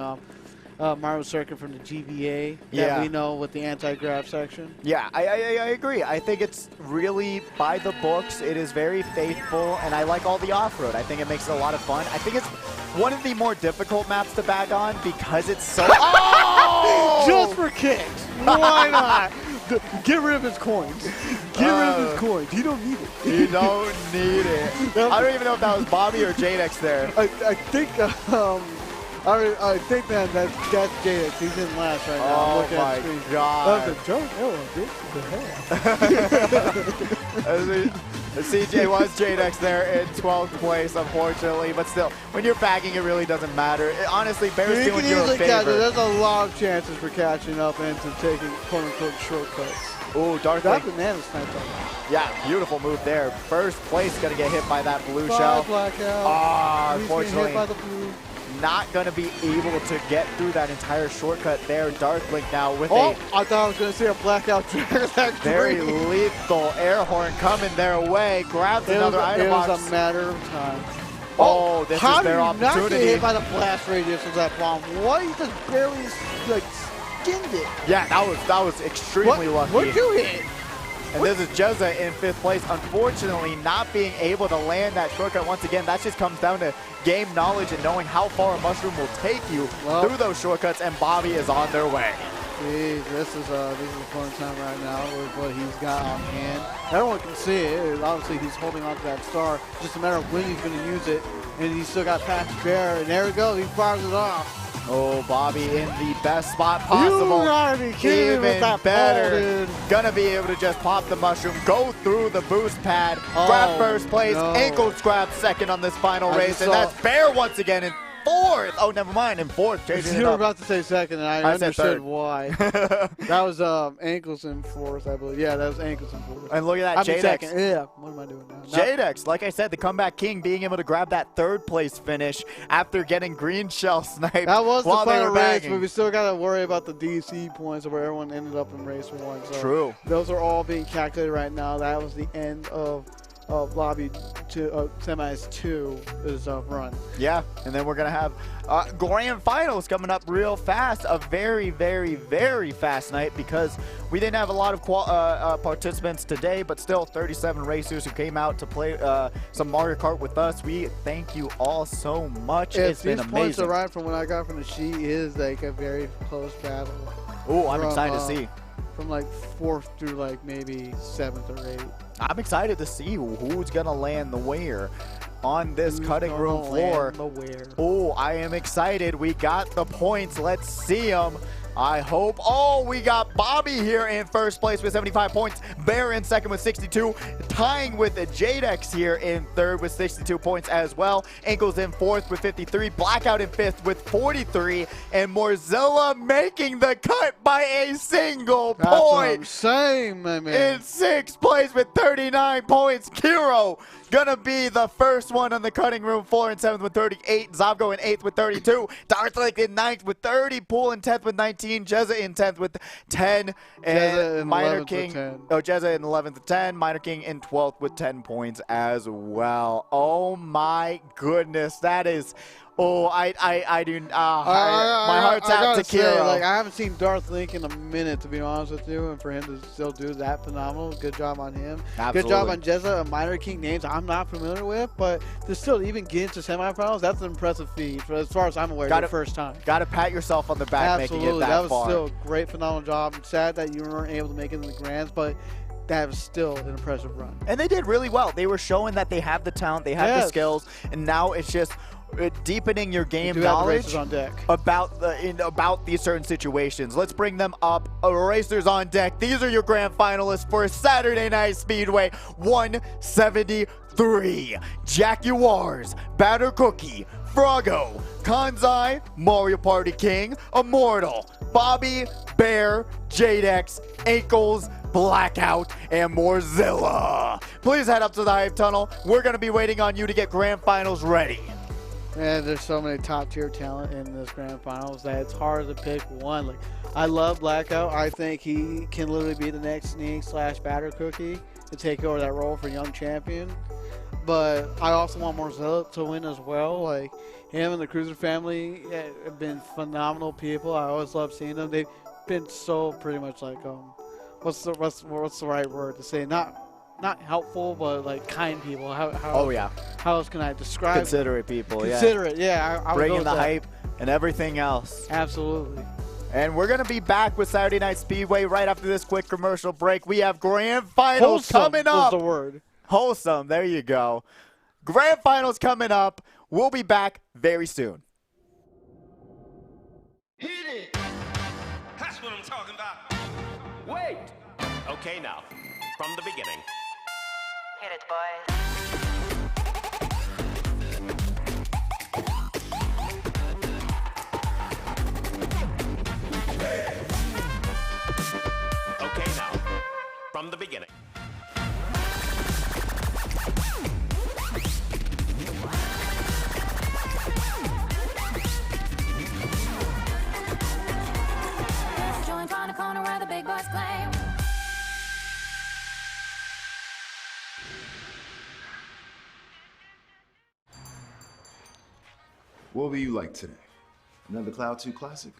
Mario Circuit from the GBA that we know with the anti-grav section. Yeah, I agree. I think it's really by the books. It is very faithful, and I like all the off-road. I think it makes it a lot of fun. I think it's one of the more difficult maps to bag on because it's so. Just for kicks. Why not? Get rid of his coins. Get rid of his coins. He don't need it. You don't need it. I don't even know if that was Bobby or Jadex there. I think I think that's Jadex. He's in last right now. Oh my God. That was a joke. Oh, CJ was JDX there in 12th place, unfortunately. But still, when you're bagging, it really doesn't matter. Honestly, Bear's doing you a favor. There's a lot of chances for catching up and to taking quote-unquote shortcuts. Ooh, Dark That banana sniped on that. Yeah, beautiful move there. First place going to get hit by that blue shell. Blackout. Ah, Unfortunately. Hit by the blue. Not going to be able to get through that entire shortcut there. Darklink now with I thought I was going to see a blackout trigger that very lethal air horn coming their way. Grabs another item box. It was a matter of time. Oh, this is their opportunity. How did you not get hit by the blast radius of that bomb? What? You just barely like skinned it. Yeah, that was extremely lucky. What'd you hit? And this is Jezza in 5th place. Unfortunately, not being able to land that shortcut once again. That just comes down to game knowledge and knowing how far a mushroom will take you through those shortcuts. And Bobby is on their way. Jeez, this is a fun time right now with what he's got on hand. Everyone can see it. Obviously, he's holding on to that star. Just a matter of when he's going to use it. And he's still got past Bear. And there we go. He fires it off. Oh, Bobby in the best spot possible. You gotta be kidding me with that better. Gonna be able to just pop the mushroom, go through the boost pad, grab first place, Ankles grab second on this final race, and that's Bear once again in 4th. Oh, never mind, in 4th. You were about to say second, and I understood why. That was Ankles in 4th, I believe. Yeah, that was Ankles in 4th. And look at that, JDX. Yeah, what am I doing now? JDX, like I said, the comeback king, being able to grab that 3rd place finish after getting green shell sniped. That was the final race, bagging. but we still got to worry about the DC points where everyone ended up in race 1. So True. Those are all being calculated right now. That was the end of lobby to semis 2 is run. Yeah, and then we're gonna have grand finals coming up real fast. A very, very, very fast night because we didn't have a lot of participants today, but still 37 racers who came out to play some Mario Kart with us. We thank you all so much. It's been amazing. Points are right from what I got from the sheet is like a very close battle. Oh, I'm excited to see. From like 4th through like maybe 7th or 8th. I'm excited to see who's going to land the where on this cutting room floor. Oh, I am excited. We got the points. Let's see them. I hope. Oh, we got Bobby here in 1st place with 75 points. Bear in 2nd with 62. Tying with the JDX here in 3rd with 62 points as well. Ankles in 4th with 53. Blackout in 5th with 43. And Morzilla making the cut by a single point. What I'm saying, my man. In 6th place with 39 points. Kiro gonna be the first one on the cutting room floor in 7th with 38. Zavgo in 8th with 32. Darthlick in 9th with 30. Pool in 10th with 19. Jezza in 10th with 10. And Minor King. Oh, Jezza in 11th with 10. Minor King in 12th with 10 points as well. Oh my goodness. That is. Oh, my heart's out to Kiro. Like, I haven't seen Darth Link in a minute, to be honest with you, and for him to still do that phenomenal, good job on him. Absolutely. Good job on Jezza, a Minor King names I'm not familiar with, but to still even get into semifinals, that's an impressive feat, for as far as I'm aware, the first time. Got to pat yourself on the back making it that was far. Still a great, phenomenal job. I'm sad that you weren't able to make it in the Grands, but that was still an impressive run. And they did really well. They were showing that they have the talent, they have the skills, and now it's just deepening your game knowledge on deck. about these certain situations. Let's bring them up. Racers on deck. These are your grand finalists for Saturday Night Speedway 173. Jaguars, Batter Cookie, Froggo, Kanzai, Mario Party King, Immortal, Bobby, Bear, JDX, Ankles, Blackout, and Morzilla. Please head up to the Hype Tunnel. We're going to be waiting on you to get grand finals ready. And there's so many top tier talent in this grand finals that it's hard to pick one. Like, I love Blackout. I think he can literally be the next Sneak / Batter Cookie to take over that role for young champion. But I also want Morzilla to win as well. Like, him and the Cruiser family have been phenomenal people. I always love seeing them. They've been so pretty much like what's the right word to say? Not helpful, but like kind people. How else can I describe? Considerate people. Considerate, yeah. I bringing the hype and everything else. Absolutely. And we're gonna be back with Saturday Night Speedway right after this quick commercial break. We have grand finals coming up. Was the word. Wholesome. There you go. Grand finals coming up. We'll be back very soon. Hit it. That's what I'm talking about. Wait. Okay, now, from the beginning. Hit it, boys. Okay, now, from the beginning. Join on the corner where the big boys play. What will you like today? Another Cloud 2 Classic?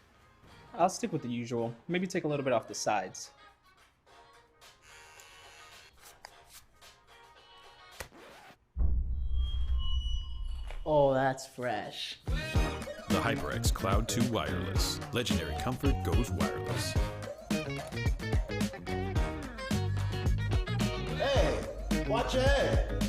I'll stick with the usual. Maybe take a little bit off the sides. Oh, that's fresh. The HyperX Cloud 2 Wireless. Legendary comfort goes wireless. Hey, watch your head.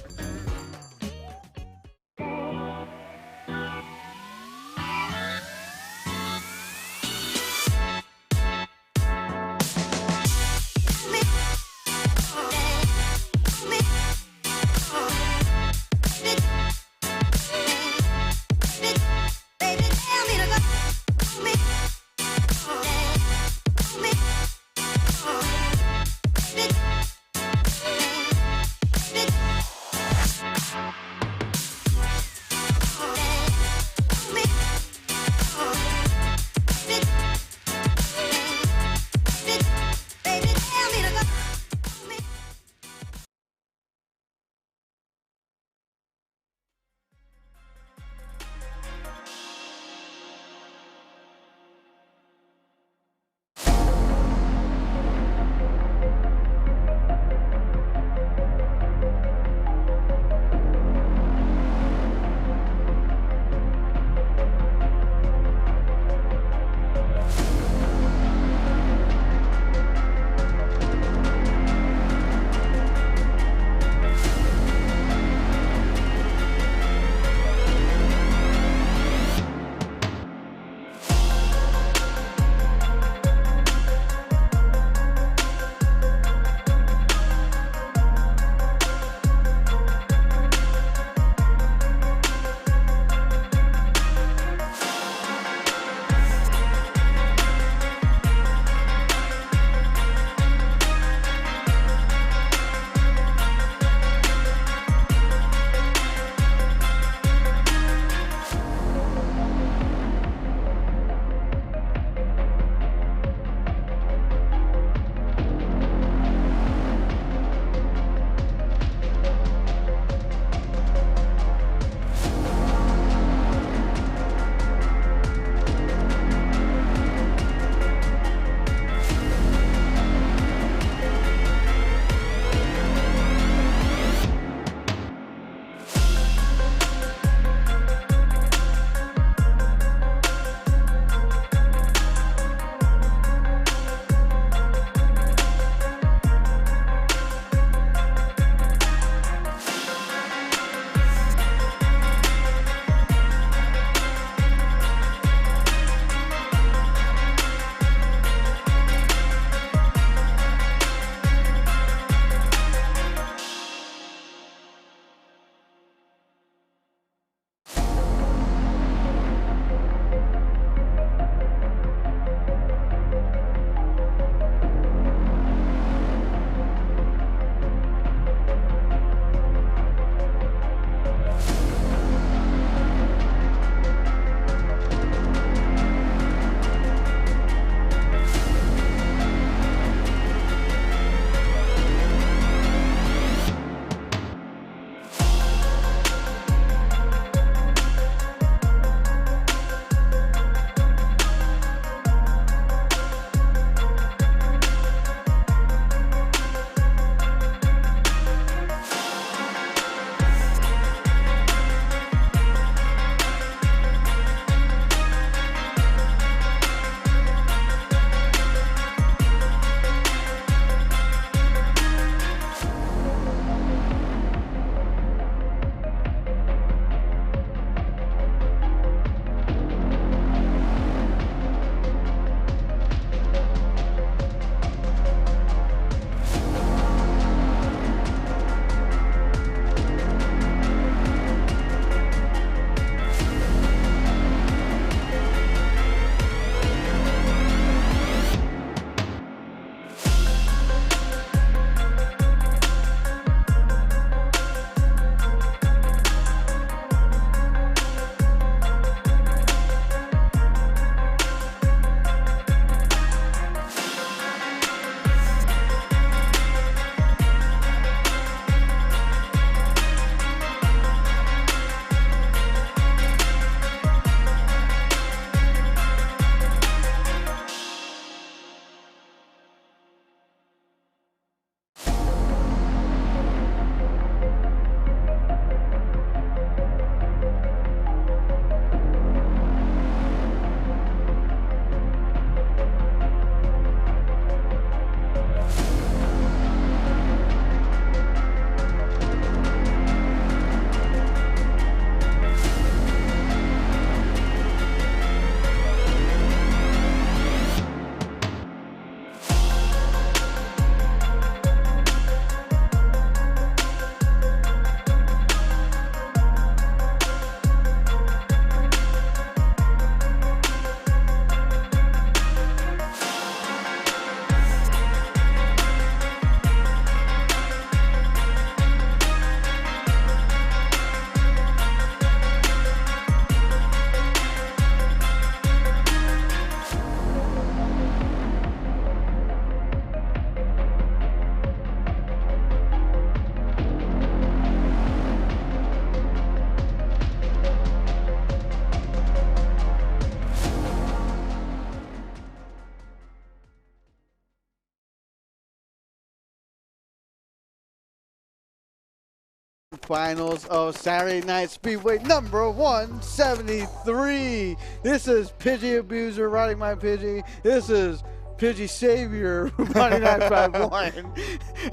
finals of Saturday Night Speedway number 173. This is Pidgey Abuser riding my Pidgey. This is Pidgey Savior riding 951.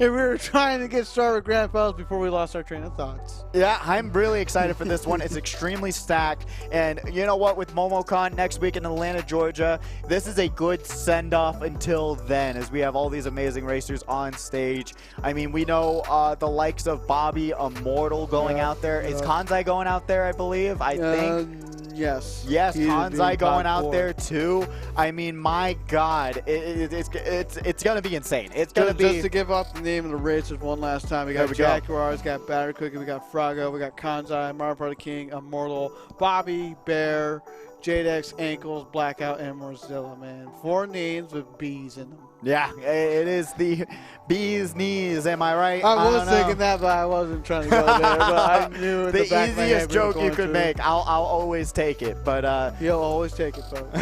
And we were trying to get started with Grand Finals before we lost our train of thoughts. Yeah, I'm really excited for this one. It's extremely stacked. And you know what? With MomoCon next week in Atlanta, Georgia, this is a good send-off until then, as we have all these amazing racers on stage. I mean, we know the likes of Bobby Immortal going out there. Is Kanzai going out there, I believe? I think. Yes. Yes, Kanzai going out there too. I mean, my God, it's gonna be insane. It's gonna be. Just to give up the name of the racers one last time, we got Jaguars, we got Batter Cookie, we got Frago, we got Kanzai, Mario Party King, Immortal, Bobby, Bear, Jadex, Ankles, Blackout, and Mozilla, man. 4 names with B's in them. Yeah, it is the bee's knees. Am I right? I was thinking that, but I wasn't trying to go there. But I knew in the back of my head easiest joke you could make. I'll always take it. But he'll always take it, folks.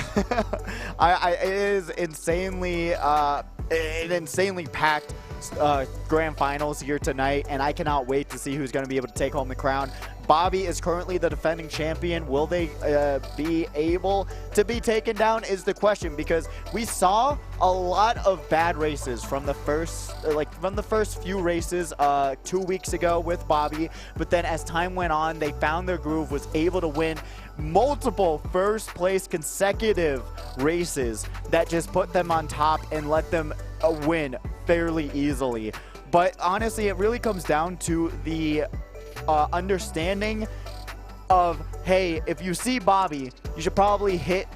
it is insanely an insanely packed grand finals here tonight, and I cannot wait to see who's going to be able to take home the crown. Bobby is currently the defending champion. Will they be able to be taken down is the question, because we saw a lot of bad races from the first few races 2 weeks ago with Bobby, but then as time went on, they found their groove, was able to win multiple first place consecutive races that just put them on top and let them win fairly easily. But honestly, it really comes down to the understanding of, hey, if you see Bobby, you should probably hit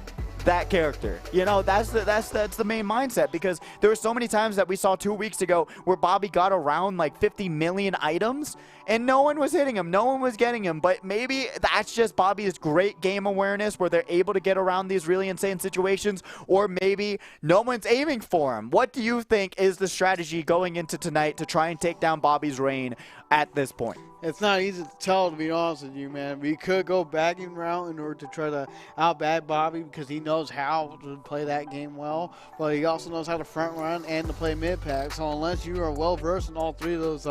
that character. You know, that's the main mindset, because there were so many times that we saw 2 weeks ago where Bobby got around like 50 million items and no one was hitting him, no one was getting him. But maybe that's just Bobby's great game awareness, where they're able to get around these really insane situations, or maybe no one's aiming for him. What do you think is the strategy going into tonight to try and take down Bobby's reign at this point? It's not easy to tell, to be honest with you, man. We could go bagging route in order to try to out-bag Bobby, because he knows how to play that game well, but he also knows how to front run and to play mid-pack. So unless you are well-versed in all 3 of those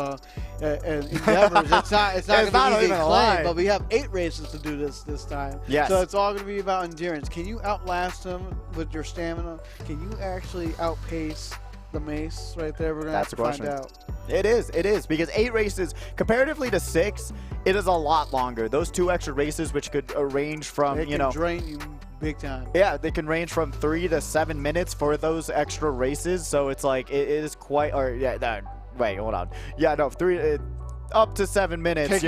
endeavors, it's not going to be easy to claim. But we have 8 races to do this time. Yes. So it's all going to be about endurance. Can you outlast him with your stamina? Can you actually outpace the mace right there? We're going to have to find out. It is, because 8 races comparatively to 6, it is a lot longer. Those 2 extra races, which could range from, they can drain you big time. Yeah, they can range from 3 to 7 minutes for those extra races. So it's like, it is quite, or yeah, wait, hold on. Yeah, no, 3, up to 7 minutes, up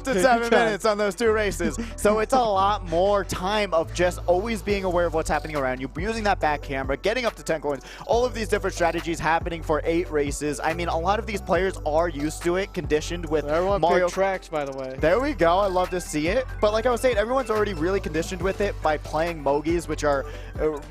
to 7 minutes on those 2 races. So it's a lot more time of just always being aware of what's happening around you, using that back camera, getting up to 10 coins, all of these different strategies happening for 8 races. I mean, a lot of these players are used to it, conditioned with Mario tracks, by the way. There we go. I love to see it. But like I was saying, everyone's already really conditioned with it by playing Mogies, which are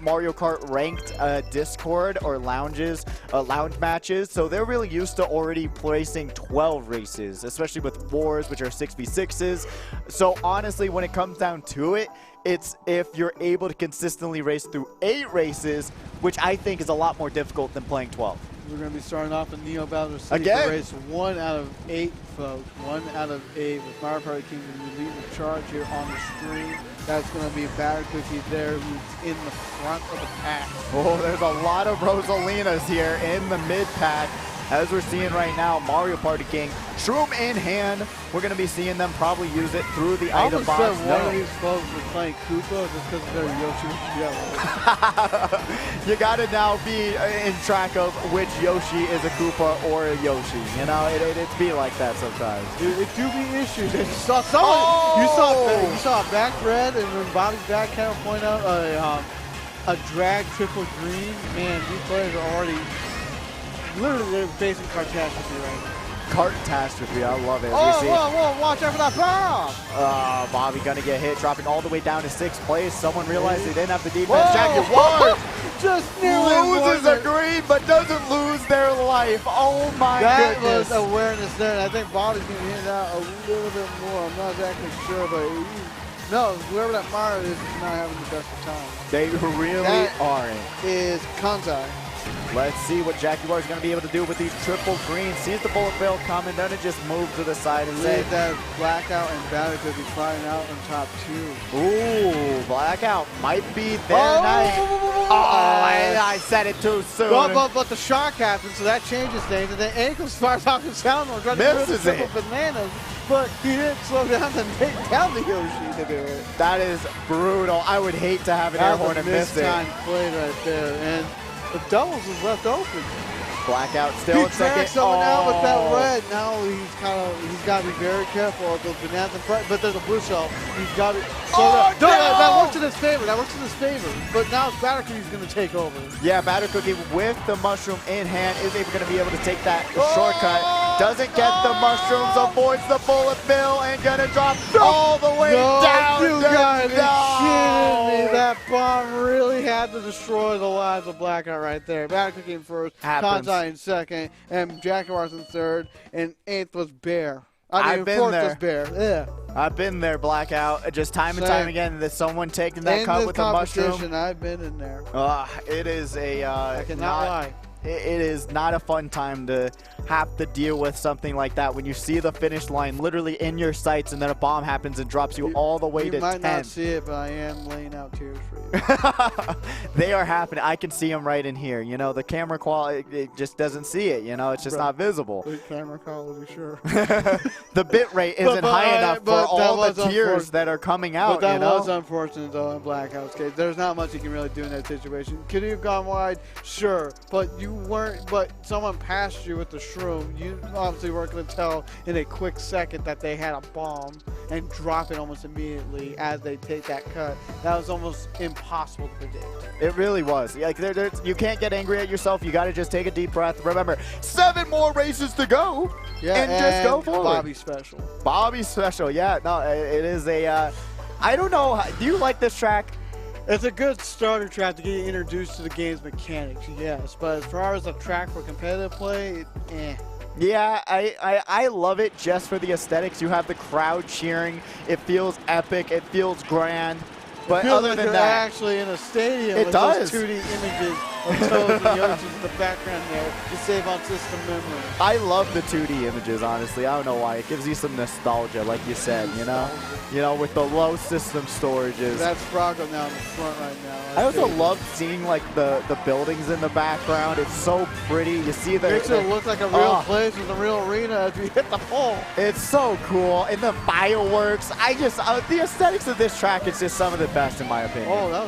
Mario Kart ranked Discord or lounge matches. So they're really used to already placing 12 races, especially with wars, which are 6v6s. So honestly, when it comes down to it, it's if you're able to consistently race through 8 races, which I think is a lot more difficult than playing 12. We're going to be starting off in Neo Bowser City for race 1 out of 8, folks. 1 out of 8 with Mario Party King leading the charge here on the stream. That's going to be Batter Cookie there, who's in the front of the pack. Oh, there's a lot of Rosalinas here in the mid-pack. As we're seeing right now, Mario Party King, Shroom in hand. We're going to be seeing them probably use it through the item box. I almost said one of these folks was playing Koopa just because of their Yoshi together. You got to now be in track of which Yoshi is a Koopa or a Yoshi. You know, it be like that sometimes. It do be issues. You saw someone, you saw a back red, and when Bobby's back camera point out a drag triple green. Man, these players are already literally they're facing catastrophe right now. Catastrophe, I love it. Whoa, watch out for that bomb! Bobby gonna get hit, dropping all the way down to 6th place. Someone realized they didn't have the defense jacket. What? Just loses a green, but doesn't lose their life. Oh my goodness. That was awareness there, and I think Bobby's gonna hit out a little bit more. I'm not exactly sure, but no, whoever that Mario is not having the best of time. They really aren't. Is Kanzai. Let's see what Jaguar is going to be able to do with these triple greens. Sees the bullet bill coming, then it just moves to the side and say that Blackout and Battle could be flying out on top 2. Ooh, Blackout might be their night. I said it too soon. But the shock happens, so that changes things. And then Ankles fires off his sound one, trying to do the triple bananas. But he didn't slow down to take down the Yoshi to do it. That is brutal. I would hate to have an air horn and miss it. That was a mistimed play right there. And the doubles is left open. Blackout still in second. He someone out with that red. Now he's got to be very careful of those bananas in front. But there's a blue shell. He's got to. That works in his favor. But now it's Batter Cookie's going to take over. Yeah, Batter Cookie with the mushroom in hand is going to be able to take that shortcut. Doesn't get the mushrooms, avoids the bullet bill, and going to drop all the way down. You guys are kidding me. That bomb really had to destroy the lives of Blackout right there. Batter Cookie in first. Kanzai in second, and Jaguars in third, and 8th was Bear. I've been 4th there. was Bear. Yeah. I've been there, Blackout. Just time and time again, there's someone taking that cut with the mushroom. I've been in there. It is a. I cannot lie. It is not a fun time to have to deal with something like that when you see the finish line literally in your sights and then a bomb happens and drops you all the way to 10. You might not see it, but I am laying out tears for you. They are happening. I can see them right in here. You know, the camera quality, it just doesn't see it. You know, it's just not visible. The camera quality, sure. The bit rate isn't high enough for all the tears that are coming out. But that was unfortunate, though, in Blackout's case. There's not much you can really do in that situation. Could you have gone wide? Sure. But you weren't, but someone passed you with the shroom. You obviously weren't going to tell in a quick second that they had a bomb and drop it almost immediately as they take that cut. That was almost impossible to predict. It really was. Like you can't get angry at yourself. You got to just take a deep breath. Remember, 7 more races to go. Yeah, and just go forward. Bobby special. Bobby special. Yeah, no, it is a. I don't know. Do you like this track? It's a good starter track to get you introduced to the game's mechanics, yes. But as far as a track for competitive play, Yeah, I love it just for the aesthetics. You have the crowd cheering. It feels epic. It feels grand. But other like than you're that, actually in a stadium it with does. those 2D images of Toads and Yoshis in the background there to save on system memory. I love the 2D images, honestly. I don't know why. It gives you some nostalgia, like you said, you know? You know, with the low system storages. That's Froggo now in the front right now. I also love seeing, like, the buildings in the background. It's so pretty. You see the... Makes it look like a real place with a real arena as we hit the pole. It's so cool. And the fireworks. I just... the aesthetics of this track is just some of the best, in my opinion. Oh, that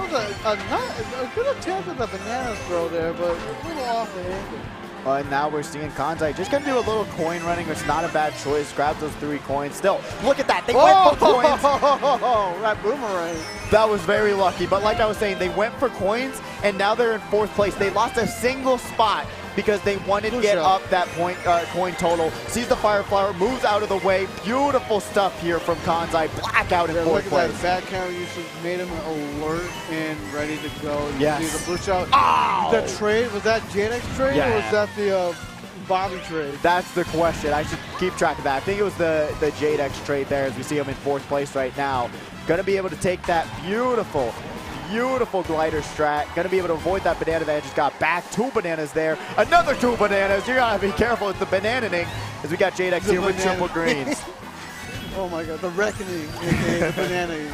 was a good attempt at the banana throw there, but a little off the angle. And now we're seeing Kanzai just going to do a little coin running, which is not a bad choice. Grab those 3 coins. Still, look at that. They went for coins. Oh, that boomerang. That was very lucky. But like I was saying, they went for coins, and now they're in 4th place. They lost a single spot because they wanted to get up that coin total. Sees the fire flower, moves out of the way. Beautiful stuff here from Kanzai. Blackout in 4th place. Look at that back camera usage made him alert and ready to go. Yes. See the blue shot. Oh! That trade, was that JX trade or was that the Bobby trade? That's the question. I should keep track of that. I think it was the Jadex trade there as we see him in 4th place right now. Going to be able to take that beautiful glider strat. Going to be able to avoid that banana that just got back. 2 bananas there. Another 2 bananas. You got to be careful with the bananaing as we got Jadex here with triple greens. Oh my god, the reckoning in the banana.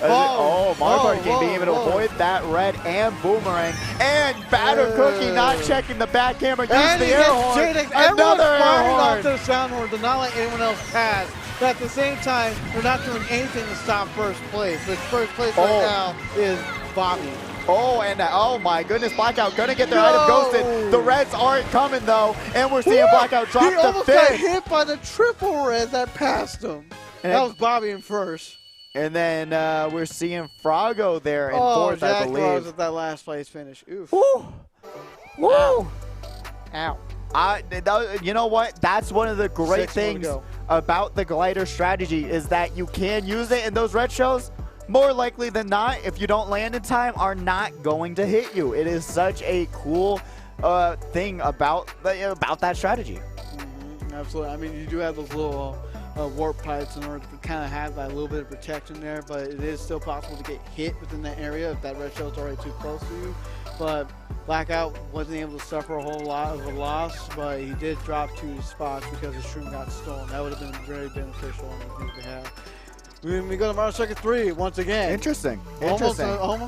Mario Party King being able to avoid that red and boomerang. And Batter Cookie not checking the back camera. Use the air horn. Another air horn. Off their sound horn to not let anyone else pass. But at the same time, they're not doing anything to stop first place. Which first place right now is Bobby. Oh, and oh my goodness, Blackout gonna get their item ghosted. The Reds aren't coming though, and we're seeing Blackout drop the 5th. He almost got hit by the triple red that passed him. And that was Bobby in first. And then we're seeing Froggo there in 4th, I believe. Oh, at that last place finish. Oof. Woo! Woo! Ow. You know what? That's one of the great things about the glider strategy is that you can use it in those red shells. More likely than not, if you don't land in time, are not going to hit you. It is such a cool thing about that strategy. Absolutely. I mean, you do have those little warp pipes in order to kind of have that little bit of protection there, but it is still possible to get hit within that area if that red shell is already too close to you. But Blackout wasn't able to suffer a whole lot of a loss, but he did drop 2 spots because his shroom got stolen. That would have been very beneficial on his behalf. We go to Mario Circuit 3 once again. Interesting. Almost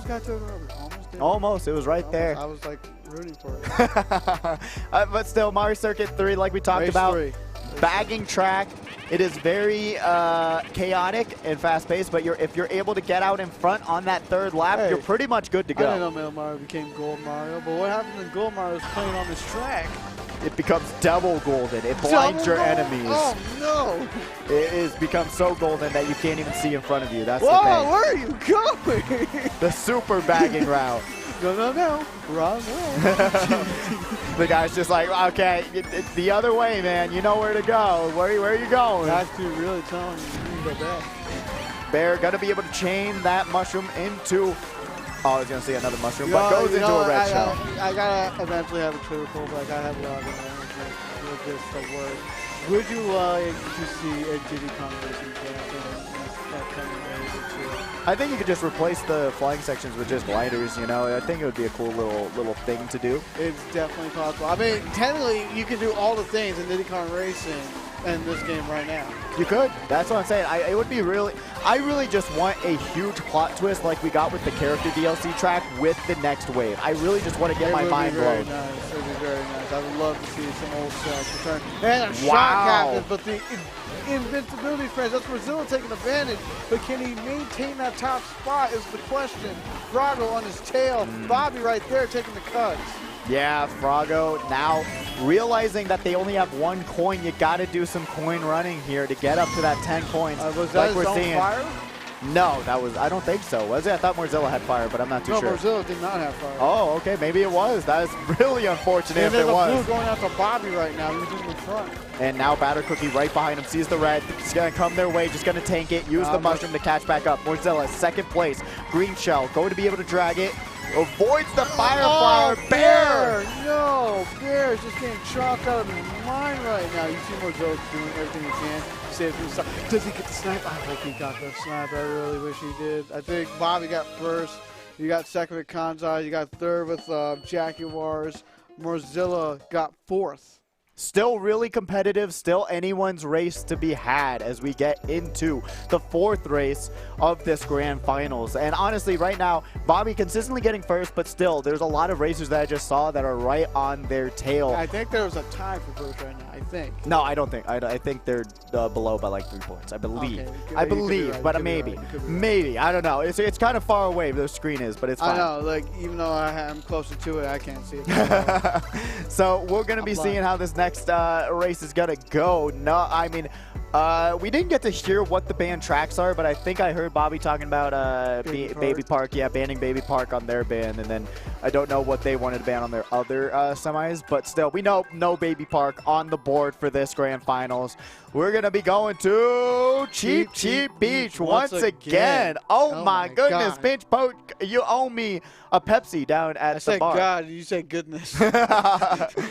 got to it early. Almost. It was right there. I was like rooting for it. But still, Mario Circuit 3, like we talked about, bagging track. It is very chaotic and fast-paced, but if you're able to get out in front on that 3rd lap, you're pretty much good to go. I didn't know Metal Mario became Gold Mario, but what happened when Gold Mario is playing on this track? It becomes double golden. It blinds your enemies. Oh, no. It is become so golden that you can't even see in front of you. That's Whoa, the thing. where are you going? The super bagging route. No. Wrong way. The guy's just like, okay, the other way, man. You know where to go. Where are you going? That's really telling you to go back. Bear gonna be able to chain that mushroom into. Oh, I was gonna say another mushroom, but goes into a red shell. I gotta eventually have a critical, but I gotta have a lot of energy with this to work. Would you like to see a Diddy Kong Racing track in upcoming race? I think you could just replace the flying sections with just gliders, you know. I think it would be a cool little thing to do. It's definitely possible. I mean, technically, you can do all the things in Diddy Kong Racing in this game right now. You could. That's what I'm saying. It would be really. I really just want a huge plot twist like we got with the character DLC track with the next wave. I really just want to get my mind blown. Nice. It would be very nice. I would love to see some old stuff return. And a shot happens, but the invincibility frames, that's Brazil taking advantage. But can he maintain that top spot is the question. Frago on his tail. Bobby right there taking the cuts. Yeah, Frago now realizing that they only have 1 coin. You got to do some coin running here to get up to that 10 coins. Was that his own fire? No, that was. I don't think so. Was it? I thought Mozilla had fire, but I'm not too sure. No, Mozilla did not have fire. Oh, okay. Maybe it was. That is really unfortunate if it was. Blue going out to Bobby right now. He's in the front. And now Batter Cookie right behind him sees the red. It's going to come their way. Just going to tank it. Use the mushroom to catch back up. Mozilla, 2nd place. Green Shell going to be able to drag it. Avoids the fire flower. Bear! No, Bear is just getting chalked out of his mind right now. You see Mozilla doing everything he can. Save himself. Does he get the snipe? I hope he got the snipe. I really wish he did. I think Bobby got 1st. You got 2nd with Kanzai. You got 3rd with Jaguars. Mozilla got 4th. Still really competitive, still anyone's race to be had as we get into the 4th race of this grand finals. And honestly, right now, Bobby consistently getting 1st, but still, there's a lot of racers that I just saw that are right on their tail. I think there's a tie for 1st right now, I think. No, I don't think. I think they're below by like 3 points, I believe. Okay, I believe, right, but maybe. Maybe, I don't know. It's kind of far away, the screen is, but it's fine. I know, like, even though I'm closer to it, I can't see it. So we're going to be seeing how this next race is gonna go. No, I mean, we didn't get to hear what the banned tracks are, but I think I heard Bobby talking about Baby Park. Yeah, banning Baby Park on their ban, and then I don't know what they wanted to ban on their other semis, but still, we know no Baby Park on the board for this grand finals. We're gonna be going to Cheap Beach once again. Oh my goodness, Pinch Poke, you owe me a Pepsi down at the bar. I said God, you said goodness.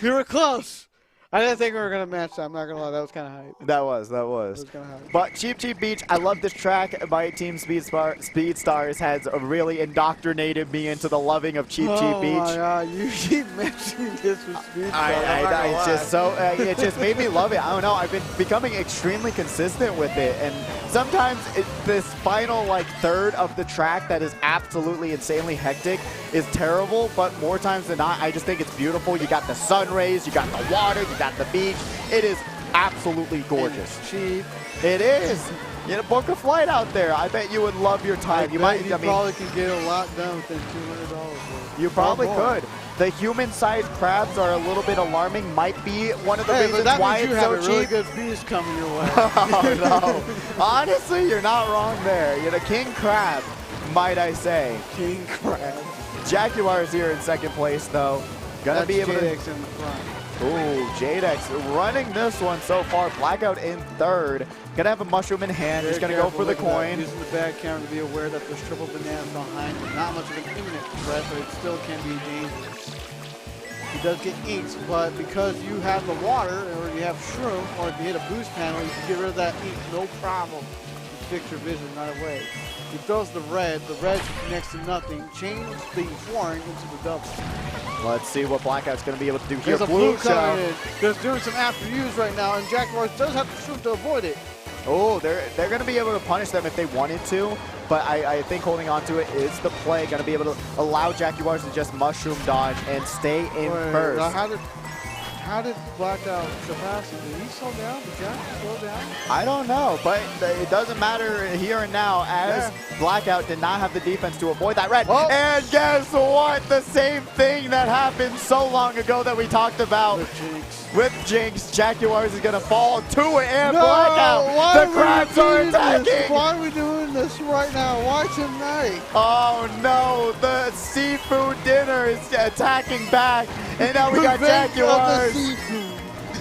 You were close. I didn't think we were going to match that. I'm not going to lie. That was kind of hype. That was. kind of hype. But Cheap Beach, I love this track. My team Speed Stars has really indoctrinated me into the loving of Cheap Beach. Oh, my God. You keep mentioning this with Speed Stars. It's just so, it just made me love it. I don't know. I've been becoming extremely consistent with it. And sometimes this final, like, 1/3 of the track that is absolutely insanely hectic is terrible. But more times than not, I just think it's beautiful. You got the sun rays, you got the water, you got the beach. It is absolutely gorgeous. It's cheap. It is. You know, book a flight out there. I bet you would love your time. You probably can get a lot done within $200. You probably could. The human-sized crabs are a little bit alarming. Might be one of the reasons why it's so cheap. You have a really good beast coming your way. Oh, no. Honestly, you're not wrong there. You're the king crab, might I say. King crab. Jaguar is here in 2nd place, though. Gonna be able to. in the front. Ooh, Jadex running this one so far. Blackout in 3rd. Gonna have a mushroom in hand. He's gonna go for the coin. Using the back camera to be aware that there's triple bananas behind him. Not much of an imminent threat, but it still can be dangerous. He does get inked, but because you have the water, or you have shroom, or if you hit a boost panel, you can get rid of that ink, no problem. You fix your vision right away. He throws the red. The red next to nothing. Change the foreign into the double. Let's see what Blackout's going to be able to do here. There's a blue coming in. Just doing some after use right now, and Jaguars does have to shoot to avoid it. Oh, they're going to be able to punish them if they wanted to, but I think holding on to it is the play. Going to be able to allow Jaguars to just mushroom dodge and stay in first. How did Blackout surpass him? Did he slow down? Did Jack slow down? I don't know, but it doesn't matter here and now as Blackout did not have the defense to avoid that red. Oh. And guess what? The same thing that happened so long ago that we talked about. With Jinx, Jaguars is going to fall to it, and Blackout. The crabs are attacking. Why are we doing this right now? Why tonight? Oh no, the seafood dinner is attacking back, and now we got Jaguars.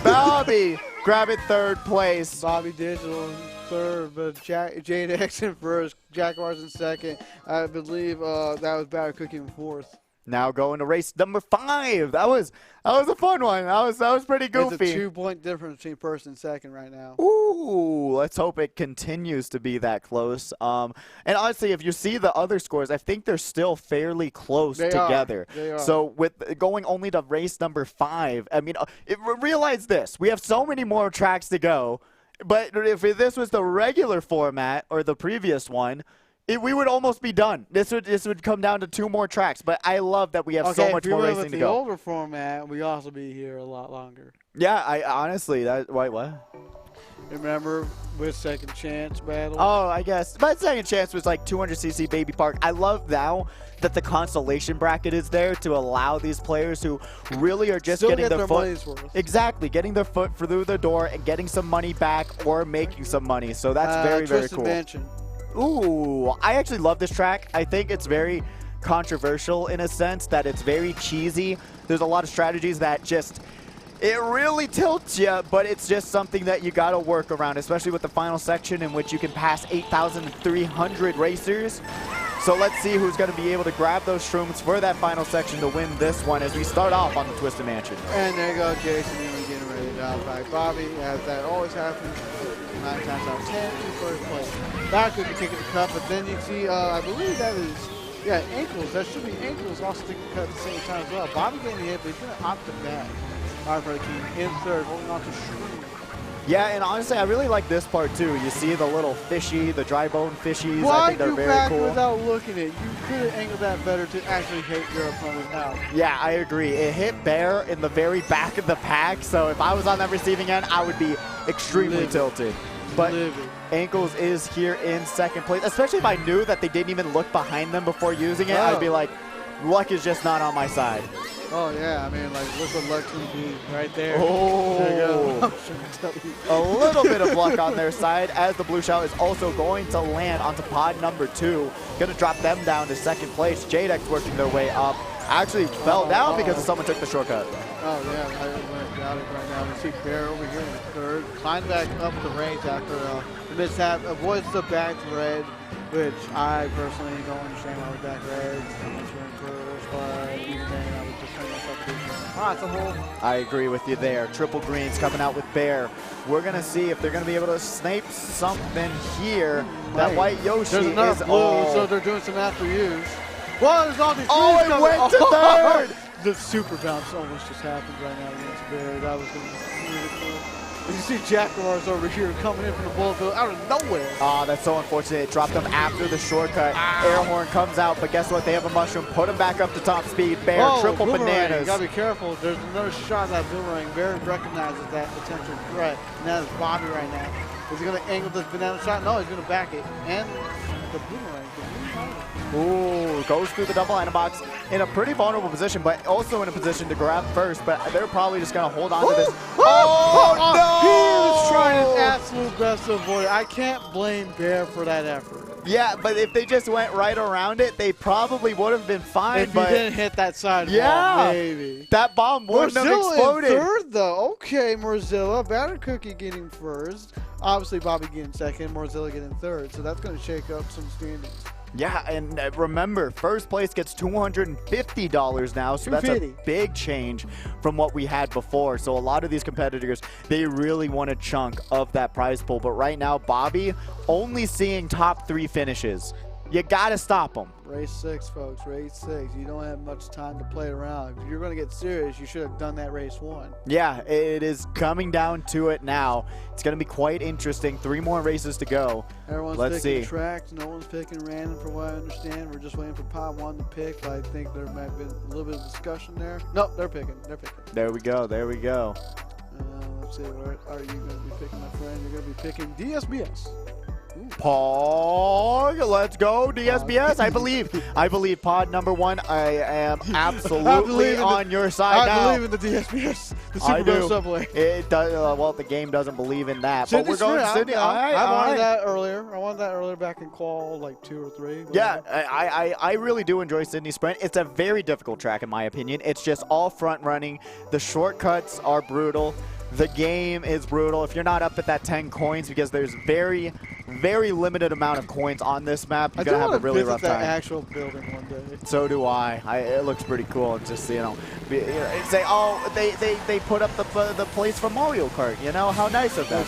Bobby grabbing third place. Bobby Digital in third, but JDX in first, Jaguars in second. I believe that was Batter Cookie in fourth. Now going to race number 5. That was a fun one. That was pretty goofy. It's a 2-point difference between first and second right now. Ooh, let's hope it continues to be that close. And honestly, if you see the other scores, I think they're still fairly close together. They are. So with going only to race number 5, I mean, realize this: we have so many more tracks to go. But if this was the regular format or the previous one, we would almost be done. This would come down to 2 more tracks, but I love that we have so much more racing to go. If we were with the older format, we'd also be here a lot longer. Yeah, I honestly, wait, what? Remember with Second Chance battle? Oh, I guess. But Second Chance was like 200cc Baby Park. I love now that the consolation bracket is there to allow these players who really are just getting their foot. Money's worth. Exactly, getting their foot through the door and getting some money back or making some money. So that's very cool. Mansion. Ooh, I actually love this track. I think it's very controversial in a sense that it's very cheesy. There's a lot of strategies that just, it really tilts you, but it's just something that you got to work around, especially with the final section in which you can pass 8,300 racers. So let's see who's going to be able to grab those shrooms for that final section to win this one as we start off on the Twisted Mansion. And there you go, Jason, getting ready to outback Bobby, as that always happens. 9 times out of 10 in first place. That could be taking the cut, but then you see, I believe that is, ankles. That should be ankles also taking the cut at the same time as well. Bobby getting the hit, but he's going to opt the back. All right, for the king in third, holding on to Shroom. Yeah, and honestly, I really like this part too. You see the little fishy, the dry bone fishies. Why I think they're very cool. Without looking at it? You could have angled that better to actually hit your opponent out. Yeah, I agree. It hit Bear in the very back of the pack, so if I was on that receiving end, I would be extremely tilted. But Ankles is here in second place, especially if I knew that they didn't even look behind them before using it. I'd be like, luck is just not on my side. Oh, yeah. I mean, like, look what luck can be right there. Oh. There you go. A little bit of luck on their side as the blue shell is also going to land onto pod number 2. Going to drop them down to second place. JDX working their way up. Actually fell down because someone took the shortcut. Oh, yeah. I went down it right now. We see Bear over here in third. Climb back up the range after the mishap. Avoids the back red, which I personally don't understand why we back reds. Unless we're in first, but even then, I would just turn myself to it's a hole. I agree with you there. Triple greens coming out with Bear. We're going to see if they're going to be able to snipe something here. That white Yoshi There's another is blue, so they're doing some after use. Well, there's all these it went to third! The super bounce almost just happened right now against Bear. That was going to be really cool. You see Jaguars over here coming in from the bullet field out of nowhere. Oh, that's so unfortunate. It dropped them after the shortcut. Air horn comes out, but guess what? They have a mushroom. Put them back up to top speed. Bear, triple bananas. You gotta be careful. There's another shot of that boomerang. Bear recognizes that potential threat. And that is Bobby right now. Is he gonna angle this banana shot? No, he's gonna back it. And the boomerang. Ooh, goes through the double item box in a pretty vulnerable position, but also in a position to grab first. But they're probably just gonna hold on to this. Oh, no! He is trying his absolute best to avoid it. I can't blame Bear for that effort. Yeah, but if they just went right around it, they probably would have been fine. If you didn't hit that side yeah, maybe. That bomb wouldn't have exploded. In third, though. Okay, Morzilla. Batter Cookie getting first. Obviously, Bobby getting second. Morzilla getting third. So that's going to shake up some standings. Yeah, and remember, first place gets $250 now, so that's a big change from what we had before. So a lot of these competitors, they really want a chunk of that prize pool. But right now, Bobby only seeing top 3 finishes. You got to stop them. Race 6, folks. Race 6. You don't have much time to play around. If you're going to get serious, you should have done that race 1. Yeah, it is coming down to it now. It's going to be quite interesting. 3 more races to go. Everyone's Let's picking see. tracks. No one's picking random, from what I understand. We're just waiting for Pod 1 to pick. But I think there might have been a little bit of discussion there. Nope, they're picking. They're picking. There we go. There we go. Let's see. Where are you going to be picking, my friend? You're going to be picking DSBS. Pog, let's go DSBS. I believe pod number 1. I am absolutely on your side now. I believe in the DSBS, the I Super do. Bowl Subway. It does. Well, the game doesn't believe in that. Sydney but we're going Sprint, Sydney. All right, I all wanted right. that earlier. I wanted that earlier back in qual, like 2 or 3. Yeah, I really do enjoy Sydney Sprint. It's a very difficult track in my opinion. It's just all front running. The shortcuts are brutal. The game is brutal. If you're not up at that 10 coins, because there's very limited amount of coins on this map, you're gonna have a really rough time. I that actual building one day. So do I. It looks pretty cool. It's just say, oh, they put up the place for Mario Kart. You know how nice of them.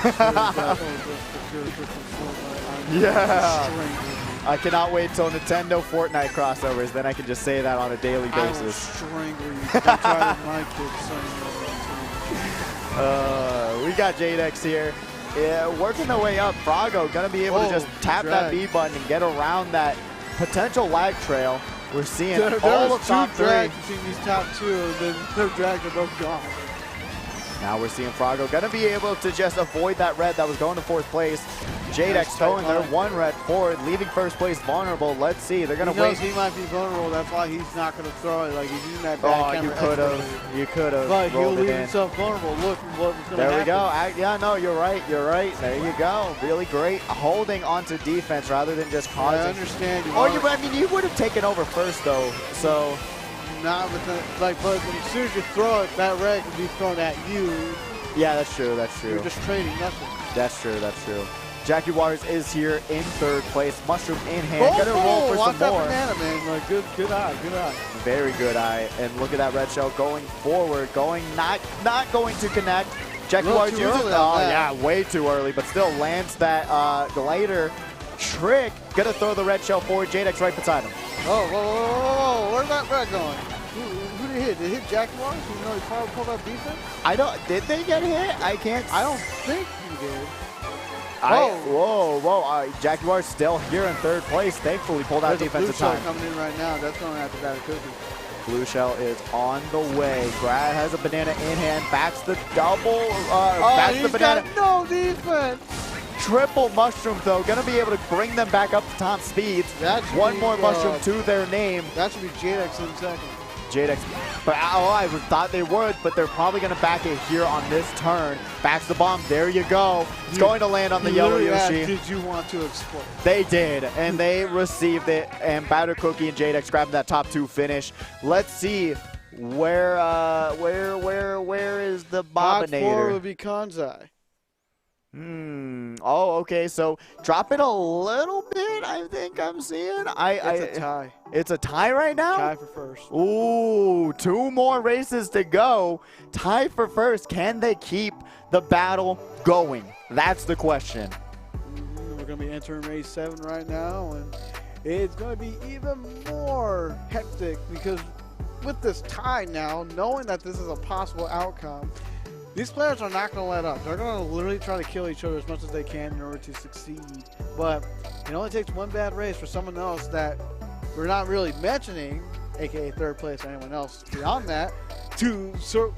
That's really good. Yeah. I cannot wait till Nintendo Fortnite crossovers. Then I can just say that on a daily basis. I will strangle you. Don't try with my kids, son. We got Jadex here. Yeah, working their way up. Frago gonna be able to just tap that B button and get around that potential lag trail. We're seeing all of top 3. Between these top 2, and then their drags are both gone. Now we're seeing Frago gonna be able to just avoid that red that was going to 4th place. Jadex throwing their 1 red forward, leaving 1st place vulnerable. Let's see. They're gonna wait. He might be vulnerable. That's why he's not gonna throw it. Like he's using that back camera. You could have. But he'll leave himself vulnerable. Look what's gonna happen. There we go. Yeah, no, you're right. You're right. There you go. Really great holding onto defense rather than just causing. I understand. I mean, you would have taken over first though. So. Not with the, but as soon as you throw it, that red can be thrown at you. Yeah, that's true. That's true. You're just trading nothing. That's true. That's true. Jackie Waters is here in 3rd place. Mushroom in hand. Gonna roll for some more. Banana, man. Like, good eye. Good eye. Very good eye. And look at that red shell going forward. Not going to connect. Jackie Waters uses yeah, way too early, but still lands that glider trick. Gonna throw the red shell forward. Jadex right beside him. Oh, whoa. Where's that red going? Who did it hit? Did it hit Jackie Waters? You know he probably pulled up defense? Did they get hit? I don't think he did. Whoa. Jackie Waters still here in 3rd place. Thankfully pulled out defensive time. Blue shell coming in right now. That's going after that cookie. Blue shell is on the way. Brad has a banana in hand. Backs the double. Backs the banana. Got no defense. Triple mushroom though, gonna be able to bring them back up to top speeds. One more mushroom to their name. That should be Jadex in 2nd. Jadex, but I thought they would, but they're probably gonna back it here on this turn. Backs the bomb. There you go. It's going to land on the yellow Yoshi. Did you want to explode? They did, and they received it. And Batter Cookie and Jadex grabbed that top 2 finish. Let's see where is the Bobinator? 4 would be Kanzai. Oh, okay. So drop it a little bit. I think I'm seeing. It's a tie. It's a tie right now. Tie for 1st. Ooh, 2 more races to go. Tie for 1st. Can they keep the battle going? That's the question. We're gonna be entering race 7 right now, and it's gonna be even more hectic because with this tie now, knowing that this is a possible outcome. These players are not going to let up. They're going to literally try to kill each other as much as they can in order to succeed. But it only takes one bad race for someone else that we're not really mentioning, aka 3rd place or anyone else beyond that, to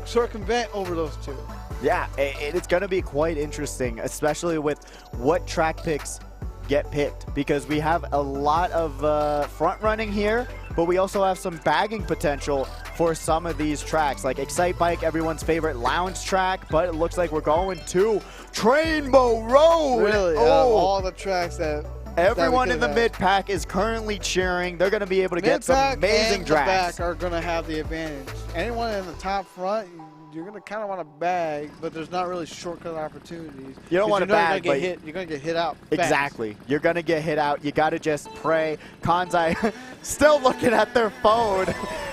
circumvent over those 2. Yeah, it's going to be quite interesting, especially with what track picks get picked, because we have a lot of front running here, but we also have some bagging potential for some of these tracks, like Excite Bike, everyone's favorite lounge track, but it looks like we're going to Trainbow Road. Really? All the tracks that everyone in the mid pack is currently cheering. They're going to be able to get some amazing tracks. Mid-pack are going to have the advantage. Anyone in the top front, you're going to kind of want to bag, but there's not really shortcut opportunities. You don't want to bag, but you're going to get hit out fast. Exactly. You're going to get hit out. You got to just pray. Kanzai still looking at their phone,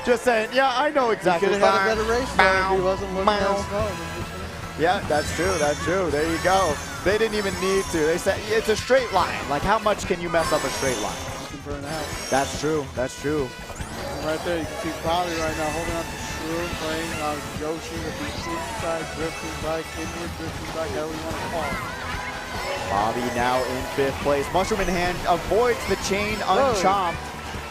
just saying, yeah, I know exactly. He could have had a better race if he wasn't looking at his phone. Yeah, that's true. That's true. There you go. They didn't even need to. They said it's a straight line. Like, how much can you mess up a straight line? You can burn out. That's true. That's true. And right there, you can see Bobby right now holding up the screw, playing on Yoshi with the inside drifting bike, inward drifting bike, however you want to call it. Bobby now in 5th place. Mushroom in hand, avoids the chain unchomped.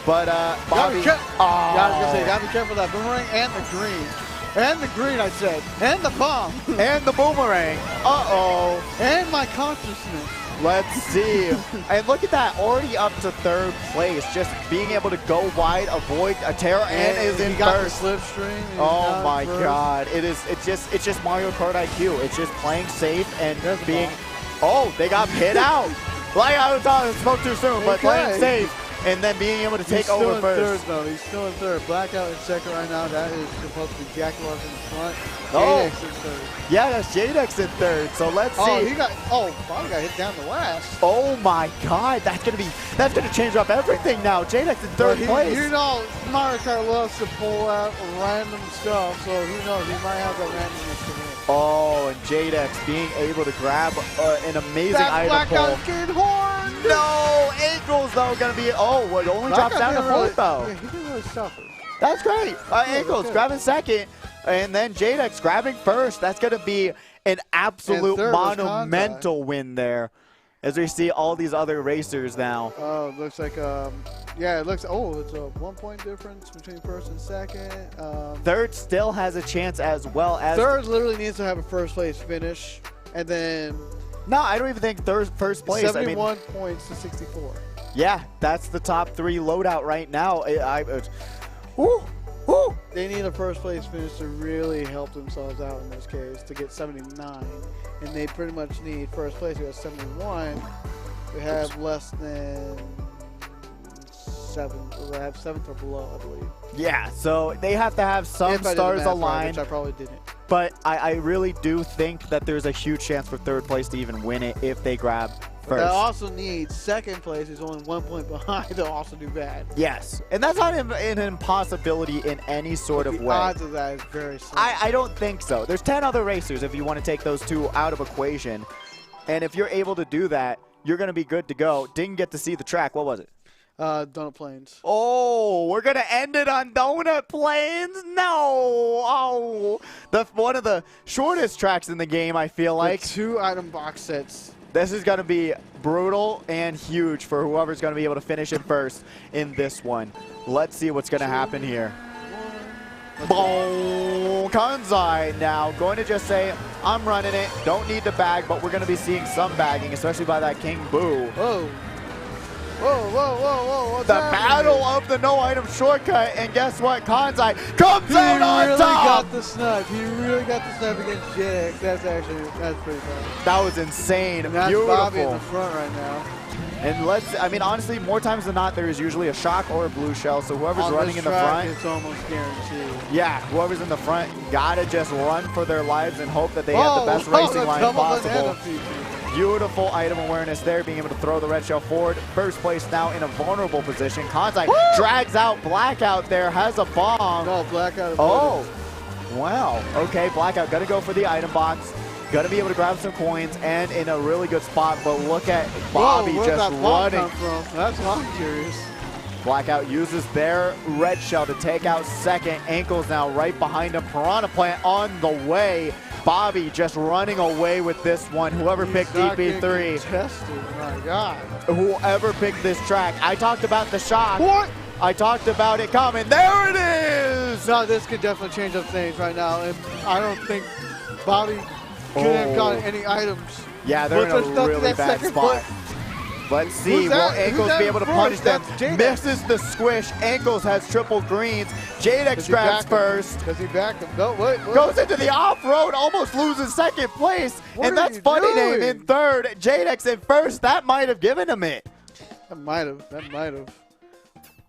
But Bobby. Gotta be careful of that boomerang and the green. And the green, I said. And the bomb. And the boomerang. Uh-oh. And my consciousness. Let's see. And look at that, already up to 3rd place. Just being able to go wide, avoid a terror, and is in first. Slipstream. Oh my God! It's just Mario Kart IQ. It's just playing safe and being. Oh, they got hit out. Like I was talking, spoke too soon, but playing safe and then being able to take over first. He's still in 3rd. Blackout in 2nd right now. That is supposed to be Jaguars in the front. Oh. Jadex in 3rd. Yeah, that's Jadex in 3rd. So let's see. Bobby got hit down the last. Oh my God, that's gonna change up everything now. Jadex in 3rd place. You know, Mario Kart loves to pull out random stuff, so who knows? He might have that randomness to win. Oh, and Jadex being able to grab an amazing item pull. Blackout getting horned. No, Ankles though gonna be. Oh, it only drops down to 4th though. Yeah, he didn't really suffer. That's great. Ankles grabbing 2nd, and then Jadex grabbing 1st. That's gonna be an absolute monumental win there, as we see all these other racers now. Oh, looks like yeah, it looks. Oh, it's a 1 point difference between 1st and 2nd. 3rd still has a chance as well as. 3rd literally needs to have a 1st place finish, and then. No, I don't even think 1st place. 71 points to 64. Yeah, that's the top 3 loadout right now. They need a 1st place finish to really help themselves out in this case to get 79, and they pretty much need 1st place. You have 71. They have less than 7. They have 7th or below, I believe. Yeah, so they have to have some stars aligned. Which I probably didn't. But I really do think that there's a huge chance for 3rd place to even win it if they grab 1st. They also need 2nd place, who's only 1 point behind. They'll also do bad. Yes, and that's not an impossibility in any sort of way. The odds of that is very slim. I don't think so. There's 10 other racers if you want to take those 2 out of equation. And if you're able to do that, you're going to be good to go. Didn't get to see the track. What was it? Donut Plains. Oh, we're going to end it on Donut Plains? No. Oh, one of the shortest tracks in the game, I feel like. 2 item box sets. This is going to be brutal and huge for whoever's going to be able to finish in 1st in this one. Let's see what's going to happen here. Boom! Kanzai now going to just say, I'm running it. Don't need to bag, but we're going to be seeing some bagging, especially by that King Boo. Whoa. Whoa, what's the happening? battle of the no-item shortcut, and guess what? Kanzai comes out on top! He really got the snap against Jadex. That's pretty fun. That was insane. And that's beautiful. Bobby in the front right now. And I mean, honestly, more times than not, there is usually a shock or a blue shell, so whoever's running in the front. It's almost guaranteed. Yeah, whoever's in the front, gotta just run for their lives and hope that they have the best racing line possible. Beautiful item awareness there, being able to throw the red shell forward. 1st place now in a vulnerable position. Kanzai drags out Blackout there, has a bomb. No, Blackout. Oh, wow. Okay, Blackout gonna go for the item box. Gonna be able to grab some coins and in a really good spot, but look at Bobby just running. That's what I'm curious. Blackout uses their red shell to take out 2nd. Ankles now right behind him. Piranha Plant on the way. Bobby just running away with this one. Whoever picked DP3. My God. Whoever picked this track. I talked about the shock. What? I talked about it coming. There it is! No, this could definitely change up things right now. And I don't think Bobby could have gotten any items. Yeah, they're in a really bad spot. Let's see. Will Ankles be able to punish them? Misses the squish. Ankles has triple greens. Jadex grabs 1st. Does he back him? No, wait. Goes into the off-road, almost loses 2nd place. And that's Funny Name in 3rd. Jadex in 1st. That might have given him it. That might have.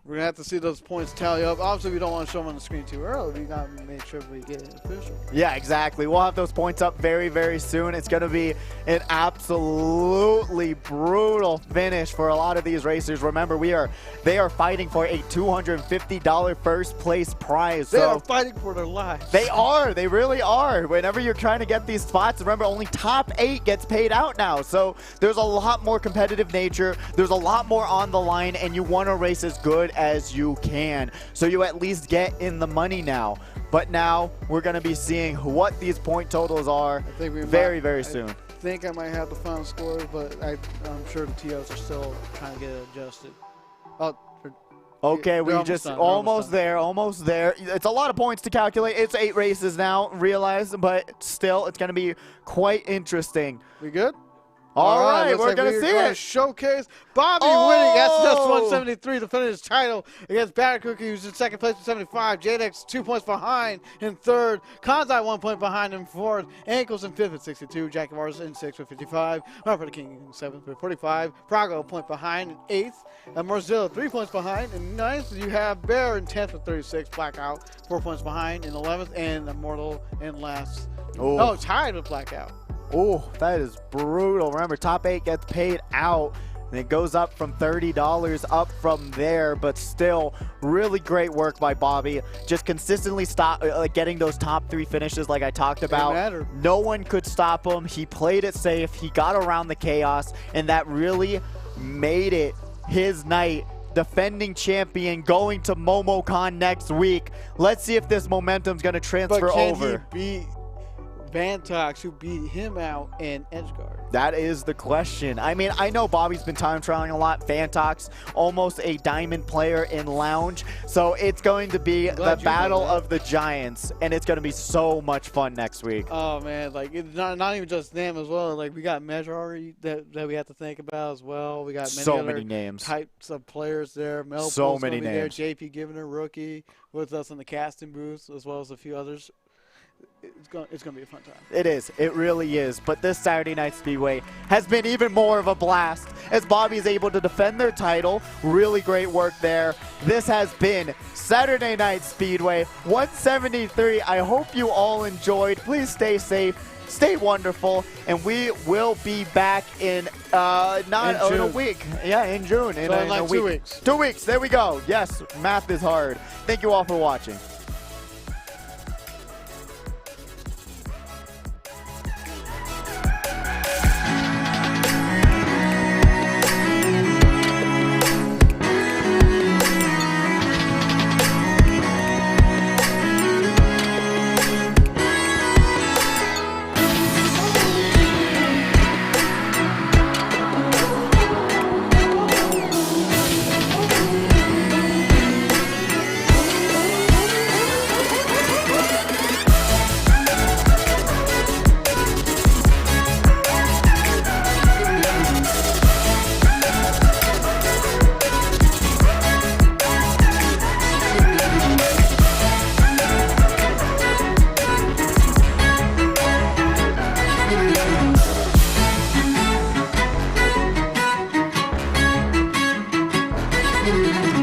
We're going to have to see those points tally up. Obviously, we don't want to show them on the screen too early. We got to make sure we get it official. Yeah, exactly. We'll have those points up very, very soon. It's going to be an absolutely brutal finish for a lot of these racers. Remember, they are fighting for a $250 1st place prize. prize. They are fighting for their lives. They are. They really are. Whenever you're trying to get these spots, remember, only top 8 gets paid out now. So there's a lot more competitive nature. There's a lot more on the line, and you want to race as good as you can. So you at least get in the money now. But now we're going to be seeing what these point totals are very soon. I think I might have the final scores, but I'm sure the TOs are still trying to get it adjusted. Okay, we just almost there. It's a lot of points to calculate. It's 8 races now, realize, but still, it's going to be quite interesting. We good? All right, we're going to see it. Showcase Bobby winning SS 173 to finish his title against Batter Cookie, who's in second place with 75. Jadex 2 points behind in third. Kanzai 1 point behind in fourth. Ankles in fifth with 62. Jackie Mars in sixth with 55. Robert King in seventh with 45. Prago a point behind in eighth. And Marzilla 3 points behind in ninth. You have Bear in 10th with 36. Blackout 4 points behind in 11th. And Immortal in last. Oh, tied with Blackout. Oh, that is brutal. Remember, top 8 gets paid out, and it goes up from $30 up from there, but still really great work by Bobby. Just consistently getting those top 3 finishes like I talked about. No one could stop him. He played it safe. He got around the chaos, and that really made it his night. Defending champion going to MomoCon next week. Let's see if this momentum's going to transfer over. But can he beat Vantox, who beat him out in Edgeguard? That is the question. I mean, I know Bobby's been time trialing a lot. Vantox, almost a diamond player in Lounge. So it's going to be the battle of the giants, and it's going to be so much fun next week. Oh, man. Like, it's not even just them as well. Like, we got Measure that we have to think about as well. We got many names. Types of players there. Mel so many names. There. JP Givner, rookie, with us in the casting booth, as well as a few others. It's going to be a fun time. It is. It really is. But this Saturday Night Speedway has been even more of a blast as Bobby is able to defend their title. Really great work there. This has been Saturday Night Speedway 173. I hope you all enjoyed. Please stay safe. Stay wonderful. And we will be back in in a week. Yeah, in June. In a week. 2 weeks. 2 weeks. There we go. Yes, math is hard. Thank you all for watching. Thank you.